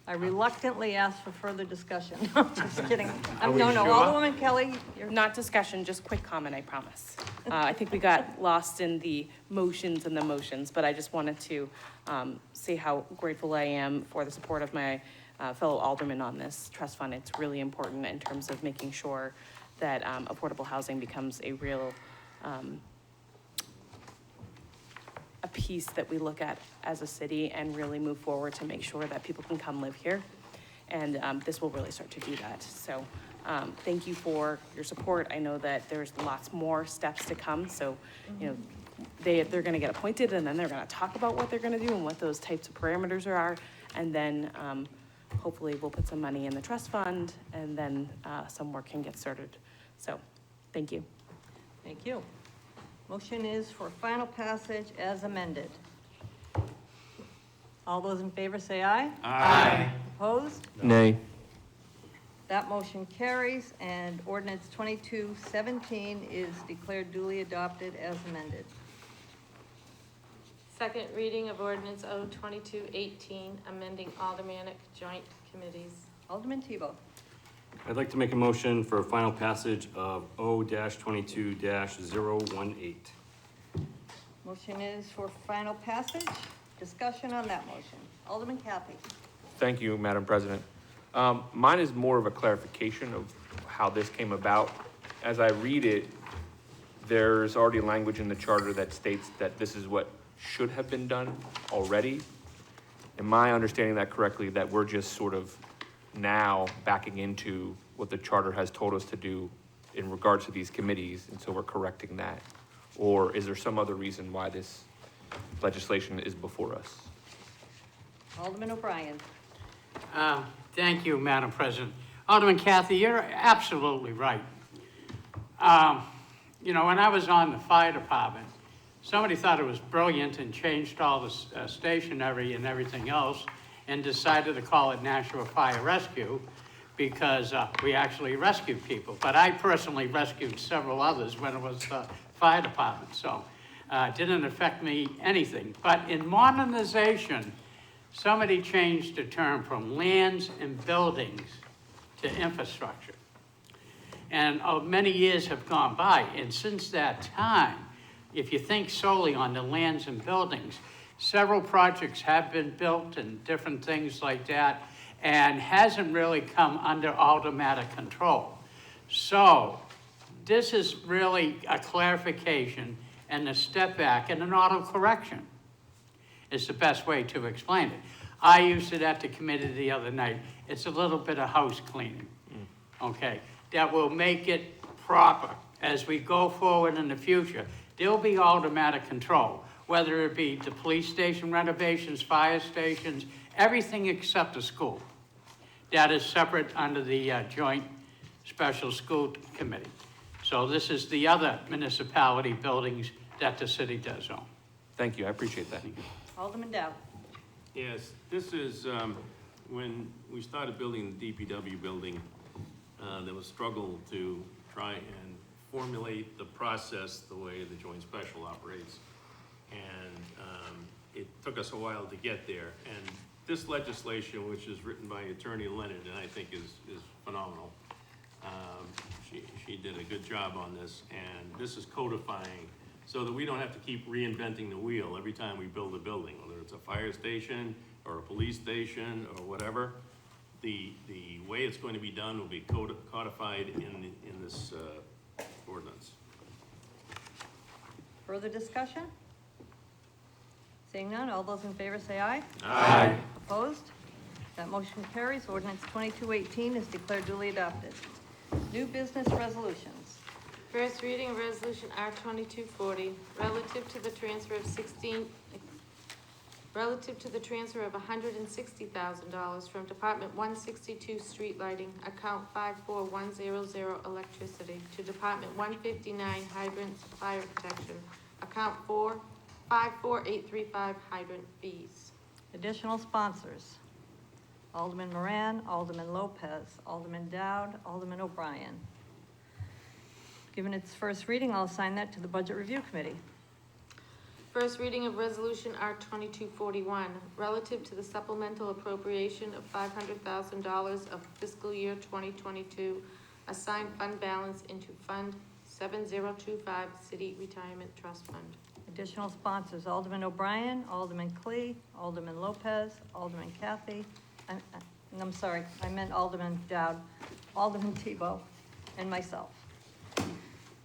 I reluctantly ask for further discussion. No, just kidding. Are we No, sure? Alderwoman Kelly, you're, Not discussion, just quick comment, I promise. I think we got lost in the motions and the motions, but I just wanted to say how grateful I am for the support of my fellow aldermen on this trust fund. It's really important in terms of making sure that affordable housing becomes a real, a piece that we look at as a city and really move forward to make sure that people can come live here. And this will really start to do that. So thank you for your support. I know that there's lots more steps to come. So, you know, they're gonna get appointed and then they're gonna talk about what they're gonna do and what those types of parameters are. And then hopefully we'll put some money in the trust fund and then some work can get started. So, thank you. thank you. Motion is for final passage as amended. All those in favor, say aye. Aye. Opposed? Nay. That motion carries, and ordinance 2217 is declared duly adopted as amended. Second reading of ordinance O-2218, amending aldermanic joint committees. Alderman Tebow. I'd like to make a motion for final passage of O-22-018. Motion is for final passage. Discussion on that motion. Alderman Cappy. Thank you, Madam President. Mine is more of a clarification of how this came about. As I read it, there's already language in the charter that states that this is what should have been done already. Am I understanding that correctly, that we're just sort of now backing into what the charter has told us to do in regards to these committees, and so we're correcting that? Or is there some other reason why this legislation is before us? Alderman O'Brien. Thank you, Madam President. Alderman Kathy, you're absolutely right. You know, when I was on the fire department, somebody thought it was brilliant and changed all the stationery and everything else and decided to call it Nashua Fire Rescue because we actually rescued people. But I personally rescued several others when it was the fire department, so it didn't affect me anything. But in modernization, somebody changed the term from lands and buildings to infrastructure. And many years have gone by, and since that time, if you think solely on the lands and buildings, several projects have been built and different things like that, and hasn't really come under automatic control. So this is really a clarification and a step back and an auto correction is the best way to explain it. I used it at the committee the other night. It's a little bit of house cleaning, okay? That will make it proper as we go forward in the future. There'll be automatic control, whether it be the police station renovations, fire stations, everything except the school. That is separate under the Joint Special School Committee. So this is the other municipality buildings that the city does own. Thank you, I appreciate that. Alderman Dow. Yes, this is, when we started building the DPW building, there was struggle to try and formulate the process the way the Joint Special operates. And it took us a while to get there. And this legislation, which is written by Attorney Leonard, and I think is phenomenal. She did a good job on this, and this is codifying so that we don't have to keep reinventing the wheel every time we build a building, whether it's a fire station or a police station or whatever. The way it's going to be done will be codified in this ordinance. Further discussion? Seeing none, all those in favor say aye. Aye. Opposed? That motion carries. Ordinance 2218 is declared duly adopted. New business resolutions. First reading of Resolution R-2240, relative to the transfer of $160,000 from Department 162 Street Lighting, account 54100 Electricity, to Department 159 Hydrants Fire Protection, account 54835 Hydrant Fees. Additional sponsors. Alderman Moran, Alderman Lopez, Alderman Dowd, Alderman O'Brien. Given its first reading, I'll assign that to the Budget Review Committee. First reading of Resolution R-2241, relative to the supplemental appropriation of $500,000 of fiscal year 2022, assigned fund balance into Fund 7025 City Retirement Trust Fund. Additional sponsors, Alderman O'Brien, Alderman Clee, Alderman Lopez, Alderman Kathy, I'm sorry, I meant Alderman Dowd, Alderman Tebow, and myself.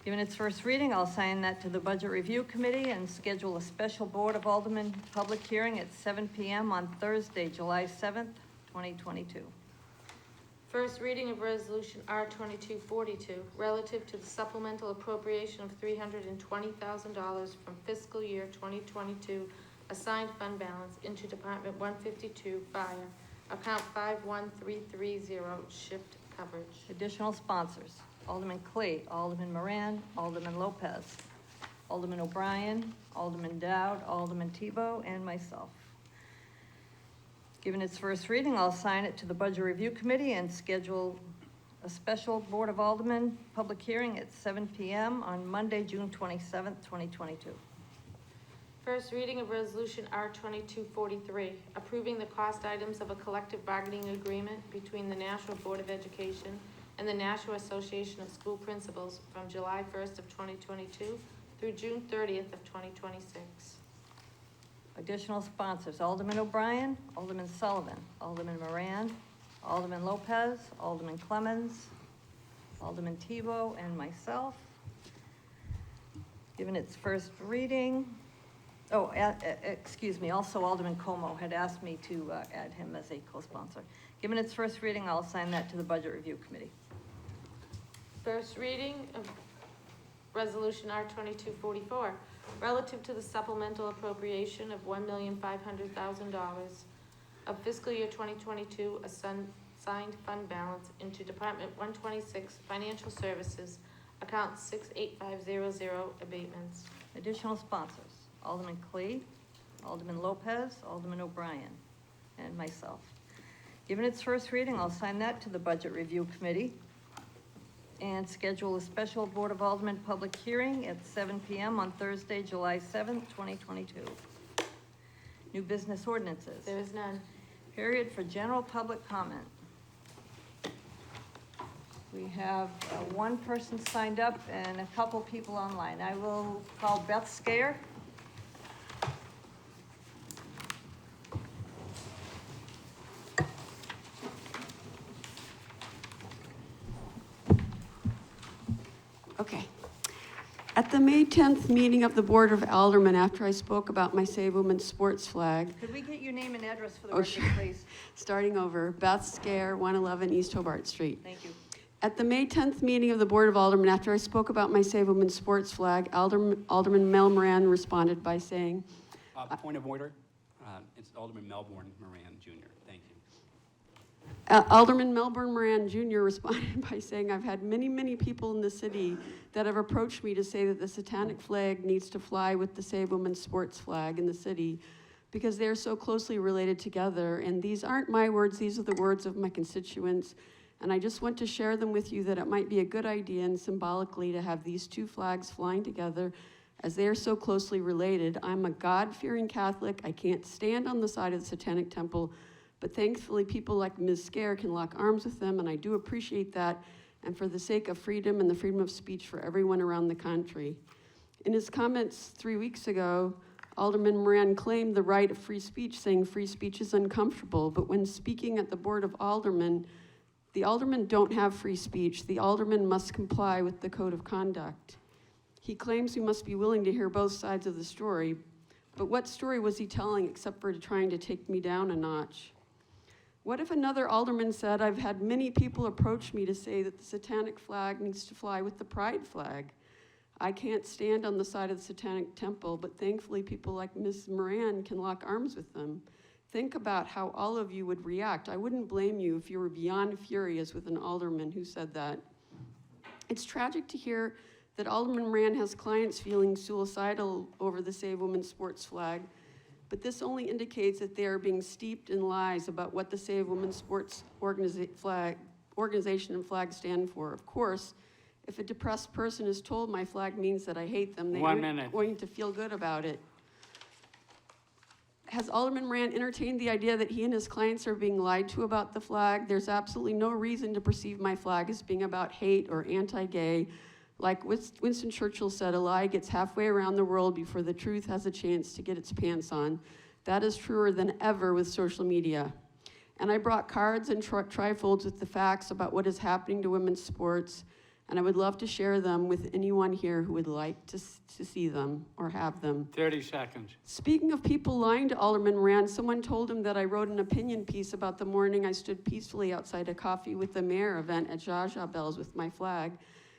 Given its first reading, I'll assign that to the Budget Review Committee and schedule a special Board of Aldermen public hearing at 7 p.m. on Thursday, July 7th, 2022. First reading of Resolution R-2242, relative to the supplemental appropriation of $320,000 from fiscal year 2022 assigned fund balance into Department 152 Fire, account 51330 Shift Coverage. Additional sponsors, Alderman Clee, Alderman Moran, Alderman Lopez, Alderman O'Brien, Alderman Dowd, Alderman Tebow, and myself. Given its first reading, I'll assign it to the Budget Review Committee and schedule a special Board of Aldermen public hearing at 7 p.m. on Monday, June 27th, 2022. First reading of Resolution R-2243, approving the cost items of a collective bargaining agreement between the National Board of Education and the National Association of School Principals from July 1st of 2022 through June 30th of 2026. Additional sponsors, Alderman O'Brien, Alderman Sullivan, Alderman Moran, Alderman Lopez, Alderman Clemmons, Alderman Tebow, and myself. Given its first reading, excuse me, also Alderman Como had asked me to add him as a co-sponsor. Given its first reading, I'll assign that to the Budget Review Committee. First reading of Resolution R-2244, relative to the supplemental appropriation of $1,500,000 of fiscal year 2022 assigned fund balance into Department 126 Financial Services, account 68500 Abatements. Additional sponsors, Alderman Clee, Alderman Lopez, Alderman O'Brien, and myself. Given its first reading, I'll sign that to the Budget Review Committee and schedule a special Board of Aldermen public hearing at 7 p.m. on Thursday, July 7th, 2022. New business ordinances. There is none. Period for general public comment. We have one person signed up and a couple people online. I will call Beth Scare. Okay. At the May 10th meeting of the Board of Aldermen, after I spoke about my Save Women's sports flag, Could we get your name and address for the Oh, record, sure. please? starting over, Beth Scare, 111 East Hobart Street. Thank you. At the May 10th meeting of the Board of Aldermen, after I spoke about my Save Women's sports flag, Alderman Mel Moran responded by saying, Point of order, it's Alderman Melbourne Moran Jr. Thank you. Alderman Melbourne Moran Jr. responded by saying, I've had many, many people in the city that have approached me to say that the satanic flag needs to fly with the Save Women's sports flag in the city because they're so closely related together. And these aren't my words, these are the words of my constituents. And I just want to share them with you that it might be a good idea and symbolically to have these two flags flying together as they are so closely related. I'm a God-fearing Catholic. I can't stand on the side of the Satanic Temple, but thankfully people like Ms. Scare can lock arms with them, and I do appreciate that, and for the sake of freedom and the freedom of speech for everyone around the country. In his comments 3 weeks ago, Alderman Moran claimed the right of free speech, saying free speech is uncomfortable, but when speaking at the Board of Aldermen, the aldermen don't have free speech. The aldermen must comply with the code of conduct. He claims we must be willing to hear both sides of the story, but what story was he telling except for trying to take me down a notch? What if another alderman said, I've had many people approach me to say that the satanic flag needs to fly with the pride flag. I can't stand on the side of the Satanic Temple, but thankfully people like Ms. Moran can lock arms with them. Think about how all of you would react. I wouldn't blame you if you were beyond furious with an alderman who said that. It's tragic to hear that Alderman Moran has clients feeling suicidal over the Save Women's sports flag, but this only indicates that they are being steeped in lies about what the Save Women's sports organization and flag stand for. Of course, if a depressed person is told my flag means that I hate them, they aren't going to feel good about it. Has Alderman Moran entertained the idea that he and his clients are being lied to about the flag? There's absolutely no reason to perceive my flag as being about hate or anti-gay. Like Winston Churchill said, a lie gets halfway around the world before the truth has a chance to get its pants on. That is truer than ever with social media. And I brought cards and trifolds with the facts about what is happening to women's sports, and I would love to share them with anyone here who would like to see them or have them. 30 seconds. Speaking of people lying to Alderman Moran, someone told him that I wrote an opinion piece about the morning I stood peacefully outside a coffee with the mayor event at Zsa Zsa Bells with my flag.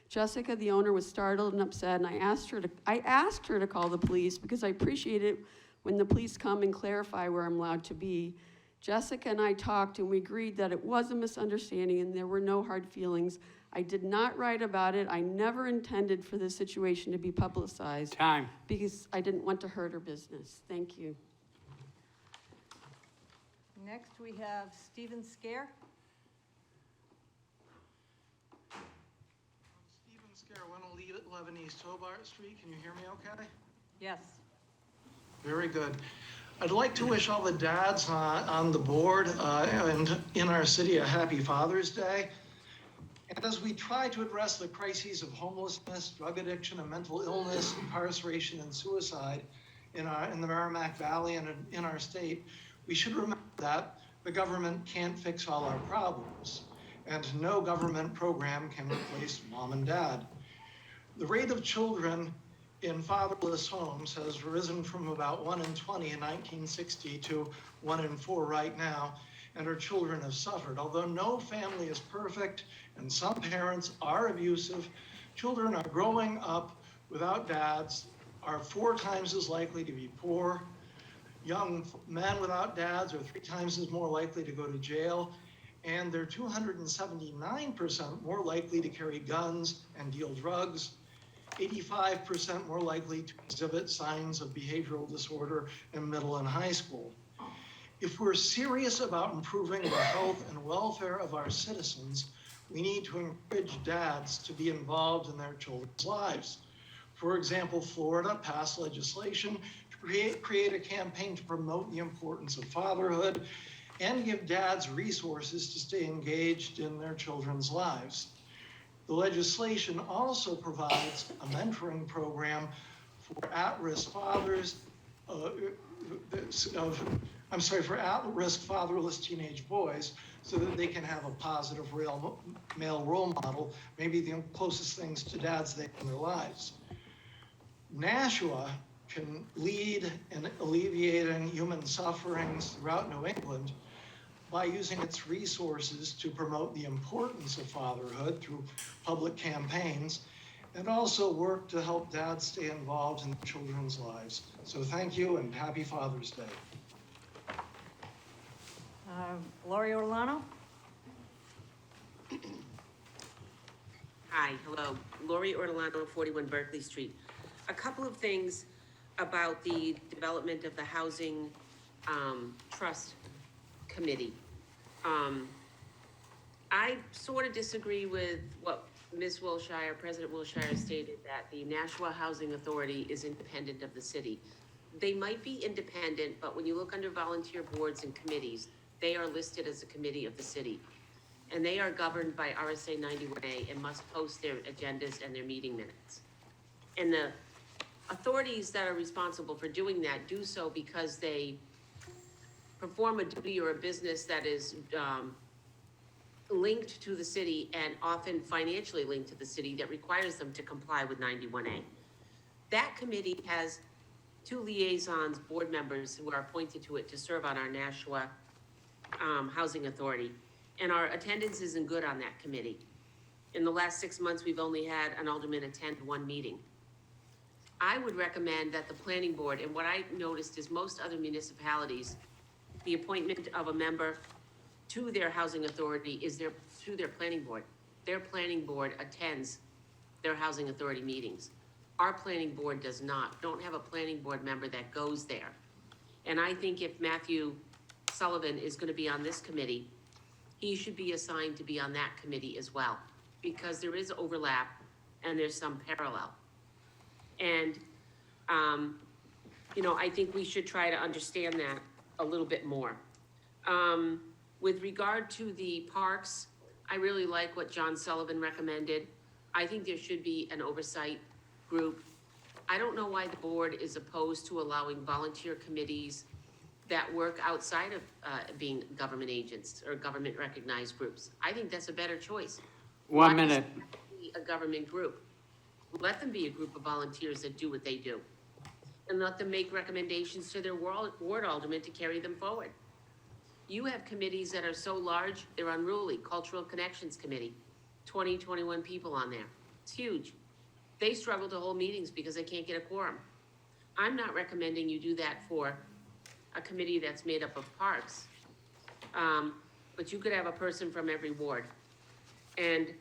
Jessica, the owner, was startled and upset, and I asked her to call the police because I appreciate it when the police come and clarify where I'm allowed to be. Jessica and I talked, and we agreed that it was a misunderstanding and there were no hard feelings. I did not write about it. I never intended for this situation to be publicized. Time. Because I didn't want to hurt her business. Thank you. Next, we have Stephen Scare. Stephen Scare, 111 East Hobart Street. Can you hear me okay? Yes. Very good. I'd like to wish all the dads on the board and in our city a happy Father's Day. And as we try to address the crises of homelessness, drug addiction, and mental illness, incarceration, and suicide in the Merrimack Valley and in our state, we should remember that the government can't fix all our problems, and no government program can replace mom and dad. The rate of children in fatherless homes has risen from about 1 in 20 in 1960 to 1 in 4 right now, and our children have suffered. Although no family is perfect and some parents are abusive, children are growing up without dads, are 4 times as likely to be poor. Young men without dads are 3 times as more likely to go to jail, and they're 279% more likely to carry guns and deal drugs. 85% more likely to exhibit signs of behavioral disorder in middle and high school. If we're serious about improving the health and welfare of our citizens, we need to encourage dads to be involved in their children's lives. For example, Florida passed legislation to create a campaign to promote the importance of fatherhood and give dads resources to stay engaged in their children's lives. The legislation also provides a mentoring program for at-risk fathers, for at-risk fatherless teenage boys, so that they can have a positive male role model, maybe the closest things to dads they have in their lives. Nashua can lead in alleviating human sufferings throughout New England by using its resources to promote the importance of fatherhood through public campaigns, and also work to help dads stay involved in children's lives. So thank you and happy Father's Day. Lori Orlano? Hi, hello. Lori Ortolano, 41 Berkeley Street. A couple of things about the development of the Housing Trust Committee. I sort of disagree with what Ms. Wilshire, President Wilshire stated, that the Nashua Housing Authority is independent of the city. They might be independent, but when you look under volunteer boards and committees, they are listed as a committee of the city. And they are governed by RSA 91A and must post their agendas and their meeting minutes. And the authorities that are responsible for doing that do so because they perform a duty or a business that is linked to the city and often financially linked to the city that requires them to comply with 91A. That committee has 2 liaisons, board members who are appointed to it to serve on our Nashua Housing Authority. And our attendance isn't good on that committee. In the last 6 months, we've only had an alderman attend 1 meeting. I would recommend that the planning board, and what I noticed is most other municipalities, the appointment of a member to their housing authority is through their planning board. Their planning board attends their housing authority meetings. Our planning board does not. Don't have a planning board member that goes there. And I think if Matthew Sullivan is going to be on this committee, he should be assigned to be on that committee as well, because there is overlap and there's some parallel. And, I think we should try to understand that a little bit more. With regard to the parks, I really like what John Sullivan recommended. I think there should be an oversight group. I don't know why the board is opposed to allowing volunteer committees that work outside of being government agents or government recognized groups. I think that's a better choice. 1 minute. Be a government group. Let them be a group of volunteers that do what they do. And let them make recommendations to their ward aldermen to carry them forward. You have committees that are so large, they're unruly. Cultural Connections Committee, 20, 21 people on there. It's huge. They struggle to hold meetings because they can't get a quorum. I'm not recommending you do that for a committee that's made up of parks. But you could have a person from every ward. And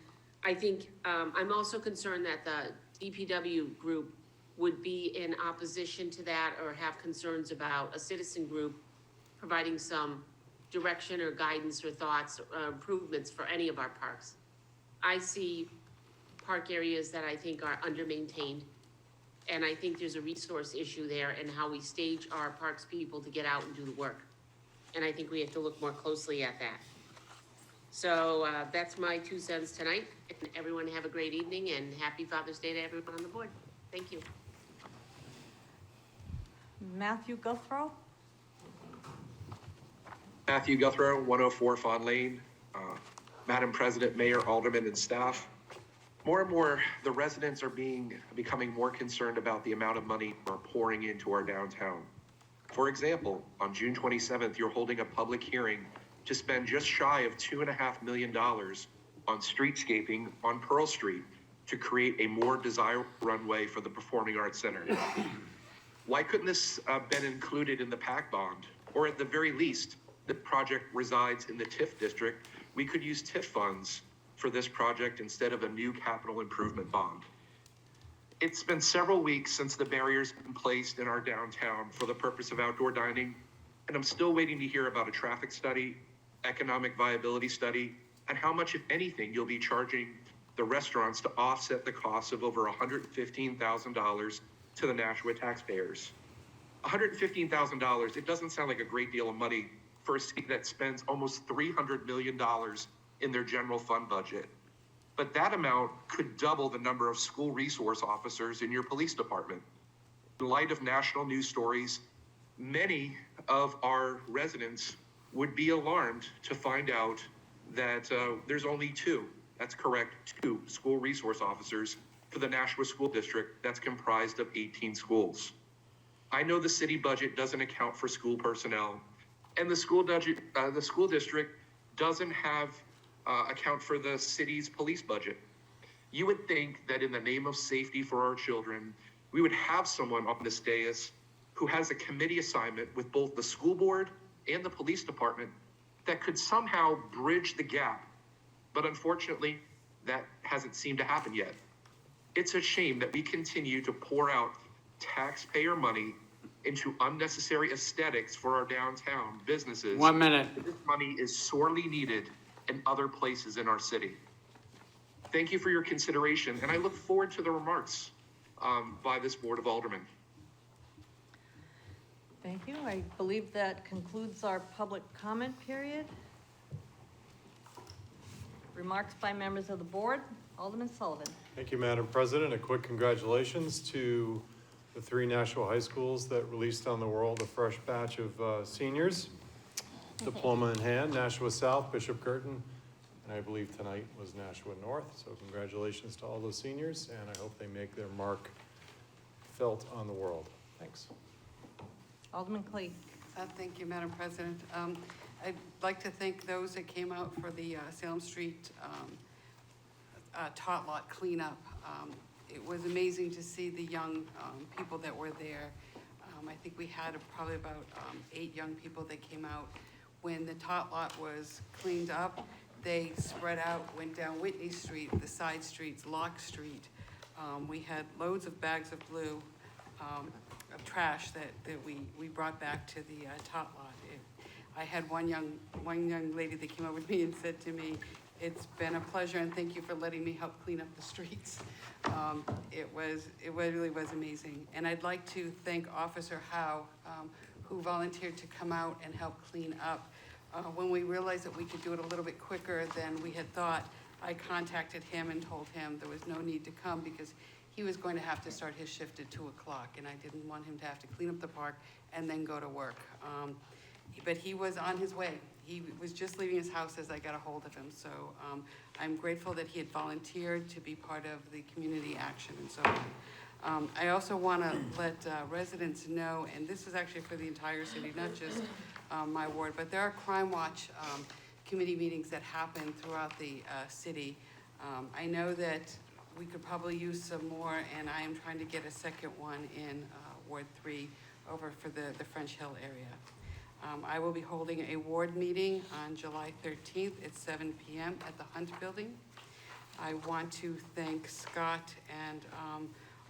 I think, I'm also concerned that the DPW group would be in opposition to that or have concerns about a citizen group providing some direction or guidance or thoughts or improvements for any of our parks. I see park areas that I think are under-maintained, and I think there's a resource issue there in how we stage our parks people to get out and do the work. And I think we have to look more closely at that. So that's my 2 cents tonight. And everyone have a great evening and happy Father's Day to everyone on the board. Thank you. Matthew Guthrow? Matthew Guthrow, 104 Fawn Lane. Madam President, Mayor, Aldermen, and staff. More and more, the residents are becoming more concerned about the amount of money we're pouring into our downtown. For example, on June 27th, you're holding a public hearing to spend just shy of $2.5 million on streetscaping on Pearl Street to create a more desirable runway for the Performing Arts Center. Why couldn't this been included in the PAC bond? Or at the very least, the project resides in the TIF district. We could use TIF funds for this project instead of a new capital improvement bond. It's been several weeks since the barriers have been placed in our downtown for the purpose of outdoor dining, and I'm still waiting to hear about a traffic study, economic viability study, and how much, if anything, you'll be charging the restaurants to offset the costs of over $115,000 to the Nashua taxpayers. $115,000, it doesn't sound like a great deal of money for a city that spends almost $300 million in their general fund budget. But that amount could double the number of school resource officers in your police department. In light of national news stories, many of our residents would be alarmed to find out that there's only two, that's correct, two school resource officers for the Nashua School District that's comprised of 18 schools. I know the city budget doesn't account for school personnel, and the school district doesn't have account for the city's police budget. You would think that in the name of safety for our children, we would have someone on this dais who has a committee assignment with both the school board and the police department that could somehow bridge the gap. But unfortunately, that hasn't seemed to happen yet. It's a shame that we continue to pour out taxpayer money into unnecessary aesthetics for our downtown businesses. 1 minute. This money is sorely needed in other places in our city. Thank you for your consideration, and I look forward to the remarks by this Board of Aldermen. Thank you. I believe that concludes our public comment period. Remarks by members of the board. Alderman Sullivan. Thank you, Madam President. A quick congratulations to the 3 Nashua high schools that released on the world a fresh batch of seniors. Diploma in hand, Nashua South, Bishop Curtin, and I believe tonight was Nashua North. So congratulations to all those seniors, and I hope they make their mark felt on the world. Thanks. Alderman Clee. Thank you, Madam President. I'd like to thank those that came out for the Salem Street tot lot cleanup. It was amazing to see the young people that were there. I think we had probably about 8 young people that came out. When the tot lot was cleaned up, they spread out, went down Whitney Street, the side streets, Locke Street. We had loads of bags of blue, of trash that we brought back to the tot lot. I had one young lady that came over to me and said to me, "It's been a pleasure and thank you for letting me help clean up the streets." It really was amazing. And I'd like to thank Officer Howe, who volunteered to come out and help clean up. When we realized that we could do it a little bit quicker than we had thought, I contacted him and told him there was no need to come because he was going to have to start his shift at 2 o'clock, and I didn't want him to have to clean up the park and then go to work. But he was on his way. He was just leaving his house as I got a hold of him. So I'm grateful that he had volunteered to be part of the community action and so on. I also want to let residents know, and this is actually for the entire city, not just my ward, but there are Crime Watch committee meetings that happen throughout the city. I know that we could probably use some more, and I am trying to get a second one in Ward 3 over for the French Hill area. I will be holding a ward meeting on July 13th at 7 p.m. at the Hunt Building. I want to thank Scott and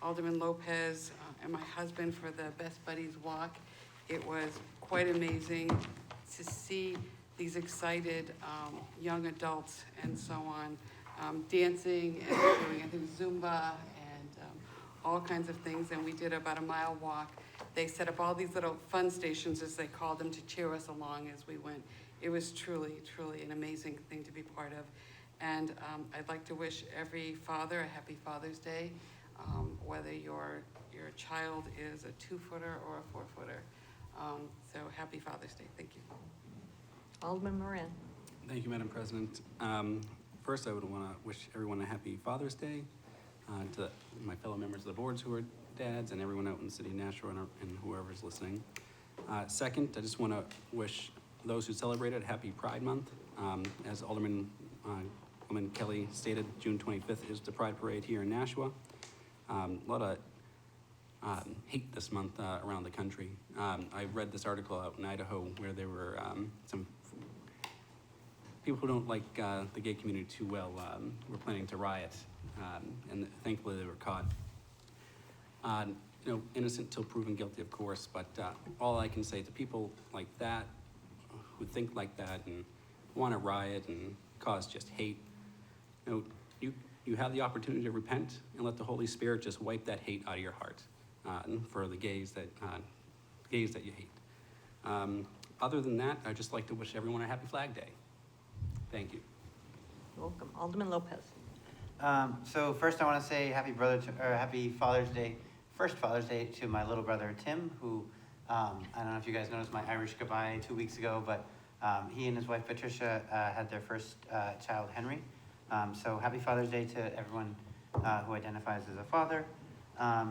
Alderman Lopez and my husband for the Best Buddies Walk. It was quite amazing to see these excited young adults and so on dancing and doing, I think, Zumba and all kinds of things. And we did about a mile walk. They set up all these little fun stations, as they called them, to cheer us along as we went. It was truly, truly an amazing thing to be part of. And I'd like to wish every father a happy Father's Day, whether your child is a 2-footer or a 4-footer. So happy Father's Day. Thank you. Alderman Moran. Thank you, Madam President. First, I would want to wish everyone a happy Father's Day, to my fellow members of the boards who are dads and everyone out in the city of Nashua and whoever's listening. Second, I just want to wish those who celebrated Happy Pride Month. As Alderman Kelly stated, June 25th is the Pride Parade here in Nashua. A lot of hate this month around the country. I read this article out in Idaho where there were some people who don't like the gay community too well were planning to riot, and thankfully they were caught. Innocent till proven guilty, of course, but all I can say to people like that, who think like that and want to riot and cause just hate, you have the opportunity to repent and let the Holy Spirit just wipe that hate out of your heart for the gays that you hate. Other than that, I'd just like to wish everyone a happy Flag Day. Thank you. Welcome. Alderman Lopez. So first I want to say happy Father's Day, first Father's Day to my little brother Tim, who, I don't know if you guys noticed my Irish goodbye 2 weeks ago, but he and his wife Patricia had their first child, Henry. So happy Father's Day to everyone who identifies as a father. I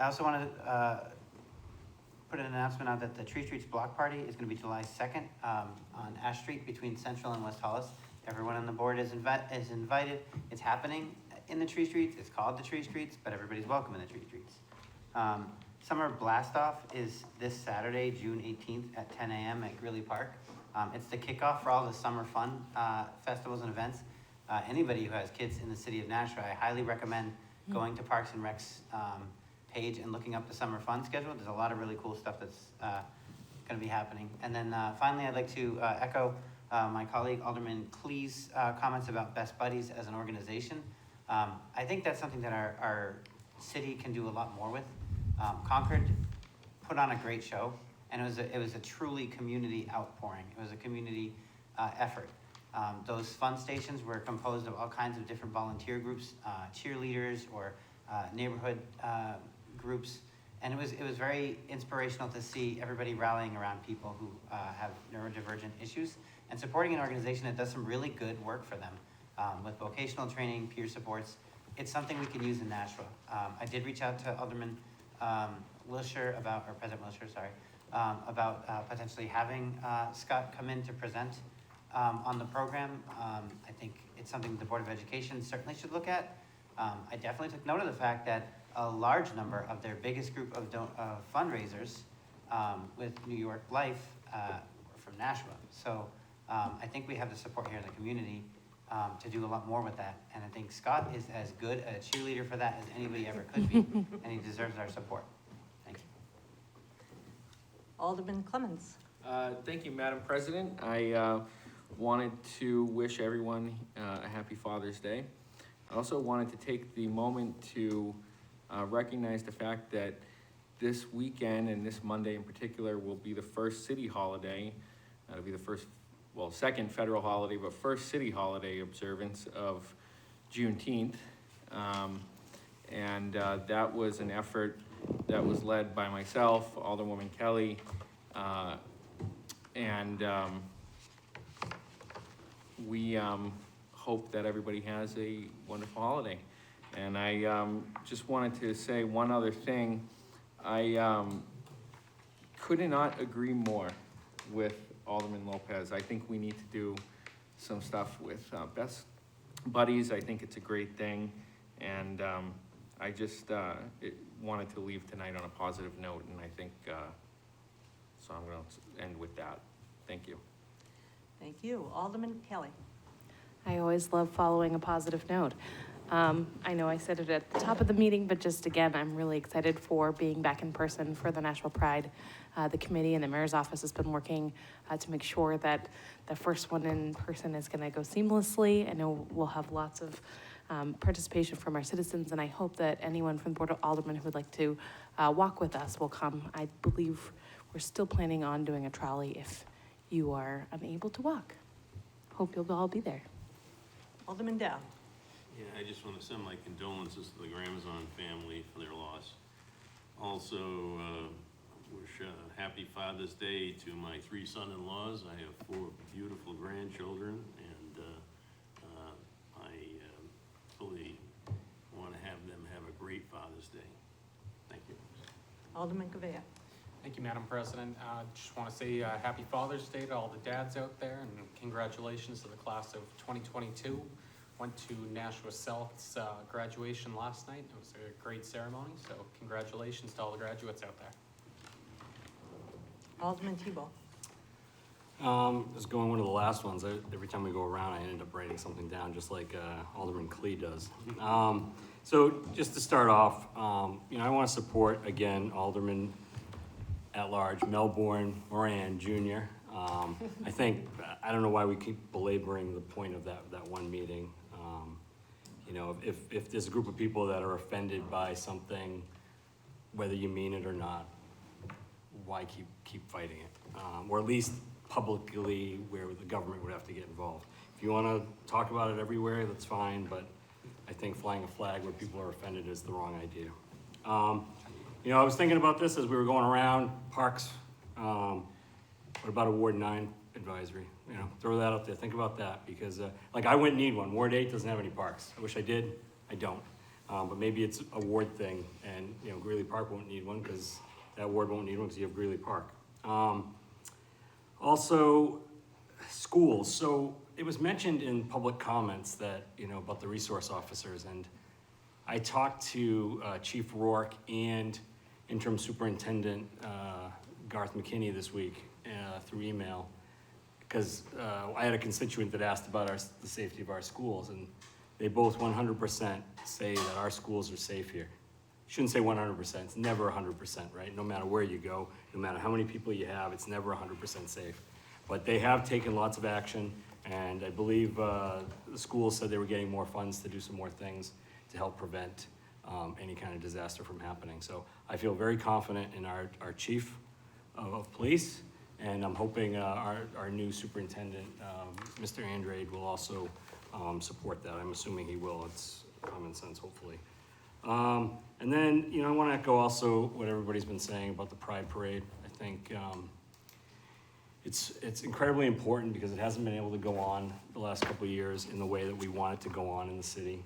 also want to put an announcement out that the Tree Streets Block Party is going to be July 2nd on Ash Street between Central and West Hollis. Everyone on the board is invited. It's happening in the Tree Streets. It's called the Tree Streets, but everybody's welcome in the Tree Streets. Summer Blast Off is this Saturday, June 18th at 10 a.m. at Greeley Park. It's the kickoff for all the summer fun festivals and events. Anybody who has kids in the city of Nashua, I highly recommend going to Parks and Rec's page and looking up the summer fun schedule. There's a lot of really cool stuff that's going to be happening. And then finally, I'd like to echo my colleague Alderman Klee's comments about Best Buddies as an organization. I think that's something that our city can do a lot more with. Concord put on a great show, and it was a truly community outpouring. It was a community effort. Those fun stations were composed of all kinds of different volunteer groups, cheerleaders or neighborhood groups, and it was very inspirational to see everybody rallying around people who have neurodivergent issues and supporting an organization that does some really good work for them with vocational training, peer supports. It's something we can use in Nashua. I did reach out to Alderman Wilshire President Wilshire, sorry, about potentially having Scott come in to present on the program. I think it's something the Board of Education certainly should look at. I definitely took note of the fact that a large number of their biggest group of fundraisers with New York Life were from Nashua. So I think we have the support here in the community to do a lot more with that. And I think Scott is as good a cheerleader for that as anybody ever could be, and he deserves our support. Thank you. Alderman Clemens. Thank you, Madam President. I wanted to wish everyone a happy Father's Day. I also wanted to take the moment to recognize the fact that this weekend and this Monday in particular will be the first city holiday. It'll be the second federal holiday, but first city holiday observance of Juneteenth. That was an effort that was led by myself, Alderwoman Kelly, we hope that everybody has a wonderful holiday. And I just wanted to say one other thing. I could not agree more with Alderman Lopez. I think we need to do some stuff with Best Buddies. I think it's a great thing. And I just wanted to leave tonight on a positive note, and I think, so I'm going to end with that. Thank you. Thank you. Alderman Kelly. I always love following a positive note. I know I said it at the top of the meeting, but just again, I'm really excited for being back in person for the National Pride. The committee and the mayor's office has been working to make sure that the first one in person is going to go seamlessly. I know we'll have lots of participation from our citizens, and I hope that anyone from the Board of Aldermen who would like to walk with us will come. I believe we're still planning on doing a trolley if you are unable to walk. Hope you'll all be there. Alderman Dow. Yeah, I just want to send my condolences to the Gramazon family for their loss. Also, wish a happy Father's Day to my 3 son-in-laws. I have 4 beautiful grandchildren, and I fully want to have them have a great Father's Day. Thank you. Alderman Govea. Thank you, Madam President. Just want to say happy Father's Day to all the dads out there, and congratulations to the class of 2022. Went to Nashua South's graduation last night. It was a great ceremony, so congratulations to all the graduates out there. Alderman Tebow. Just going one of the last ones. Every time we go around, I end up writing something down, just like Alderman Clee does. So just to start off, you know, I want to support, again, Alderman at large, Melbourne Moran Jr. I think, I don't know why we keep belaboring the point of that one meeting. You know, if there's a group of people that are offended by something, whether you mean it or not, why keep fighting it? Or at least publicly, where the government would have to get involved. If you want to talk about it everywhere, that's fine, but I think flying a flag where people are offended is the wrong idea. You know, I was thinking about this as we were going around parks. What about a Ward 9 advisory? You know, throw that out there. Think about that, because like I wouldn't need one. Ward 8 doesn't have any parks. I wish I did. I don't. But maybe it's a ward thing, and you know, Greeley Park won't need one because that ward won't need one because you have Greeley Park. Also, schools. So it was mentioned in public comments that, you know, about the resource officers, and I talked to Chief Rourke and Interim Superintendent Garth McKinney this week through email, because I had a constituent that asked about the safety of our schools, and they both 100% say that our schools are safe here. Shouldn't say 100%, it's never 100%, right? No matter where you go, no matter how many people you have, it's never 100% safe. But they have taken lots of action, and I believe the schools said they were getting more funds to do some more things to help prevent any kind of disaster from happening. So I feel very confident in our chief of police, and I'm hoping our new superintendent, Mr. Andrade, will also support that. I'm assuming he will. It's common sense, hopefully. And then, you know, I want to echo also what everybody's been saying about the Pride Parade. I think it's incredibly important because it hasn't been able to go on the last couple of years in the way that we want it to go on in the city.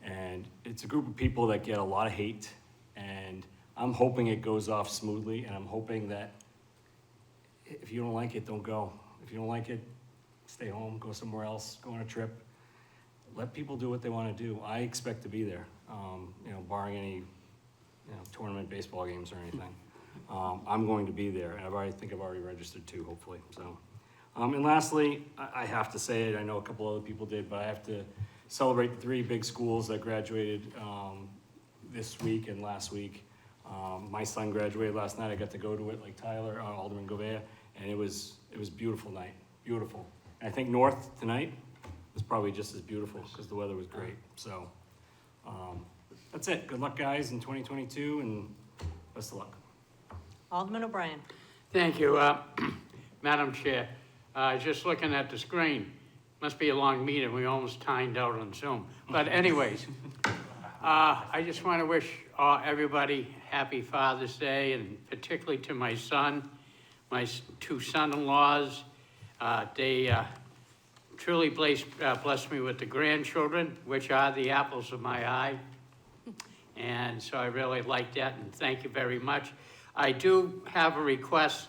And it's a group of people that get a lot of hate, and I'm hoping it goes off smoothly, and I'm hoping that if you don't like it, don't go. If you don't like it, stay home, go somewhere else, go on a trip. Let people do what they want to do. I expect to be there, you know, barring any, you know, tournament baseball games or anything. I'm going to be there, and I think I've already registered too, hopefully. So, and lastly, I have to say it. I know a couple other people did, but I have to celebrate the 3 big schools that graduated this week and last week. My son graduated last night. I got to go to it, like Tyler, Alderman Govea, and it was a beautiful night, beautiful. And I think North tonight was probably just as beautiful because the weather was great. So that's it. Good luck, guys, in 2022, and best of luck. Alderman O'Brien. Thank you, Madam Chair. Just looking at the screen, must be a long meeting. We almost timed out on Zoom. But anyways, I just want to wish everybody happy Father's Day, and particularly to my son, my 2 son-in-laws. They truly blessed me with the grandchildren, which are the apples of my eye. And so I really like that, and thank you very much. I do have a request,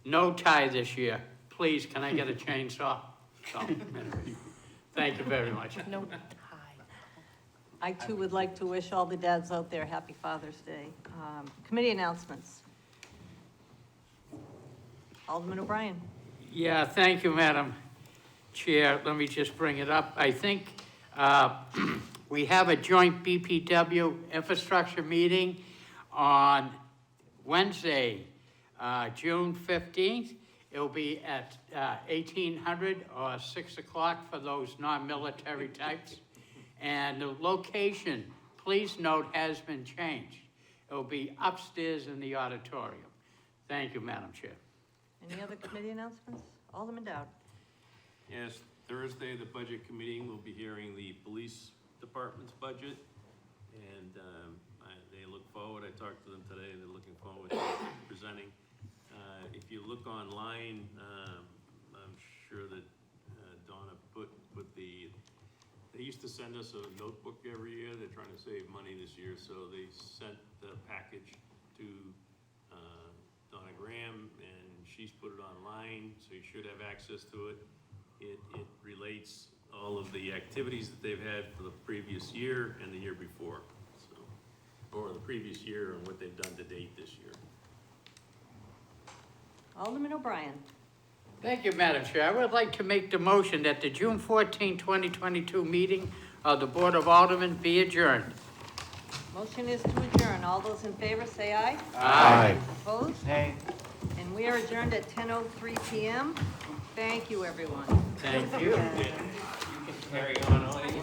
no tie this year. Please, can I get a chainsaw? So, thank you very much. No tie. I too would like to wish all the dads out there happy Father's Day. Committee announcements. Alderman O'Brien. Yeah, thank you, Madam Chair. Let me just bring it up. I think we have a joint BPW infrastructure meeting on Wednesday, June 15th. It'll be at 1800 or 6 o'clock for those non-military types. And the location, please note, has been changed. It'll be upstairs in the auditorium. Thank you, Madam Chair. Any other committee announcements? Alderman Dowd. Yes, Thursday, the Budget Committee will be hearing the Police Department's budget, and they look forward. I talked to them today, and they're looking forward to presenting. If you look online, I'm sure that Donna put the, they used to send us a notebook every year. They're trying to save money this year, so they sent the package to Donna Graham, and she's put it online, so you should have access to it. It relates all of the activities that they've had for the previous year and the year before, so, or the previous year and what they've done to date this year. Alderman O'Brien. Thank you, Madam Chair. I would like to make the motion that the June 14, 2022 meeting of the Board of Aldermen be adjourned. Motion is to adjourn. All those in favor say aye. Aye. Opposed? Nay. And we are adjourned at 10:03 PM. Thank you, everyone. Thank you. Carry on all you